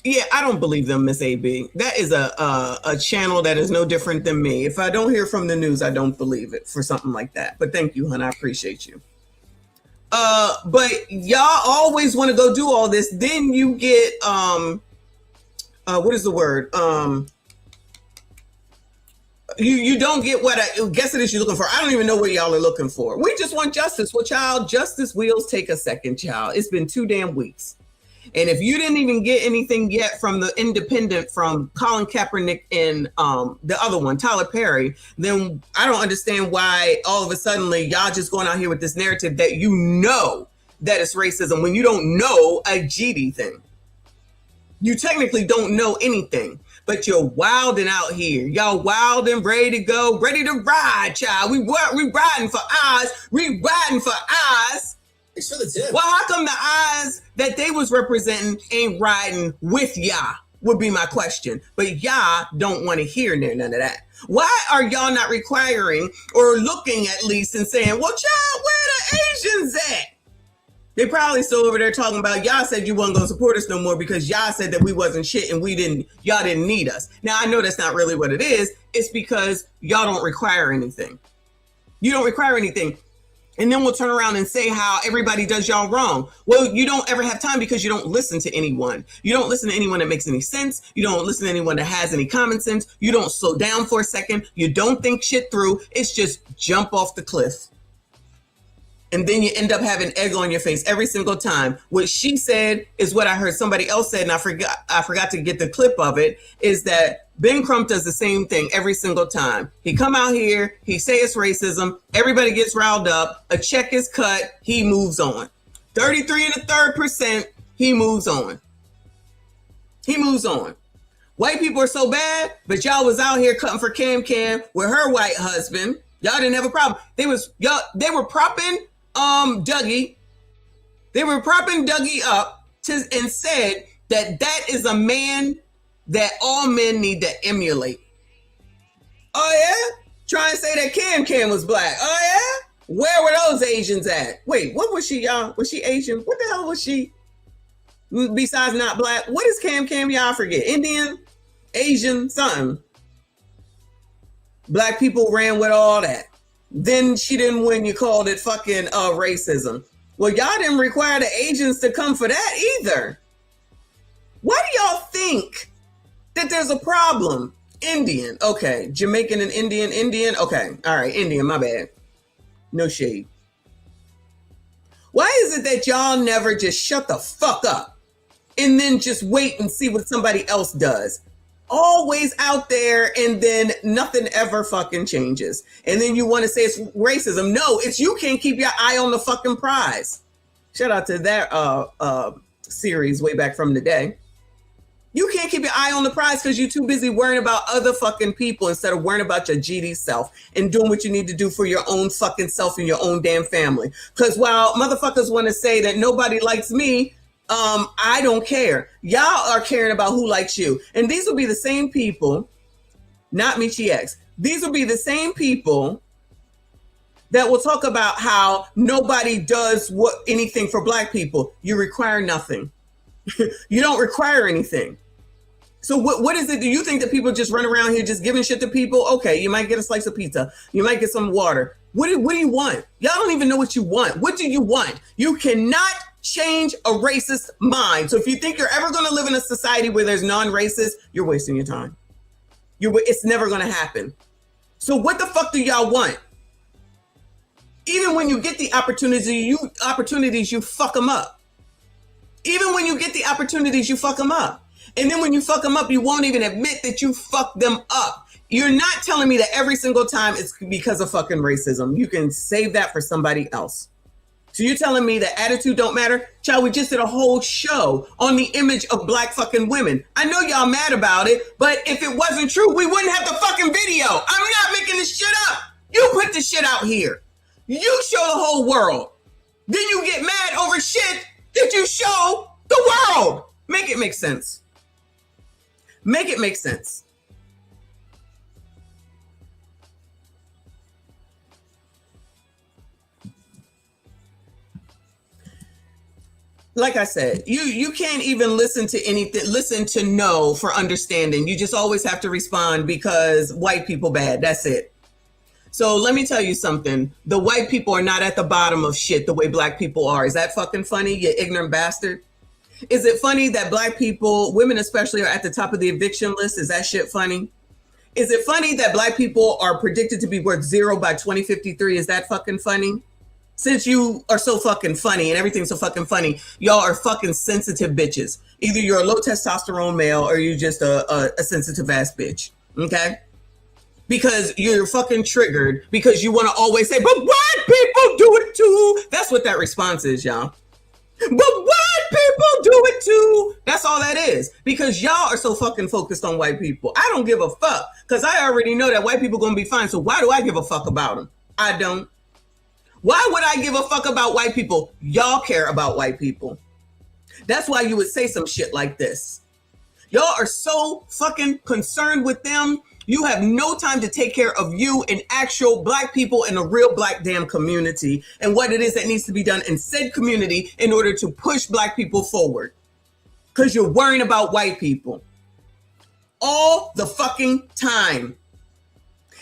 yeah, I don't believe them, Miss AB. That is a channel that is no different than me. If I don't hear from the news, I don't believe it for something like that. But thank you, hon. I appreciate you. But y'all always want to go do all this. Then you get what is the word? You don't get what I guess it is you're looking for. I don't even know what y'all are looking for. We just want justice. Well, child, justice wheels take a second, child. It's been 2 damn weeks. And if you didn't even get anything yet from the independent, from Colin Kaepernick and the other one, Tyler Perry, then I don't understand why all of a sudden y'all just going out here with this narrative that you know that it's racism when you don't know a GD thing. You technically don't know anything, but you're wilding out here. Y'all wild and ready to go, ready to ride, child. We riding for ours. We riding for ours. Thanks for the tip. Well, how come the eyes that they was representing ain't riding with y'all would be my question. But y'all don't want to hear none of that. Why are y'all not requiring or looking at least and saying, well, child, where the Asians at? They probably still over there talking about y'all said you wasn't going to support us no more because y'all said that we wasn't shit and y'all didn't need us. Now, I know that's not really what it is. It's because y'all don't require anything. You don't require anything. And then we'll turn around and say how everybody does y'all wrong. Well, you don't ever have time because you don't listen to anyone. You don't listen to anyone that makes any sense. You don't listen to anyone that has any common sense. You don't slow down for a second. You don't think shit through. It's just jump off the cliff. And then you end up having egg on your face every single time. What she said is what I heard somebody else said, and I forgot to get the clip of it, is that Ben Crump does the same thing every single time. He come out here, he say it's racism, everybody gets riled up, a check is cut, he moves on. 33 1/3%, he moves on. He moves on. White people are so bad, but y'all was out here cutting for Cam with her white husband. Y'all didn't have a problem. They were propping Dougie. They were propping Dougie up and said that is a man that all men need to emulate. Oh yeah? Try and say that Cam was black. Oh yeah? Where were those Asians at? Wait, what was she, y'all? Was she Asian? What the hell was she? Besides not black, what is Cam? Y'all forget. Indian, Asian, something. Black people ran with all that. Then she didn't win. You called it fucking racism. Well, y'all didn't require the Asians to come for that either. Why do y'all think that there's a problem? Indian, okay. Jamaican and Indian, okay. All right, Indian, my bad. No shade. Why is it that y'all never just shut the fuck up and then just wait and see what somebody else does? Always out there, and then nothing ever fucking changes. And then you want to say it's racism. No, it's you can't keep your eye on the fucking prize. Shout out to that series way back from the day. You can't keep your eye on the prize because you're too busy worrying about other fucking people instead of worrying about your GD self and doing what you need to do for your own fucking self and your own damn family. Because while motherfuckers want to say that nobody likes me, I don't care. Y'all are caring about who likes you. And these will be the same people, not Michi X. These will be the same people that will talk about how nobody does anything for black people. You require nothing. You don't require anything. So what is it? Do you think that people just run around here just giving shit to people? Okay, you might get a slice of pizza. You might get some water. What do you want? Y'all don't even know what you want. What do you want? You cannot change a racist mind. So if you think you're ever going to live in a society where there's non-racist, you're wasting your time. It's never going to happen. So what the fuck do y'all want? Even when you get the opportunities, you fuck them up. Even when you get the opportunities, you fuck them up. And then when you fuck them up, you won't even admit that you fucked them up. You're not telling me that every single time it's because of fucking racism. You can save that for somebody else. So you're telling me that attitude don't matter? Child, we just did a whole show on the image of black fucking women. I know y'all mad about it, but if it wasn't true, we wouldn't have the fucking video. I'm not making this shit up. You put this shit out here. You show the whole world. Then you get mad over shit that you show the world. Make it make sense. Make it make sense. Like I said, you can't even listen to anything, listen to no for understanding. You just always have to respond because white people bad. That's it. So let me tell you something. The white people are not at the bottom of shit the way black people are. Is that fucking funny, you ignorant bastard? Is it funny that black people, women especially, are at the top of the eviction list? Is that shit funny? Is it funny that black people are predicted to be worth zero by 2053? Is that fucking funny? Since you are so fucking funny and everything's so fucking funny, y'all are fucking sensitive bitches. Either you're a low testosterone male or you're just a sensitive ass bitch. Okay? Because you're fucking triggered because you want to always say, but white people do it too. That's what that response is, y'all. But white people do it too. That's all that is. Because y'all are so fucking focused on white people. I don't give a fuck because I already know that white people gonna be fine. So why do I give a fuck about them? I don't. Why would I give a fuck about white people? Y'all care about white people. That's why you would say some shit like this. Y'all are so fucking concerned with them. You have no time to take care of you and actual black people in a real black damn community and what it is that needs to be done in said community in order to push black people forward. Because you're worrying about white people all the fucking time.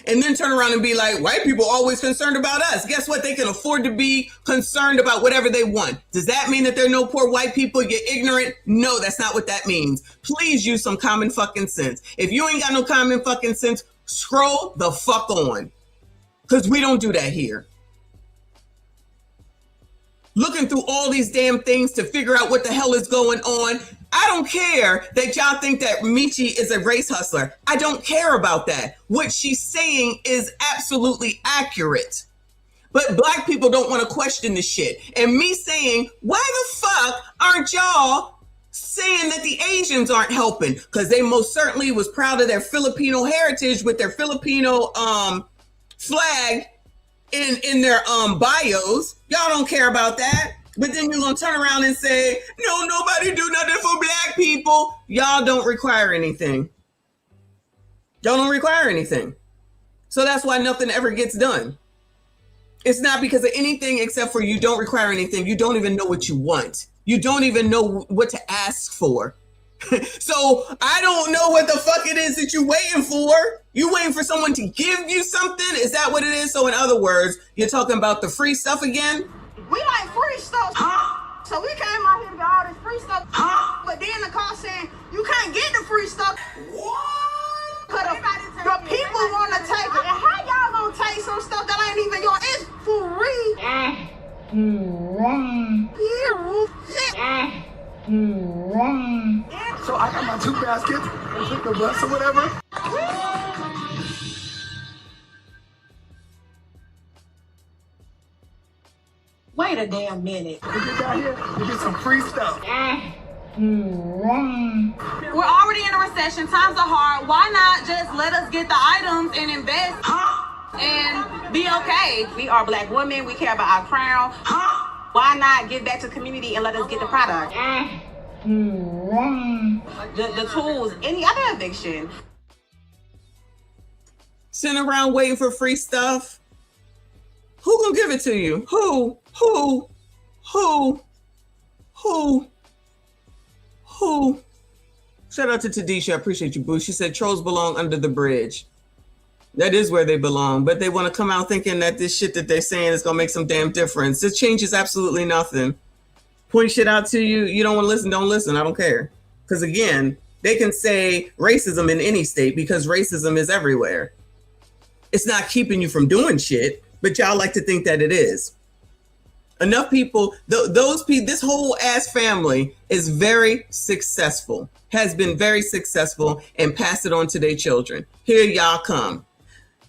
And then turn around and be like, white people always concerned about us. Guess what? They can afford to be concerned about whatever they want. Does that mean that there are no poor white people? You're ignorant? No, that's not what that means. Please use some common fucking sense. If you ain't got no common fucking sense, scroll the fuck on. Because we don't do that here. Looking through all these damn things to figure out what the hell is going on. I don't care that y'all think that Michi is a race hustler. I don't care about that. What she's saying is absolutely accurate. But black people don't want to question the shit. And me saying, why the fuck aren't y'all saying that the Asians aren't helping? Because they most certainly was proud of their Filipino heritage with their Filipino flag in their bios. Y'all don't care about that. But then you're going to turn around and say, no, nobody do nothing for black people. Y'all don't require anything. Y'all don't require anything. So that's why nothing ever gets done. It's not because of anything except for you don't require anything. You don't even know what you want. You don't even know what to ask for. So I don't know what the fuck it is that you're waiting for. You waiting for someone to give you something? Is that what it is? So in other words, you're talking about the free stuff again? We like free stuff. So we came out here to get all this free stuff. But then the car saying, you can't get the free stuff. What? Cause the people want to take it. And how y'all gonna take some stuff that ain't even yours? It's free. So I got my 2 baskets and took the bus or whatever. Wait a damn minute. We get down here, we get some free stuff. We're already in a recession. Times are hard. Why not just let us get the items and invest and be okay? We are black women. We care about our crown. Why not give back to the community and let us get the product? The tools, any other eviction. Sitting around waiting for free stuff. Who gonna give it to you? Who? Shout out to Tadisha. I appreciate you, boo. She said trolls belong under the bridge. That is where they belong. But they want to come out thinking that this shit that they're saying is going to make some damn difference. This changes absolutely nothing. Point shit out to you. You don't want to listen. Don't listen. I don't care. Because again, they can say racism in any state because racism is everywhere. It's not keeping you from doing shit, but y'all like to think that it is. Enough people, those people, this whole ass family is very successful, has been very successful, and pass it on to their children. Here y'all come.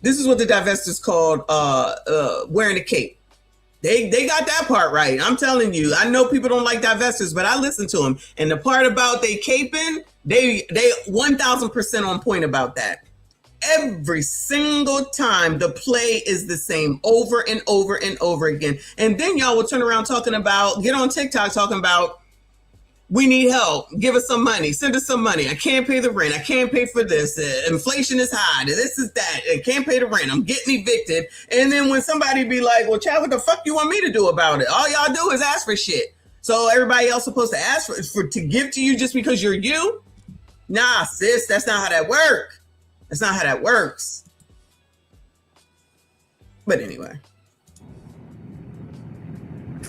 This is what the divestors called wearing a cape. They got that part right. I'm telling you, I know people don't like divestors, but I listen to them. And the part about they caping, they 1000% on point about that. Every single time the play is the same over and over and over again. And then y'all will turn around get on TikTok talking about, we need help. Give us some money. Send us some money. I can't pay the rent. I can't pay for this. Inflation is high. This is that. I can't pay the rent. I'm getting evicted. And then when somebody be like, well, child, what the fuck you want me to do about it? All y'all do is ask for shit. So everybody else supposed to ask for to give to you just because you're you? Nah, sis, that's not how that works. That's not how that works. But anyway.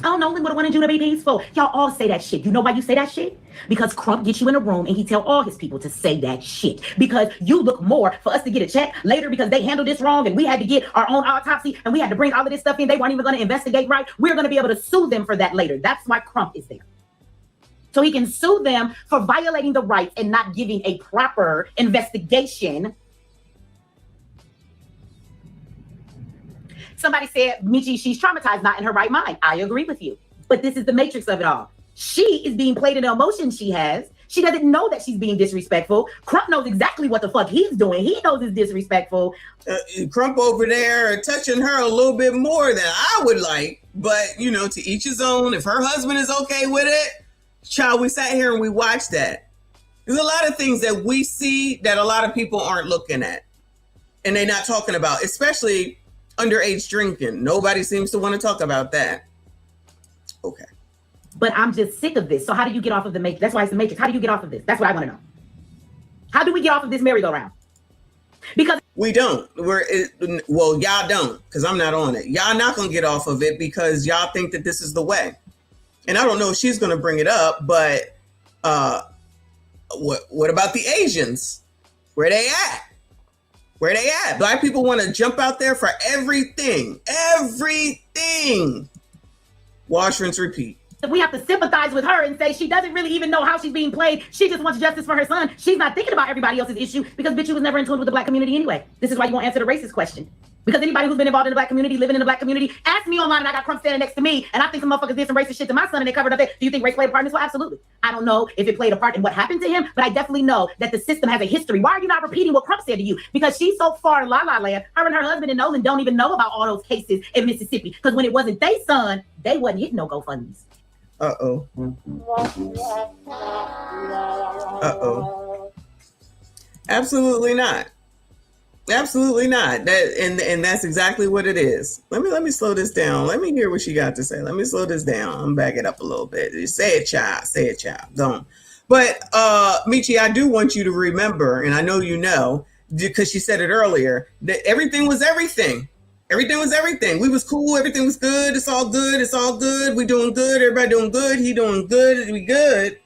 Oh, Nolan would have wanted you to be peaceful. Y'all all say that shit. You know why you say that shit? Because Crump gets you in a room and he tell all his people to say that shit. Because you look more for us to get a check later because they handled this wrong and we had to get our own autopsy and we had to bring all of this stuff in. They weren't even going to investigate right. We're going to be able to sue them for that later. That's why Crump is there. So he can sue them for violating the rights and not giving a proper investigation. Somebody said, Michi, she's traumatized, not in her right mind. I agree with you. But this is the matrix of it all. She is being played in the emotion she has. She doesn't know that she's being disrespectful. Crump knows exactly what the fuck he's doing. He knows it's disrespectful. Crump over there touching her a little bit more than I would like. But, you know, to each his own. If her husband is okay with it, child, we sat here and we watched that. There's a lot of things that we see that a lot of people aren't looking at. And they're not talking about, especially underage drinking. Nobody seems to want to talk about that. Okay. But I'm just sick of this. So how do you get off of the matrix? That's why it's the matrix. How do you get off of this? That's what I want to know. How do we get off of this merry-go-round? Because we don't. Well, y'all don't, because I'm not on it. Y'all not going to get off of it because y'all think that this is the way. And I don't know if she's going to bring it up, but what about the Asians? Where they at? Where they at? Black people want to jump out there for everything. Everything. Wash, rinse, repeat. we have to sympathize with her and say she doesn't really even know how she's being played. She just wants justice for her son. She's not thinking about everybody else's issue because bitch, you was never in tune with the black community anyway. This is why you won't answer the racist question. Because anybody who's been involved in the black community, living in the black community, ask me online and I got Crump standing next to me and I think some motherfuckers did some racist shit to my son and they covered up there. Do you think race played a part in this? Well, absolutely. I don't know if it played a part in what happened to him, but I definitely know that the system has a history. Why are you not repeating what Crump said to you? Because she's so far in la-la land, her and her husband and Nolan don't even know about all those cases in Mississippi. Because when it wasn't their son, they wasn't hitting no GoFundMes. Uh-oh. Uh-oh. Absolutely not. Absolutely not. And that's exactly what it is. Let me slow this down. Let me hear what she got to say. Let me slow this down. I'm back it up a little bit. Say it, child. Say it, child. Don't. But Michi, I do want you to remember, and I know you know, because she said it earlier, that everything was everything. Everything was everything. We was cool. Everything was good. It's all good. It's all good. We doing good. Everybody doing good. He doing good. We good.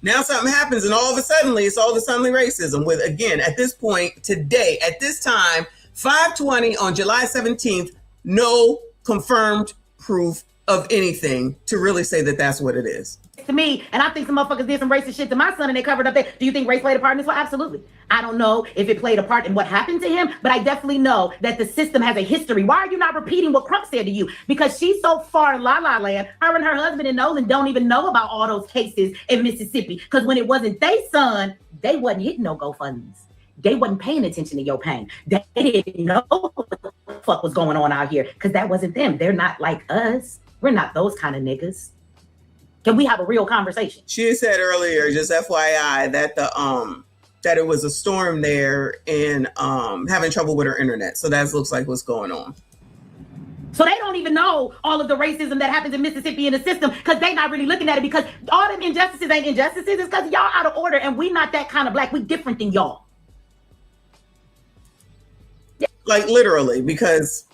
Now something happens and all of a sudden it's all of a sudden racism with, again, at this point today, at this time, 5:20 on July 17th, no confirmed proof of anything to really say that that's what it is. To me, and I think some motherfuckers did some racist shit to my son and they covered up there. Do you think race played a part in this? Well, absolutely. I don't know if it played a part in what happened to him, but I definitely know that the system has a history. Why are you not repeating what Crump said to you? Because she's so far in la-la land, her and her husband and Nolan don't even know about all those cases in Mississippi. Because when it wasn't their son, they wasn't hitting no GoFundMes. They wasn't paying attention to your pain. They didn't know what the fuck was going on out here because that wasn't them. They're not like us. We're not those kind of niggas. Can we have a real conversation? She said earlier, just FYI, that that it was a storm there and having trouble with her internet. So that looks like what's going on. So they don't even know all of the racism that happens in Mississippi in the system because they not really looking at it because all them injustices ain't injustices. It's because y'all out of order and we not that kind of black. We different than y'all. Like literally because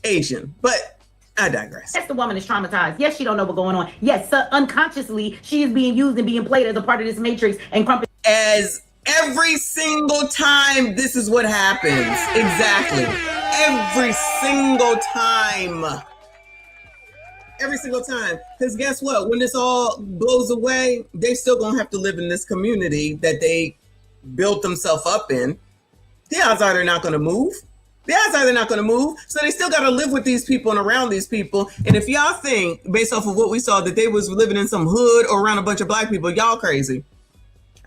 Asian, but I digress. Yes, the woman is traumatized. Yes, she don't know what's going on. Yes, unconsciously, she is being used and being played as a part of this matrix and Crump. As every single time, this is what happens. Exactly. Every single time. Every single time. Because guess what? When this all blows away, they still gonna have to live in this community that they built themselves up in. The odds are they're not gonna move. The odds are they're not going to move. So they still got to live with these people and around these people. And if y'all think, based off of what we saw, that they was living in some hood or around a bunch of black people, y'all crazy.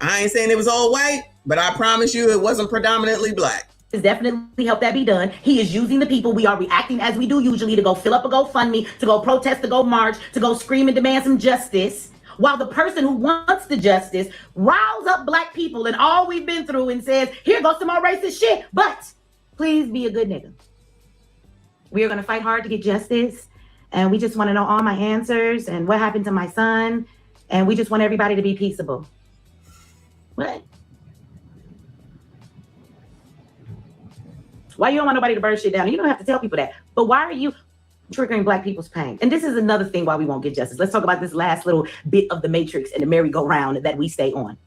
I ain't saying it was all white, but I promise you it wasn't predominantly black. definitely help that be done. He is using the people. We are reacting as we do usually to go fill up a GoFundMe, to go protest, to go march, to go scream and demand some justice. While the person who wants the justice riles up black people and all we've been through and says, here goes some more racist shit. But please be a good nigga. We are going to fight hard to get justice. And we just want to know all my answers and what happened to my son. And we just want everybody to be peaceable. What? Why you don't want nobody to burn shit down? You don't have to tell people that. But why are you triggering black people's pain? And this is another thing why we won't get justice. Let's talk about this last little bit of the matrix and the merry-go-round that we stay on.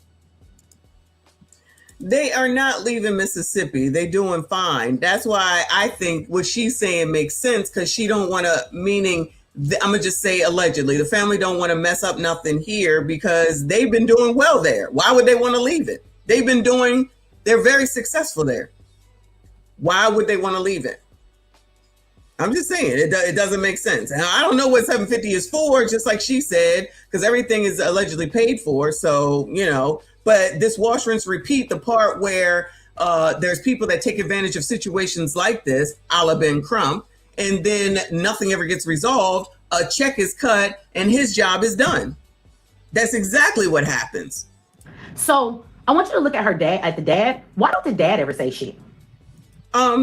They are not leaving Mississippi. They doing fine. That's why I think what she's saying makes sense, because she don't want to, meaning, I'm going to just say allegedly, the family don't want to mess up nothing here because they've been doing well there. Why would they want to leave it? They're very successful there. Why would they want to leave it? I'm just saying, it doesn't make sense. And I don't know what 750 is for, just like she said, because everything is allegedly paid for. So, but this wash, rinse, repeat, the part where there's people that take advantage of situations like this, a la Ben Crump, and then nothing ever gets resolved, a check is cut, and his job is done. That's exactly what happens. So I want you to look at the dad. Why don't the dad ever say shit?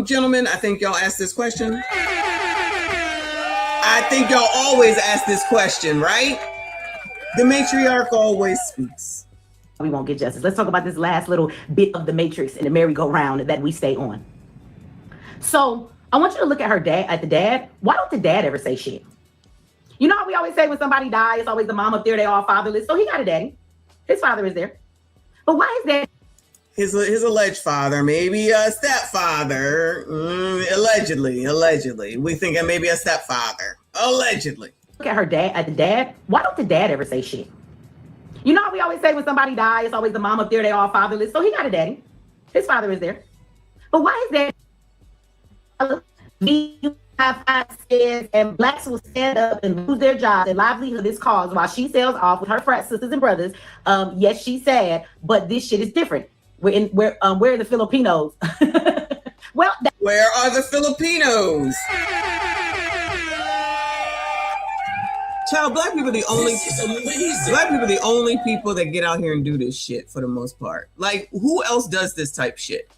Gentlemen, I think y'all asked this question. I think y'all always ask this question, right? The matriarch always speaks. We won't get justice. Let's talk about this last little bit of the matrix and the merry-go-round that we stay on. So I want you to look at the dad. Why don't the dad ever say shit? You know how we always say when somebody dies, it's always the mom up there, they all fatherless. So he got a daddy. His father is there. But why is that? His alleged father, maybe a stepfather, allegedly. We think it may be a stepfather, allegedly. Look at the dad. Why don't the dad ever say shit? You know how we always say when somebody dies, it's always the mom up there, they all fatherless. So he got a daddy. His father is there. But why is that? And blacks will stand up and lose their jobs and livelihood is caused while she sails off with her frat sisters and brothers. Yes, she's sad, but this shit is different. Where are the Filipinos? Well, where are the Filipinos? Child, black people are the only people that get out here and do this shit for the most part. Like, who else does this type shit?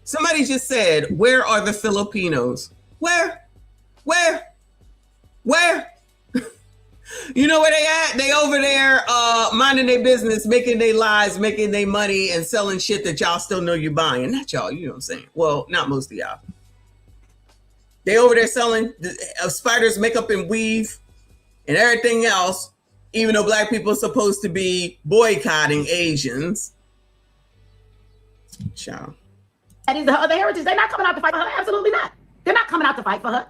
Somebody just said, where are the Filipinos? Where? You know where they at? They over there minding their business, making their lives, making their money, and selling shit that y'all still know you're buying. Not y'all, you know what I'm saying? Well, not most of y'all. They over there selling spiders, makeup, and weave, and everything else, even though black people are supposed to be boycotting Asians. Child. That is the other heritage. They're not coming out to fight for her. Absolutely not. They're not coming out to fight for her.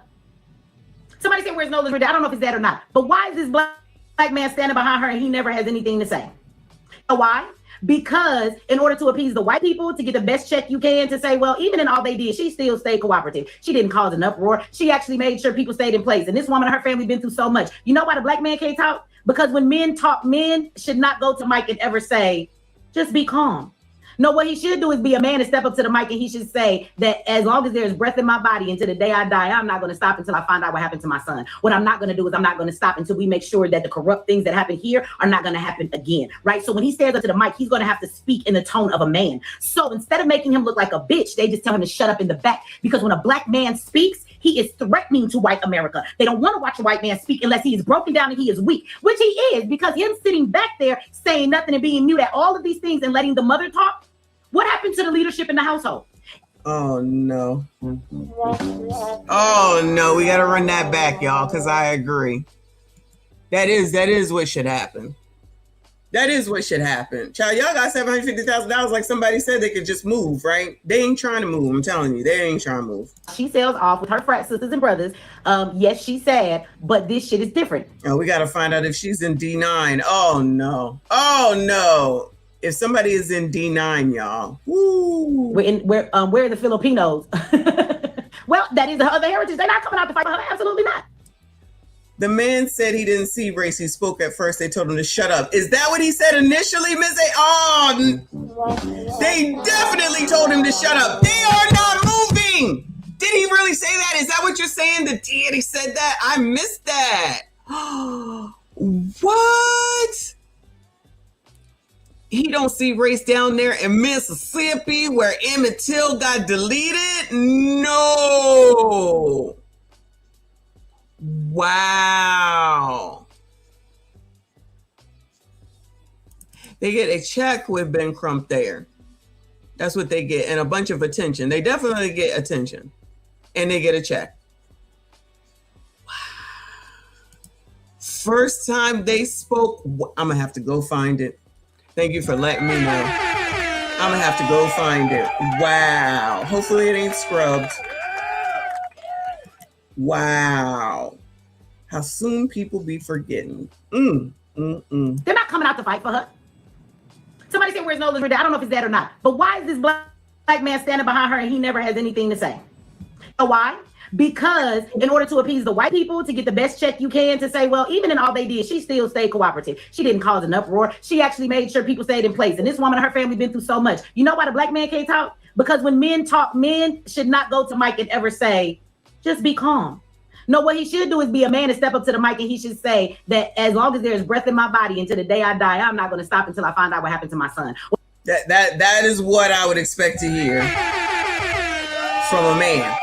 Somebody said, where's Nolan? I don't know if it's that or not. But why is this black man standing behind her and he never has anything to say? You know why? Because in order to appease the white people, to get the best check you can, to say, well, even in all they did, she still stayed cooperative. She didn't cause an uproar. She actually made sure people stayed in place. And this woman and her family been through so much. You know why the black man can't talk? Because when men talk, men should not go to Mike and ever say, just be calm. No, what he should do is be a man and step up to the mic, and he should say that as long as there's breath in my body until the day I die, I'm not going to stop until I find out what happened to my son. What I'm not going to do is I'm not going to stop until we make sure that the corrupt things that happen here are not going to happen again, right? So when he stands up to the mic, he's going to have to speak in the tone of a man. So instead of making him look like a bitch, they just tell him to shut up in the back, because when a black man speaks, he is threatening to white America. They don't want to watch a white man speak unless he is broken down and he is weak, which he is, because him sitting back there saying nothing and being mute at all of these things and letting the mother talk. What happened to the leadership in the household? Oh, no. Oh, no. We got to run that back, y'all, because I agree. That is what should happen. That is what should happen. Child, y'all got $750,000 like somebody said they could just move, right? They ain't trying to move. I'm telling you, they ain't trying to move. She sails off with her frat sisters and brothers. Yes, she's sad, but this shit is different. Oh, we got to find out if she's in D9. Oh, no. Oh, no. If somebody is in D9, y'all. Woo. Where are the Filipinos? Well, that is the other heritage. They're not coming out to fight for her. Absolutely not. The man said he didn't see race. He spoke at first. They told him to shut up. Is that what he said initially, Ms. A? Oh, they definitely told him to shut up. They are not moving. Did he really say that? Is that what you're saying? The deity said that? I missed that. What? He don't see race down there in Mississippi where Emmett Till got deleted? No. Wow. They get a check with Ben Crump there. That's what they get, and a bunch of attention. They definitely get attention, and they get a check. Wow. First time they spoke, I'm gonna have to go find it. Thank you for letting me know. I'm gonna have to go find it. Wow. Hopefully it ain't scrubbed. Wow. How soon people be forgetting. They're not coming out to fight for her. Somebody said, where's Nolan? I don't know if it's that or not. But why is this black man standing behind her and he never has anything to say? So why? Because in order to appease the white people, to get the best check you can, to say, well, even in all they did, she still stayed cooperative. She didn't cause an uproar. She actually made sure people stayed in place. And this woman and her family been through so much. You know why the black man can't talk? Because when men talk, men should not go to Mike and ever say, just be calm. No, what he should do is be a man and step up to the mic, and he should say that as long as there's breath in my body until the day I die, I'm not going to stop until I find out what happened to my son. That is what I would expect to hear from a man.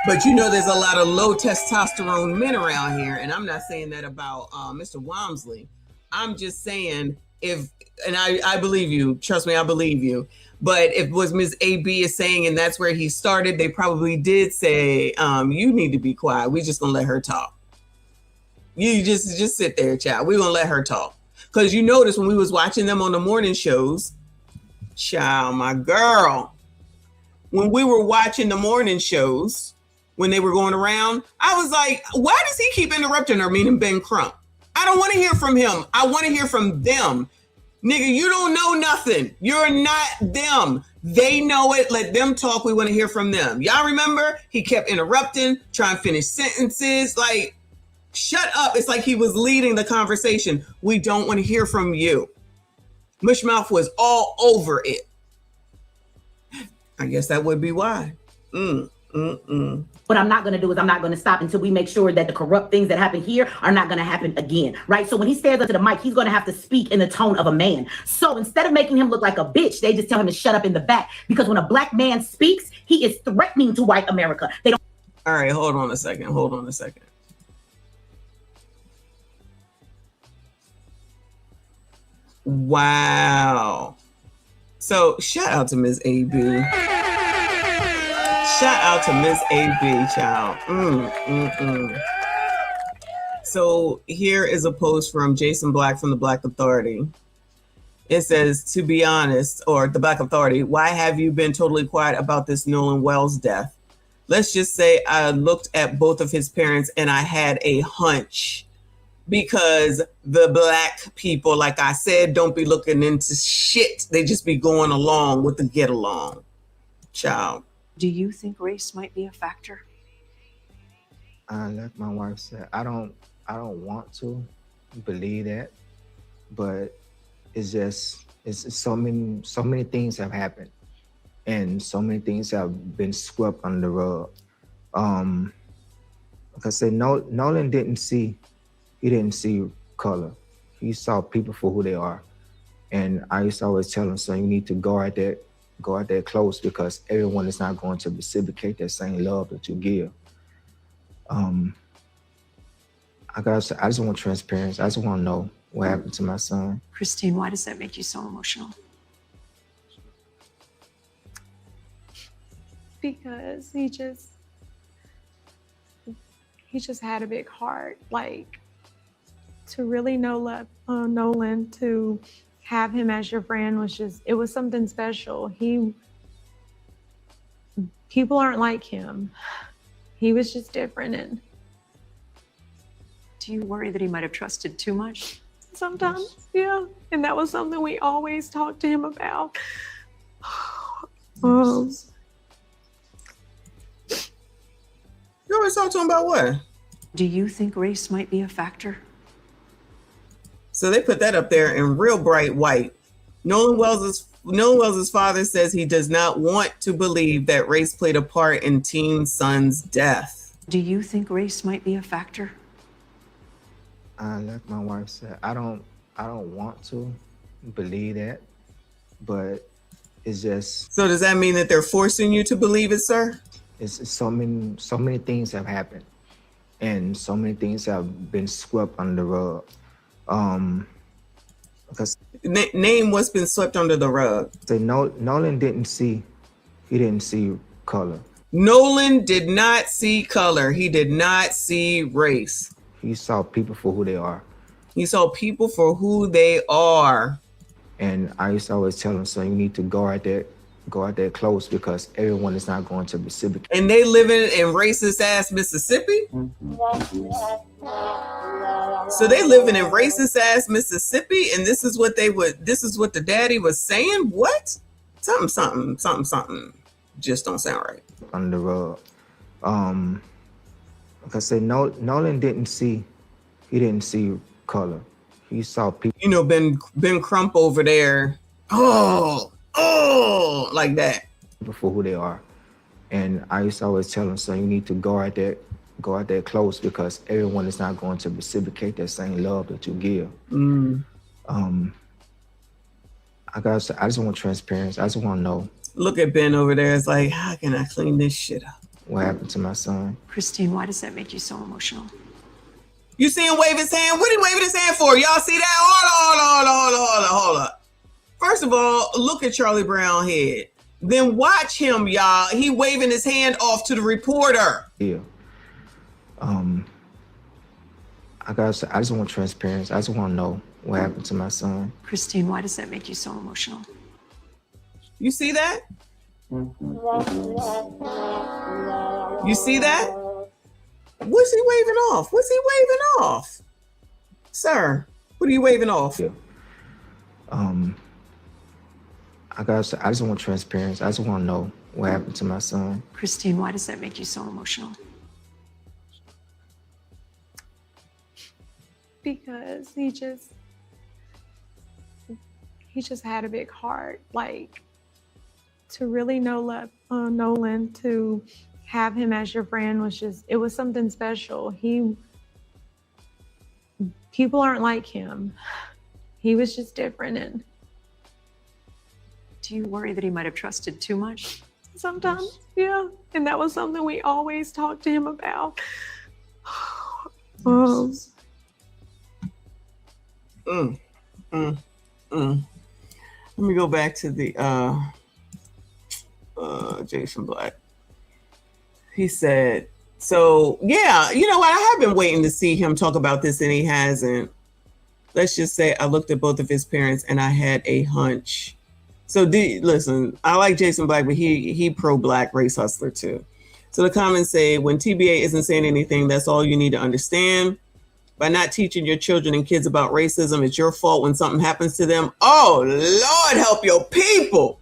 But you know, there's a lot of low testosterone men around here, and I'm not saying that about Mr. Walmsley. I'm just saying I believe you. Trust me, I believe you. But if what Ms. AB is saying, and that's where he started, they probably did say, you need to be quiet. We're just gonna let her talk. You just sit there, child. We're gonna let her talk. Because you notice when we was watching them on the morning shows, child, my girl, when we were watching the morning shows, when they were going around, I was like, why does he keep interrupting her, meaning Ben Crump? I don't want to hear from him. I want to hear from them. Nigga, you don't know nothing. You're not them. They know it. Let them talk. We want to hear from them. Y'all remember? He kept interrupting, trying to finish sentences. Like, shut up. It's like he was leading the conversation. We don't want to hear from you. Mushmouth was all over it. I guess that would be why. What I'm not going to do is I'm not going to stop until we make sure that the corrupt things that happen here are not going to happen again, right? So when he stares up to the mic, he's going to have to speak in the tone of a man. So instead of making him look like a bitch, they just tell him to shut up in the back, because when a black man speaks, he is threatening to white America. They don't. All right, hold on a second. Wow. So shout out to Ms. AB. Shout out to Miss AB, child. So here is a post from Jason Black from the Black Authority. It says, to be honest, or the Black Authority, why have you been totally quiet about this Nolan Wells death? Let's just say I looked at both of his parents and I had a hunch, because the black people, like I said, don't be looking into shit. They just be going along with the get along. Child. Do you think race might be a factor? Like my wife said, I don't want to believe that, but it's so many things have happened, and so many things have been swept under the rug. Like I said, Nolan didn't see color. He saw people for who they are, and I used to always tell him, son, you need to go out there close, because everyone is not going to reciprocate that same love that you give. I just want transparency. I just want to know what happened to my son. Christine, why does that make you so emotional? Because he just had a big heart. Like, to really know Nolan, to have him as your friend it was something special. People aren't like him. He was just different. And do you worry that he might have trusted too much? Sometimes, yeah. And that was something we always talked to him about. You always talk to him about what? Do you think race might be a factor? So they put that up there in real bright white. Nolan Wells's father says he does not want to believe that race played a part in teen son's death. Do you think race might be a factor? Like my wife said, I don't want to believe that, but it's just. So does that mean that they're forcing you to believe it, sir? It's so many things have happened, and so many things have been swept under the rug. Because name what's been swept under the rug. So Nolan didn't see color. Nolan did not see color. He did not see race. He saw people for who they are. He saw people for who they are. And I used to always tell him, son, you need to go out there close, because everyone is not going to reciprocate. And they living in racist ass Mississippi? So they living in racist ass Mississippi, and this is what the daddy was saying? What? Something just don't sound right. Under the rug. Like I said, Nolan didn't see color. He saw people. You know, Ben Crump over there. Oh, like that. For who they are. And I used to always tell him, son, you need to go out there close, because everyone is not going to reciprocate that same love that you give. I just want transparency. I just want to know. Look at Ben over there. It's like, how can I clean this shit up? What happened to my son? Christine, why does that make you so emotional? You see him wave his hand? What are he waving his hand for? Y'all see that? Hold on. First of all, look at Charlie Brown head. Then watch him, y'all. He waving his hand off to the reporter. Yeah. I just want transparency. I just want to know what happened to my son. Christine, why does that make you so emotional? You see that? You see that? What's he waving off? Sir, what are you waving off? Yeah. I just want transparency. I just want to know what happened to my son. Christine, why does that make you so emotional? Because he just had a big heart. Like, to really know Nolan, to have him as your friend it was something special. People aren't like him. He was just different. And do you worry that he might have trusted too much? Sometimes, yeah. And that was something we always talked to him about. Let me go back to the Jason Black. He said, so yeah, you know what? I have been waiting to see him talk about this, and he hasn't. Let's just say I looked at both of his parents and I had a hunch. So listen, I like Jason Black, but he pro-black race hustler too. So the comments say, when TBA isn't saying anything, that's all you need to understand. By not teaching your children and kids about racism, it's your fault when something happens to them. Oh, Lord, help your people.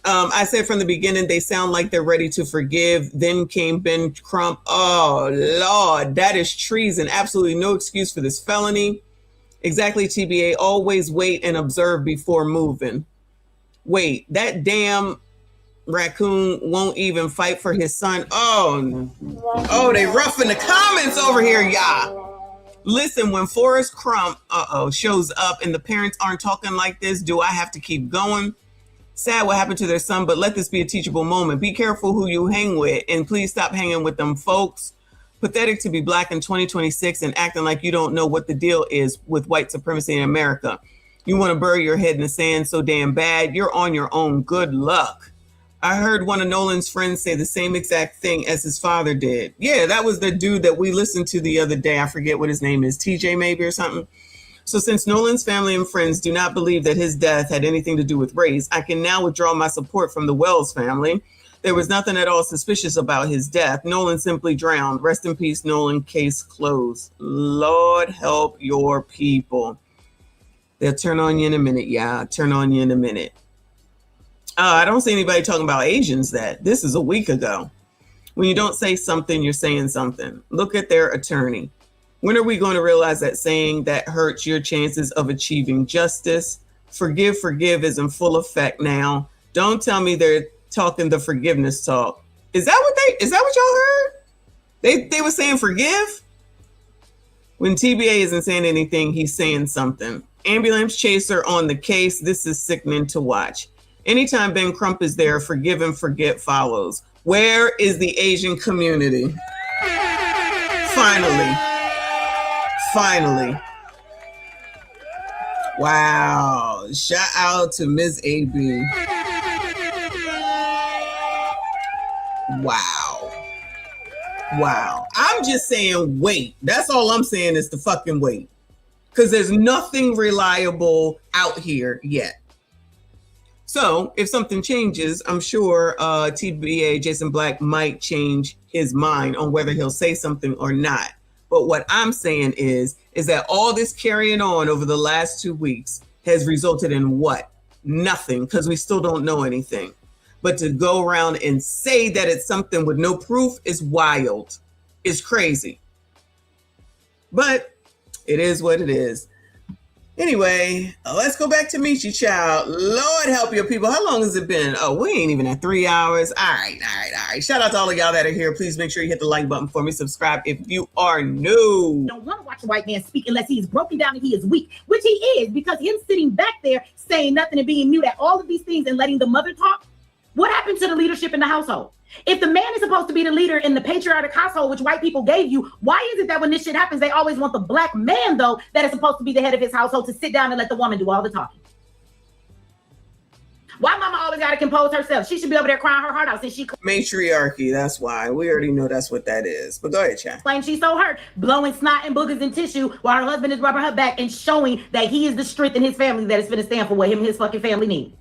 I said from the beginning, they sound like they're ready to forgive. Then came Ben Crump. Oh, Lord, that is treason. Absolutely no excuse for this felony. Exactly, TBA. Always wait and observe before moving. Wait, that damn raccoon won't even fight for his son. Oh, they roughing the comments over here, y'all. Listen, when Forrest Crump shows up and the parents aren't talking like this, do I have to keep going? Sad what happened to their son, but let this be a teachable moment. Be careful who you hang with, and please stop hanging with them folks. Pathetic to be black in 2026 and acting like you don't know what the deal is with white supremacy in America. You want to bury your head in the sand so damn bad. You're on your own. Good luck. I heard one of Nolan's friends say the same exact thing as his father did. Yeah, that was the dude that we listened to the other day. I forget what his name is, TJ maybe or something. So since Nolan's family and friends do not believe that his death had anything to do with race, I can now withdraw my support from the Wells family. There was nothing at all suspicious about his death. Nolan simply drowned. Rest in peace, Nolan. Case closed. Lord help your people. They'll turn on you in a minute, yeah. Turn on you in a minute. I don't see anybody talking about Asians this is a week ago. When you don't say something, you're saying something. Look at their attorney. When are we going to realize that saying that hurts your chances of achieving justice? Forgive is in full effect now. Don't tell me they're talking the forgiveness talk. Is that what y'all heard? They were saying forgive? When TBA isn't saying anything, he's saying something. Ambulance chaser on the case. This is sickening to watch. Anytime Ben Crump is there, forgive and forget follows. Where is the Asian community? Finally. Wow. Shout out to Ms. AB. Wow. I'm just saying wait. That's all I'm saying is to fucking wait. Because there's nothing reliable out here yet. So if something changes, I'm sure TBA Jason Black might change his mind on whether he'll say something or not. But what I'm saying is that all this carrying on over the last 2 weeks has resulted in what? Nothing, because we still don't know anything. But to go around and say that it's something with no proof is wild. It's crazy. But it is what it is. Anyway, let's go back to Michi Child. Lord help your people. How long has it been? Oh, we ain't even at 3 hours. All right. Shout out to all of y'all that are here. Please make sure you hit the like button for me. Subscribe if you are new. Don't want to watch a white man speak unless he's broken down and he is weak, which he is, because him sitting back there saying nothing and being mute at all of these things and letting the mother talk. What happened to the leadership in the household? If the man is supposed to be the leader in the patriarchal household, which white people gave you, why is it that when this shit happens, they always want the black man, though, that is supposed to be the head of his household to sit down and let the woman do all the talking? Why mama always got to compose herself? She should be over there crying her heart out since she... Matriarchy, that's why. We already know that's what that is. But go ahead, Chad. Claims she's so hurt, blowing snot and boogers and tissue while her husband is rubbing her back and showing that he is the strength in his family that is going to stand for what him and his fucking family need.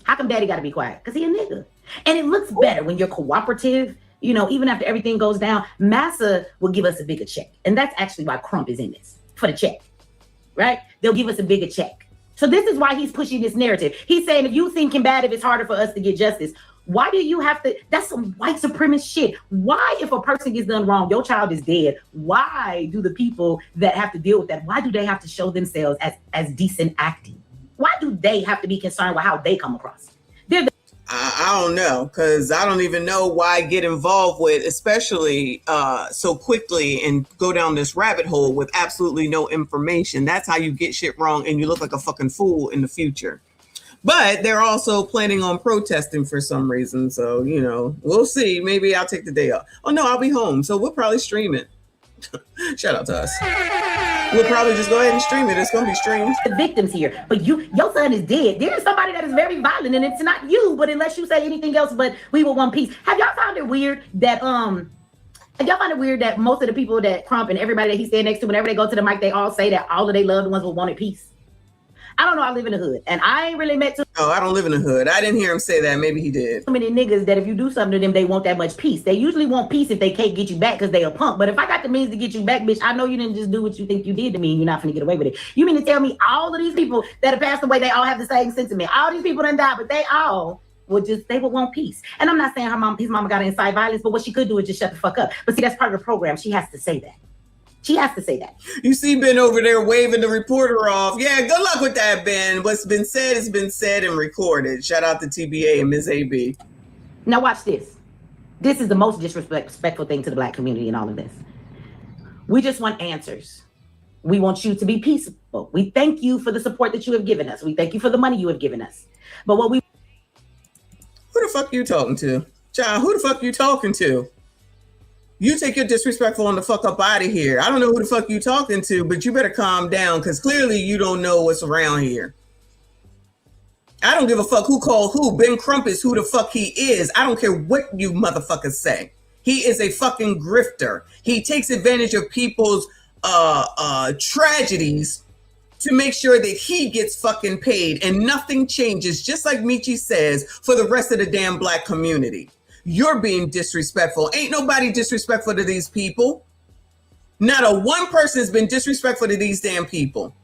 How come daddy got to be quiet? Because he a nigga. And it looks better when you're cooperative. You know, even after everything goes down, Massa will give us a bigger check. And that's actually why Crump is in this, for the check, right? They'll give us a bigger check. So this is why he's pushing this narrative. He's saying, if you think combative, it's harder for us to get justice. Why do you have to? That's some white supremacist shit. Why, if a person gets done wrong, your child is dead, why do the people that have to deal with that, why do they have to show themselves as decent acting? Why do they have to be concerned with how they come across? I don't know, because I don't even know why get involved with, especially so quickly and go down this rabbit hole with absolutely no information. That's how you get shit wrong and you look like a fucking fool in the future. But they're also planning on protesting for some reason. So, you know, we'll see. Maybe I'll take the day off. Oh, no, I'll be home. So we'll probably stream it. Shout out to us. We'll probably just go ahead and stream it. It's going to be streamed. The victims here, but your son is dead. There is somebody that is very violent, and it's not you. But unless you say anything else, but we were one piece. Have y'all found it weird that most of the people that Crump and everybody that he stand next to, whenever they go to the mic, they all say that all of their loved ones will want peace? I don't know. I live in the hood, and I ain't really met too. Oh, I don't live in the hood. I didn't hear him say that. Maybe he did. So many niggas that if you do something to them, they want that much peace. They usually want peace if they can't get you back because they a punk. But if I got the means to get you back, bitch, I know you didn't just do what you think you did to me, and you're not gonna get away with it. You mean to tell me all of these people that have passed away, they all have the same sentiment? All these people done died, but they all would want peace. And I'm not saying his mama got to incite violence, but what she could do is just shut the fuck up. But see, that's part of the program. She has to say that. She has to say that. You see Ben over there waving the reporter off. Yeah, good luck with that, Ben. What's been said has been said and recorded. Shout out to TBA and Ms. AB. Now watch this. This is the most disrespectful thing to the black community in all of this. We just want answers. We want you to be peaceful. We thank you for the support that you have given us. We thank you for the money you have given us. But what we... Who the fuck you talking to? Child, who the fuck you talking to? You take your disrespectful on the fuck up out of here. I don't know who the fuck you talking to, but you better calm down because clearly you don't know what's around here. I don't give a fuck who called who. Ben Crump is who the fuck he is. I don't care what you motherfuckers say. He is a fucking grifter. He takes advantage of people's tragedies to make sure that he gets fucking paid and nothing changes, just like Michi says, for the rest of the damn black community. You're being disrespectful. Ain't nobody disrespectful to these people. Not a one person has been disrespectful to these damn people.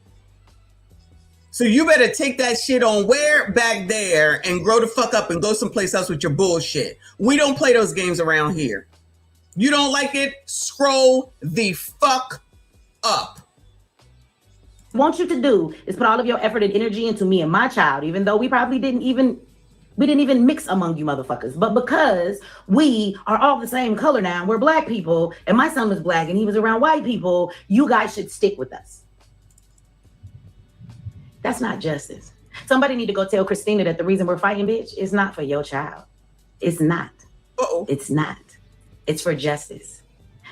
So you better take that shit on where? Back there and grow the fuck up and go someplace else with your bullshit. We don't play those games around here. You don't like it? Scroll the fuck up. Want you to do is put all of your effort and energy into me and my child, even though we probably didn't even mix among you motherfuckers. But because we are all the same color now, we're black people, and my son was black and he was around white people, you guys should stick with us. That's not justice. Somebody need to go tell Christina that the reason we're fighting, bitch, is not for your child. It's not. It's not. It's for justice.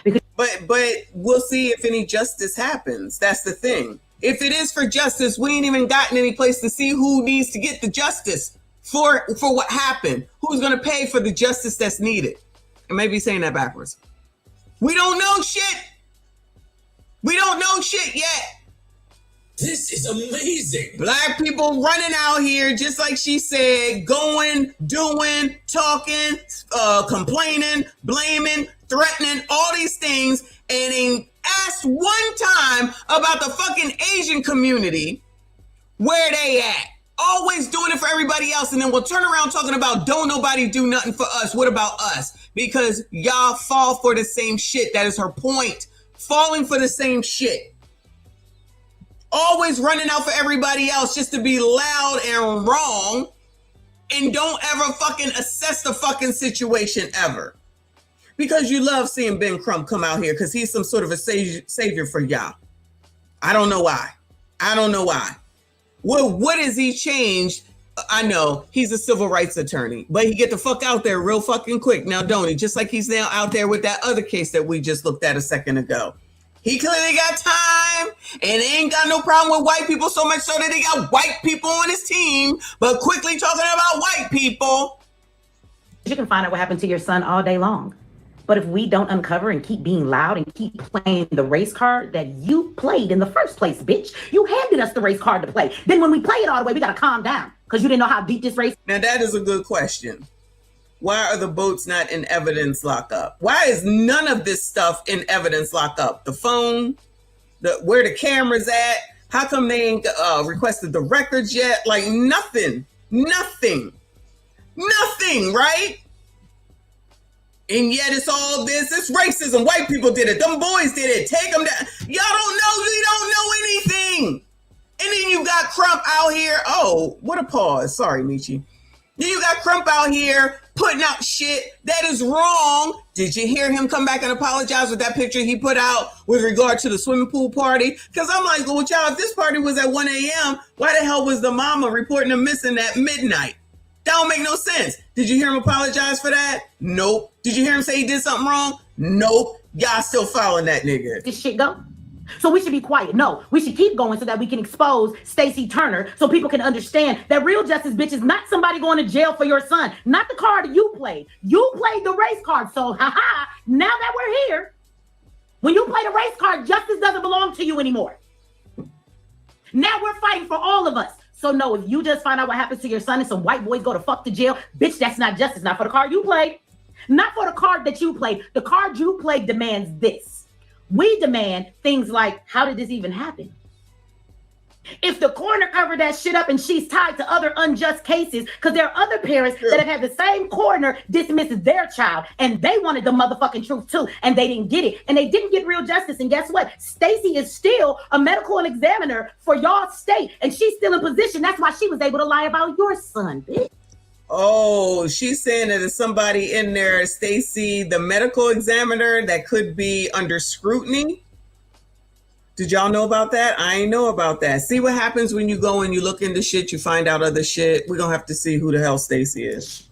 Because but we'll see if any justice happens. That's the thing. If it is for justice, we ain't even gotten any place to see who needs to get the justice for what happened. Who's going to pay for the justice that's needed? I may be saying that backwards. We don't know shit. We don't know shit yet. This is amazing. Black people running out here, just like she said, going, doing, talking, complaining, blaming, threatening, all these things, and ain't asked one time about the fucking Asian community, where they at. Always doing it for everybody else, and then we'll turn around talking about don't nobody do nothing for us. What about us? Because y'all fall for the same shit. That is her point. Falling for the same shit. Always running out for everybody else just to be loud and wrong, and don't ever fucking assess the fucking situation ever. Because you love seeing Ben Crump come out here because he's some sort of a savior for y'all. I don't know why. I don't know why. What has he changed? I know he's a civil rights attorney, but he get the fuck out there real fucking quick now, don't he? Just like he's now out there with that other case that we just looked at a second ago. He clearly got time and ain't got no problem with white people, so much so that he got white people on his team, but quickly talking about white people. you can find out what happened to your son all day long. But if we don't uncover and keep being loud and keep playing the race card that you played in the first place, bitch, you handed us the race card to play. Then when we play it all the way, we got to calm down because you didn't know how deep this race. Now, that is a good question. Why are the boats not in evidence lockup? Why is none of this stuff in evidence lockup? The phone, where the camera's at? How come they ain't requested the records yet? Like nothing, right? And yet it's all this. It's racism. White people did it. Them boys did it. Take them down. Y'all don't know. You don't know anything. And then you got Crump out here. Oh, what a pause. Sorry, Michi. Then you got Crump out here putting out shit that is wrong. Did you hear him come back and apologize with that picture he put out with regard to the swimming pool party? Because I'm like, well, y'all, if this party was at 1 a.m., why the hell was the mama reporting him missing at midnight? That don't make no sense. Did you hear him apologize for that? Nope. Did you hear him say he did something wrong? Nope. Y'all still following that nigga. This shit go. So we should be quiet. No, we should keep going so that we can expose Stacey Turner so people can understand that real justice, bitch, is not somebody going to jail for your son. Not the card you played. You played the race card. So, now that we're here, when you play the race card, justice doesn't belong to you anymore. Now we're fighting for all of us. So no, if you just find out what happens to your son and some white boys go to fuck to jail, bitch, that's not justice. Not for the card you played. Not for the card that you played. The card you played demands this. We demand things like, how did this even happen? If the coroner covered that shit up and she's tied to other unjust cases, because there are other parents that have had the same coroner dismiss their child, and they wanted the motherfucking truth too, and they didn't get it, and they didn't get real justice. And guess what? Stacey is still a medical examiner for y'all state, and she's still in position. That's why she was able to lie about your son, bitch. Oh, she's saying that there's somebody in there, Stacey, the medical examiner, that could be under scrutiny. Did y'all know about that? I ain't know about that. See what happens when you go and you look into shit, you find out other shit. We're going to have to see who the hell Stacey is.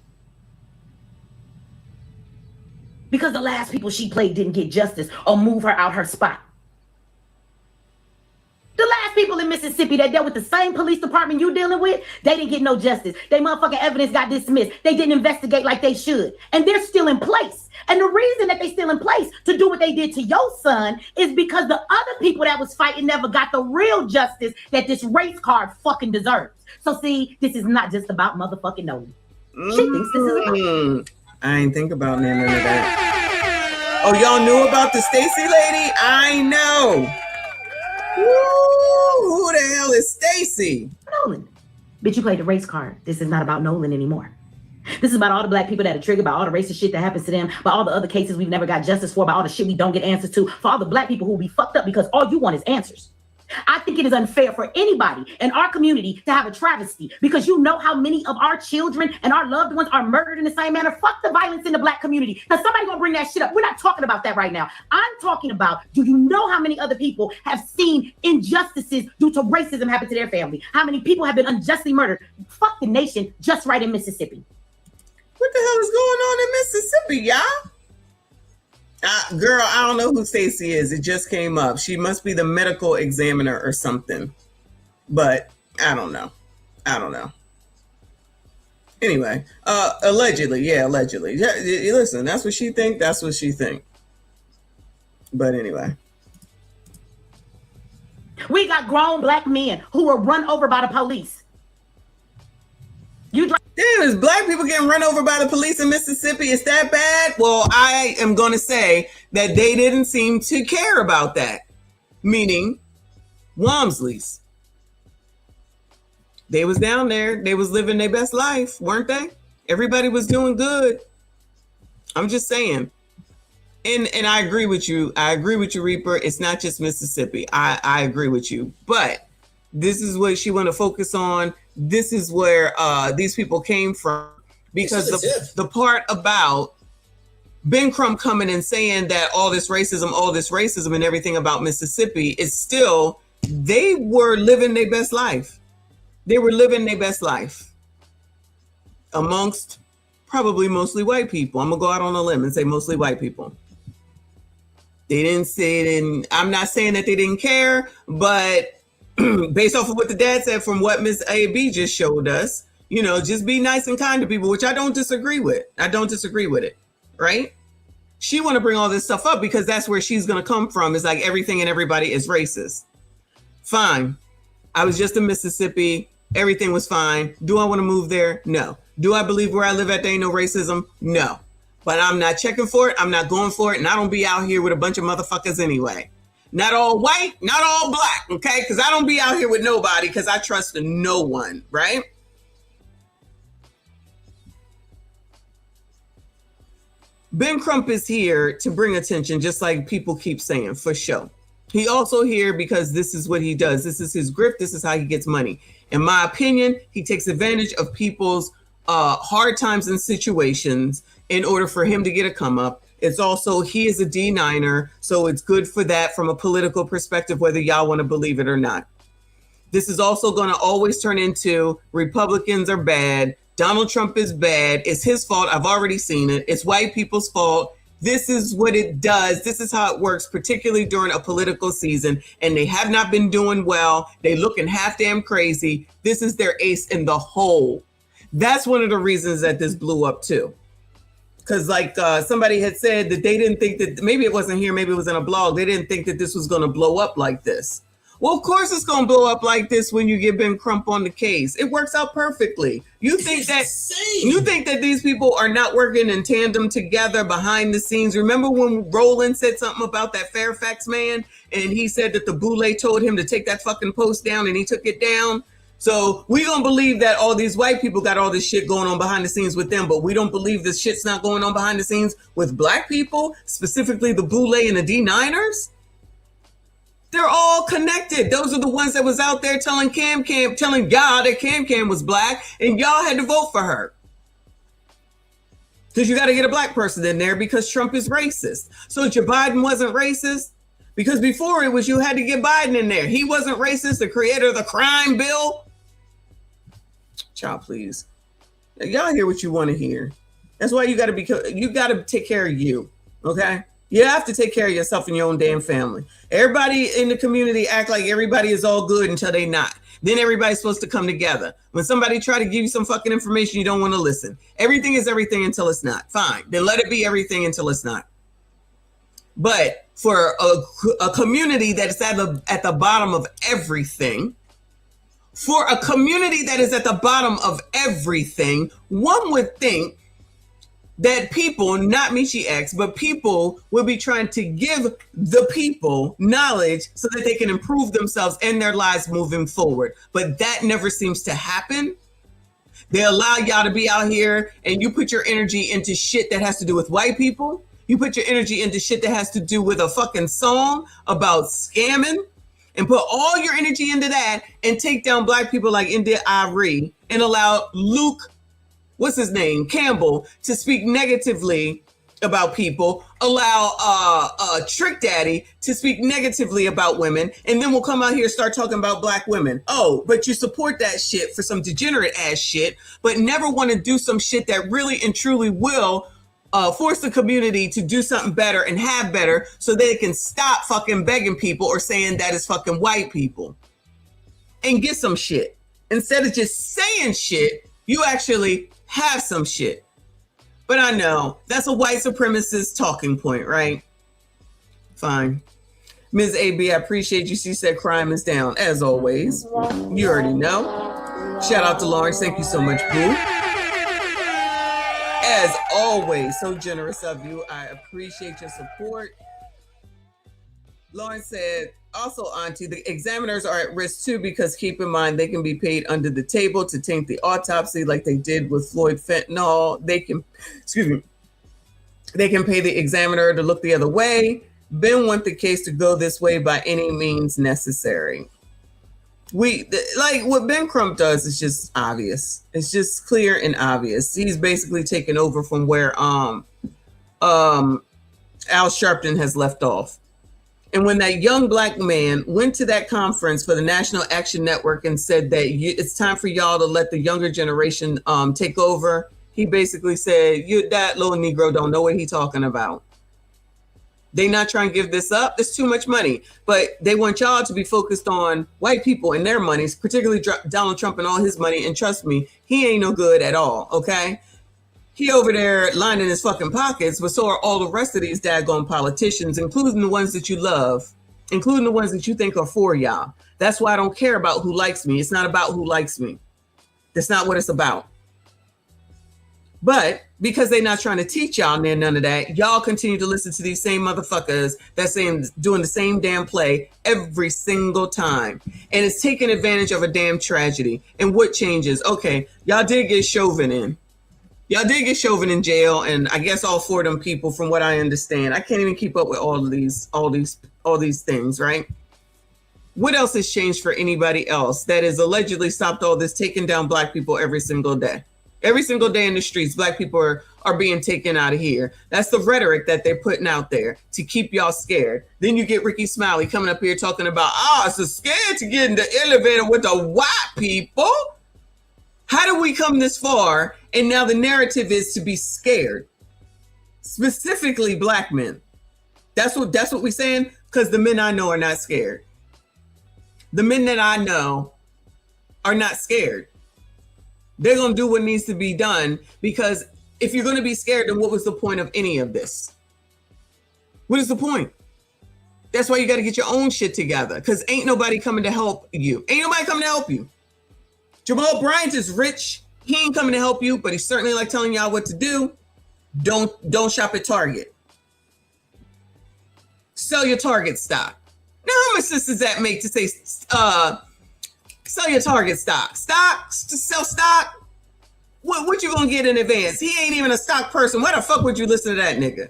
Because the last people she played didn't get justice or move her out her spot. The last people in Mississippi that dealt with the same police department you dealing with, they didn't get no justice. They motherfucking evidence got dismissed. They didn't investigate like they should. And they're still in place. And the reason that they still in place to do what they did to your son is because the other people that was fighting never got the real justice that this race card fucking deserves. So see, this is not just about motherfucking Nolan. She thinks this is about. I ain't think about none of that. Oh, y'all knew about the Stacey lady? I know. Ooh, who the hell is Stacy? Nolan. Bitch, you played the race card. This is not about Nolan anymore. This is about all the black people that are triggered by all the racist shit that happens to them, by all the other cases we've never got justice for, by all the shit we don't get answers to, for all the black people who will be fucked up because all you want is answers. I think it is unfair for anybody in our community to have a travesty because you know how many of our children and our loved ones are murdered in the same manner. Fuck the violence in the black community. Because somebody gonna bring that shit up. We're not talking about that right now. I'm talking about, do you know how many other people have seen injustices due to racism happen to their family? How many people have been unjustly murdered? Fuck the nation, just right in Mississippi. What the hell is going on in Mississippi, y'all? Girl, I don't know who Stacy is. It just came up. She must be the medical examiner or something. But I don't know. Anyway, allegedly. Yeah, listen, that's what she think. But anyway. We got grown black men who were run over by the police. Damn, is black people getting run over by the police in Mississippi? Is that bad? Well, I am going to say that they didn't seem to care about that. Meaning, Walmsleys. They was down there. They was living their best life, weren't they? Everybody was doing good. I'm just saying. And I agree with you. Reaper. It's not just Mississippi. I agree with you. But this is what she want to focus on. This is where these people came from, because the part about Ben Crump coming and saying that all this racism and everything about Mississippi is still, they were living their best life. Amongst probably mostly white people. I'm gonna go out on a limb and say mostly white people. They didn't say it, and I'm not saying that they didn't care, but based off of what the dad said, from what Miss A.B. just showed us, just be nice and kind to people, which I don't disagree with. It, right? She want to bring all this stuff up because that's where she's going to come from. It's like everything and everybody is racist. Fine. I was just in Mississippi. Everything was fine. Do I want to move there? No. Do I believe where I live at there ain't no racism? No. But I'm not checking for it. I'm not going for it. And I don't be out here with a bunch of motherfuckers anyway. Not all white, not all black, okay? Because I don't be out here with nobody because I trust no one, right? Ben Crump is here to bring attention, just like people keep saying, for sure. He also here because this is what he does. This is his grift. This is how he gets money. In my opinion, he takes advantage of people's hard times and situations in order for him to get a come up. It's also, he is a D9er, so it's good for that from a political perspective, whether y'all want to believe it or not. This is also going to always turn into Republicans are bad. Donald Trump is bad. It's his fault. I've already seen it. It's white people's fault. This is what it does. This is how it works, particularly during a political season. And they have not been doing well. They looking half damn crazy. This is their ace in the hole. That's one of the reasons that this blew up too. Because like somebody had said that they didn't think that, maybe it wasn't here, maybe it was in a blog, they didn't think that this was going to blow up like this. Well, of course it's going to blow up like this when you get Ben Crump on the case. It works out perfectly. You think that these people are not working in tandem together behind the scenes? Remember when Roland said something about that Fairfax man, and he said that the Boule told him to take that fucking post down, and he took it down? So we don't believe that all these white people got all this shit going on behind the scenes with them, but we don't believe this shit's not going on behind the scenes with black people, specifically the Boule and the D9ers. They're all connected. Those are the ones that was out there telling telling y'all that Cam was black, and y'all had to vote for her. Because you got to get a black person in there because Trump is racist. So Joe Biden wasn't racist? Because before it was you had to get Biden in there. He wasn't racist, the creator of the crime bill. Child, please. Y'all hear what you want to hear. That's why you got to take care of you, okay? You have to take care of yourself and your own damn family. Everybody in the community act like everybody is all good until they not. Then everybody's supposed to come together. When somebody try to give you some fucking information, you don't want to listen. Everything is everything until it's not. Fine. Then let it be everything until it's not. But for a community that is at the bottom of everything, one would think that people, not Michi X, but people will be trying to give the people knowledge so that they can improve themselves and their lives moving forward. But that never seems to happen. They allow y'all to be out here and you put your energy into shit that has to do with white people. You put your energy into shit that has to do with a fucking song about scamming, and put all your energy into that and take down black people like India Ari and allow Luke, what's his name, Campbell, to speak negatively about people, allow Trick Daddy to speak negatively about women, and then we'll come out here and start talking about black women. Oh, but you support that shit for some degenerate ass shit, but never want to do some shit that really and truly will force the community to do something better and have better so they can stop fucking begging people or saying that it's fucking white people and get some shit. Instead of just saying shit, you actually have some shit. But I know that's a white supremacist talking point, right? Fine. Ms. AB, I appreciate you. She said crime is down, as always. You already know. Shout out to Lawrence. Thank you so much, boo. As always, so generous of you. I appreciate your support. Lawrence said, also, Auntie, the examiners are at risk too, because keep in mind, they can be paid under the table to taint the autopsy like they did with Floyd fentanyl. They can pay the examiner to look the other way. Ben want the case to go this way by any means necessary. Like what Ben Crump does is just obvious. It's just clear and obvious. He's basically taken over from where Al Sharpton has left off. And when that young black man went to that conference for the National Action Network and said that it's time for y'all to let the younger generation take over, he basically said, that little Negro don't know what he's talking about. They not trying to give this up. There's too much money, but they want y'all to be focused on white people and their monies, particularly Donald Trump and all his money. And trust me, he ain't no good at all. Okay. He over there lining his fucking pockets, but so are all the rest of these daggone politicians, including the ones that you love, including the ones that you think are for y'all. That's why I don't care about who likes me. It's not about who likes me. That's not what it's about. But because they're not trying to teach y'all none of that, y'all continue to listen to these same motherfuckers that's doing the same damn play every single time. And it's taking advantage of a damn tragedy. And what changes? Okay, y'all did get Chauvin in. Y'all did get Chauvin in jail, and I guess all four of them people, from what I understand. I can't even keep up with all these things, right? What else has changed for anybody else that has allegedly stopped all this taking down black people every single day? Every single day in the streets, black people are being taken out of here. That's the rhetoric that they're putting out there to keep y'all scared. Then you get Ricky Smiley coming up here talking about, it's so scared to get in the elevator with the white people. How did we come this far? And now the narrative is to be scared, specifically black men. That's what we're saying, because the men I know are not scared. The men that I know are not scared. They're going to do what needs to be done, because if you're going to be scared, then what was the point of any of this? What is the point? That's why you got to get your own shit together, because ain't nobody coming to help you. Ain't nobody coming to help you. Jamal Bryant is rich. He ain't coming to help you, but he's certainly like telling y'all what to do. Don't shop at Target. Sell your Target stock. Now, how much sense does that make to say, sell your Target stock? Sell stock? What you gonna get in advance? He ain't even a stock person. Why the fuck would you listen to that nigga?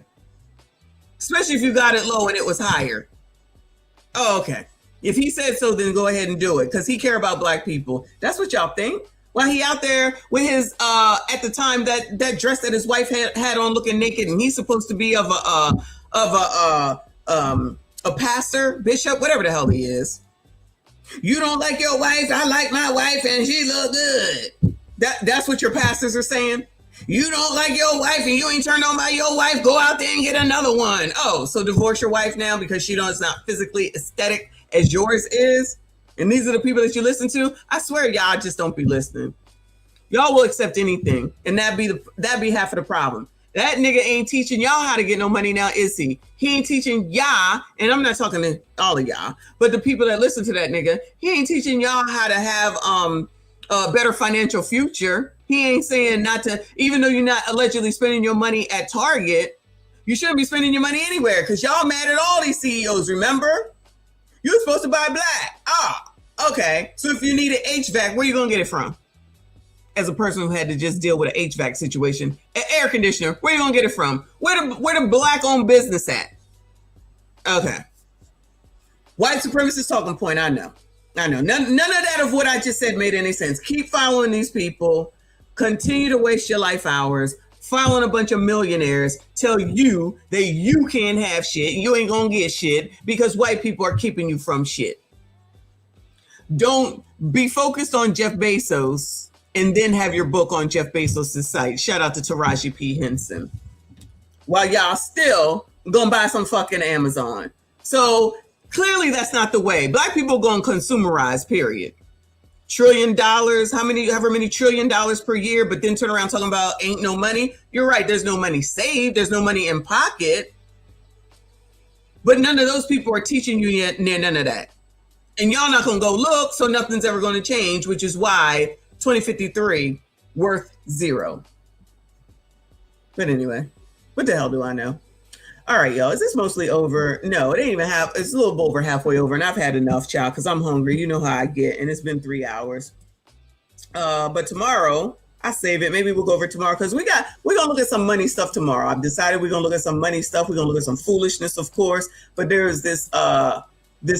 Especially if you got it low and it was higher. Oh, okay. If he said so, then go ahead and do it, because he care about black people. That's what y'all think. While he out there with his, at the time, that dress that his wife had on, looking naked, and he's supposed to be of a pastor, bishop, whatever the hell he is. You don't like your wife? I like my wife, and she look good. That's what your pastors are saying. You don't like your wife, and you ain't turned on by your wife. Go out there and get another one. Oh, so divorce your wife now because she is not physically aesthetic as yours is. And these are the people that you listen to. I swear, y'all just don't be listening. Y'all will accept anything, and that'd be half of the problem. That nigga ain't teaching y'all how to get no money now, is he? He ain't teaching y'all, and I'm not talking to all of y'all, but the people that listen to that nigga, he ain't teaching y'all how to have a better financial future. He ain't saying not to, even though you're not allegedly spending your money at Target, you shouldn't be spending your money anywhere because y'all mad at all these CEOs, remember? You're supposed to buy black. Ah, okay. So if you need an HVAC, where you going to get it from? As a person who had to just deal with an HVAC situation, an air conditioner, where you going to get it from? Where the black-owned business at? Okay. White supremacist talking point, I know. None of that of what I just said made any sense. Keep following these people. Continue to waste your life hours following a bunch of millionaires tell you that you can't have shit. You ain't gonna get shit because white people are keeping you from shit. Don't be focused on Jeff Bezos and then have your book on Jeff Bezos' site. Shout out to Taraji P. Henson. While y'all still gonna buy some fucking Amazon. So clearly that's not the way. Black people gonna consumerize, period. $1 trillion, however many $1 trillion per year, but then turn around talking about ain't no money. You're right, there's no money saved, there's no money in pocket. But none of those people are teaching you yet near none of that. And y'all not gonna go look, so nothing's ever gonna change, which is why 2053 worth 0. But anyway, what the hell do I know? All right, y'all, is this mostly over? No, it ain't even half. It's a little over halfway over, and I've had enough, child, because I'm hungry. You know how I get, and it's been 3 hours. But tomorrow, I save it. Maybe we'll go over tomorrow because we're gonna look at some money stuff tomorrow. I've decided we're gonna look at some money stuff. We're gonna look at some foolishness, of course. But there's this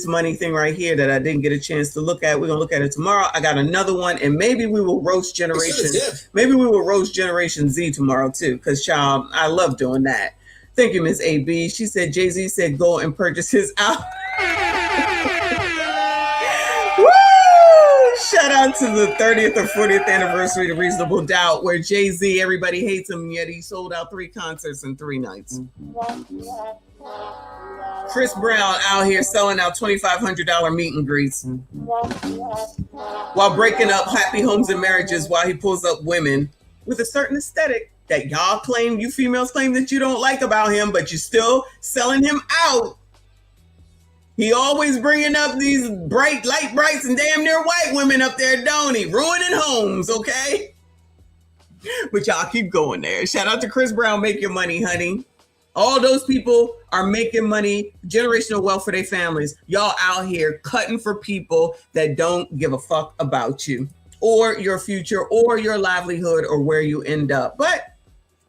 money thing right here that I didn't get a chance to look at. We're gonna look at it tomorrow. I got another one, and maybe we will roast Generation. Maybe we will roast Generation Z tomorrow too, because child, I love doing that. Thank you, Miss AB. She said Jay-Z said go and purchase his album. Woo! Shout out to the 30th or 40th anniversary of Reasonable Doubt, where Jay-Z, everybody hates him, yet he sold out 3 concerts in 3 nights. Chris Brown out here selling out $2,500 meet and greets while breaking up happy homes and marriages while he pulls up women with a certain aesthetic that y'all claim, you females claim that you don't like about him, but you're still selling him out. He always bringing up these bright, light brights and damn near white women up there, don't he? Ruining homes, okay? But y'all keep going there. Shout out to Chris Brown, make your money, honey. All those people are making money, generational wealth for their families. Y'all out here cutting for people that don't give a fuck about you or your future or your livelihood or where you end up. But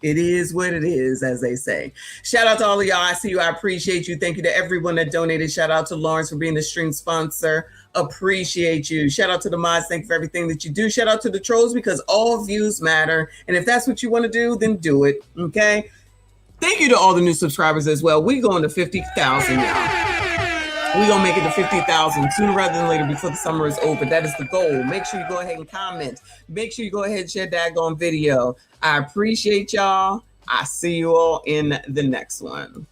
it is what it is, as they say. Shout out to all of y'all. I see you. I appreciate you. Thank you to everyone that donated. Shout out to Lawrence for being the stream sponsor. Appreciate you. Shout out to the mods. Thank you for everything that you do. Shout out to the trolls because all views matter. And if that's what you want to do, then do it. Okay. Thank you to all the new subscribers as well. We going to 50,000, y'all. We're going to make it to 50,000 sooner rather than later before the summer is over. That is the goal. Make sure you go ahead and comment. Make sure you go ahead and share daggone video. I appreciate y'all. I see you all in the next one.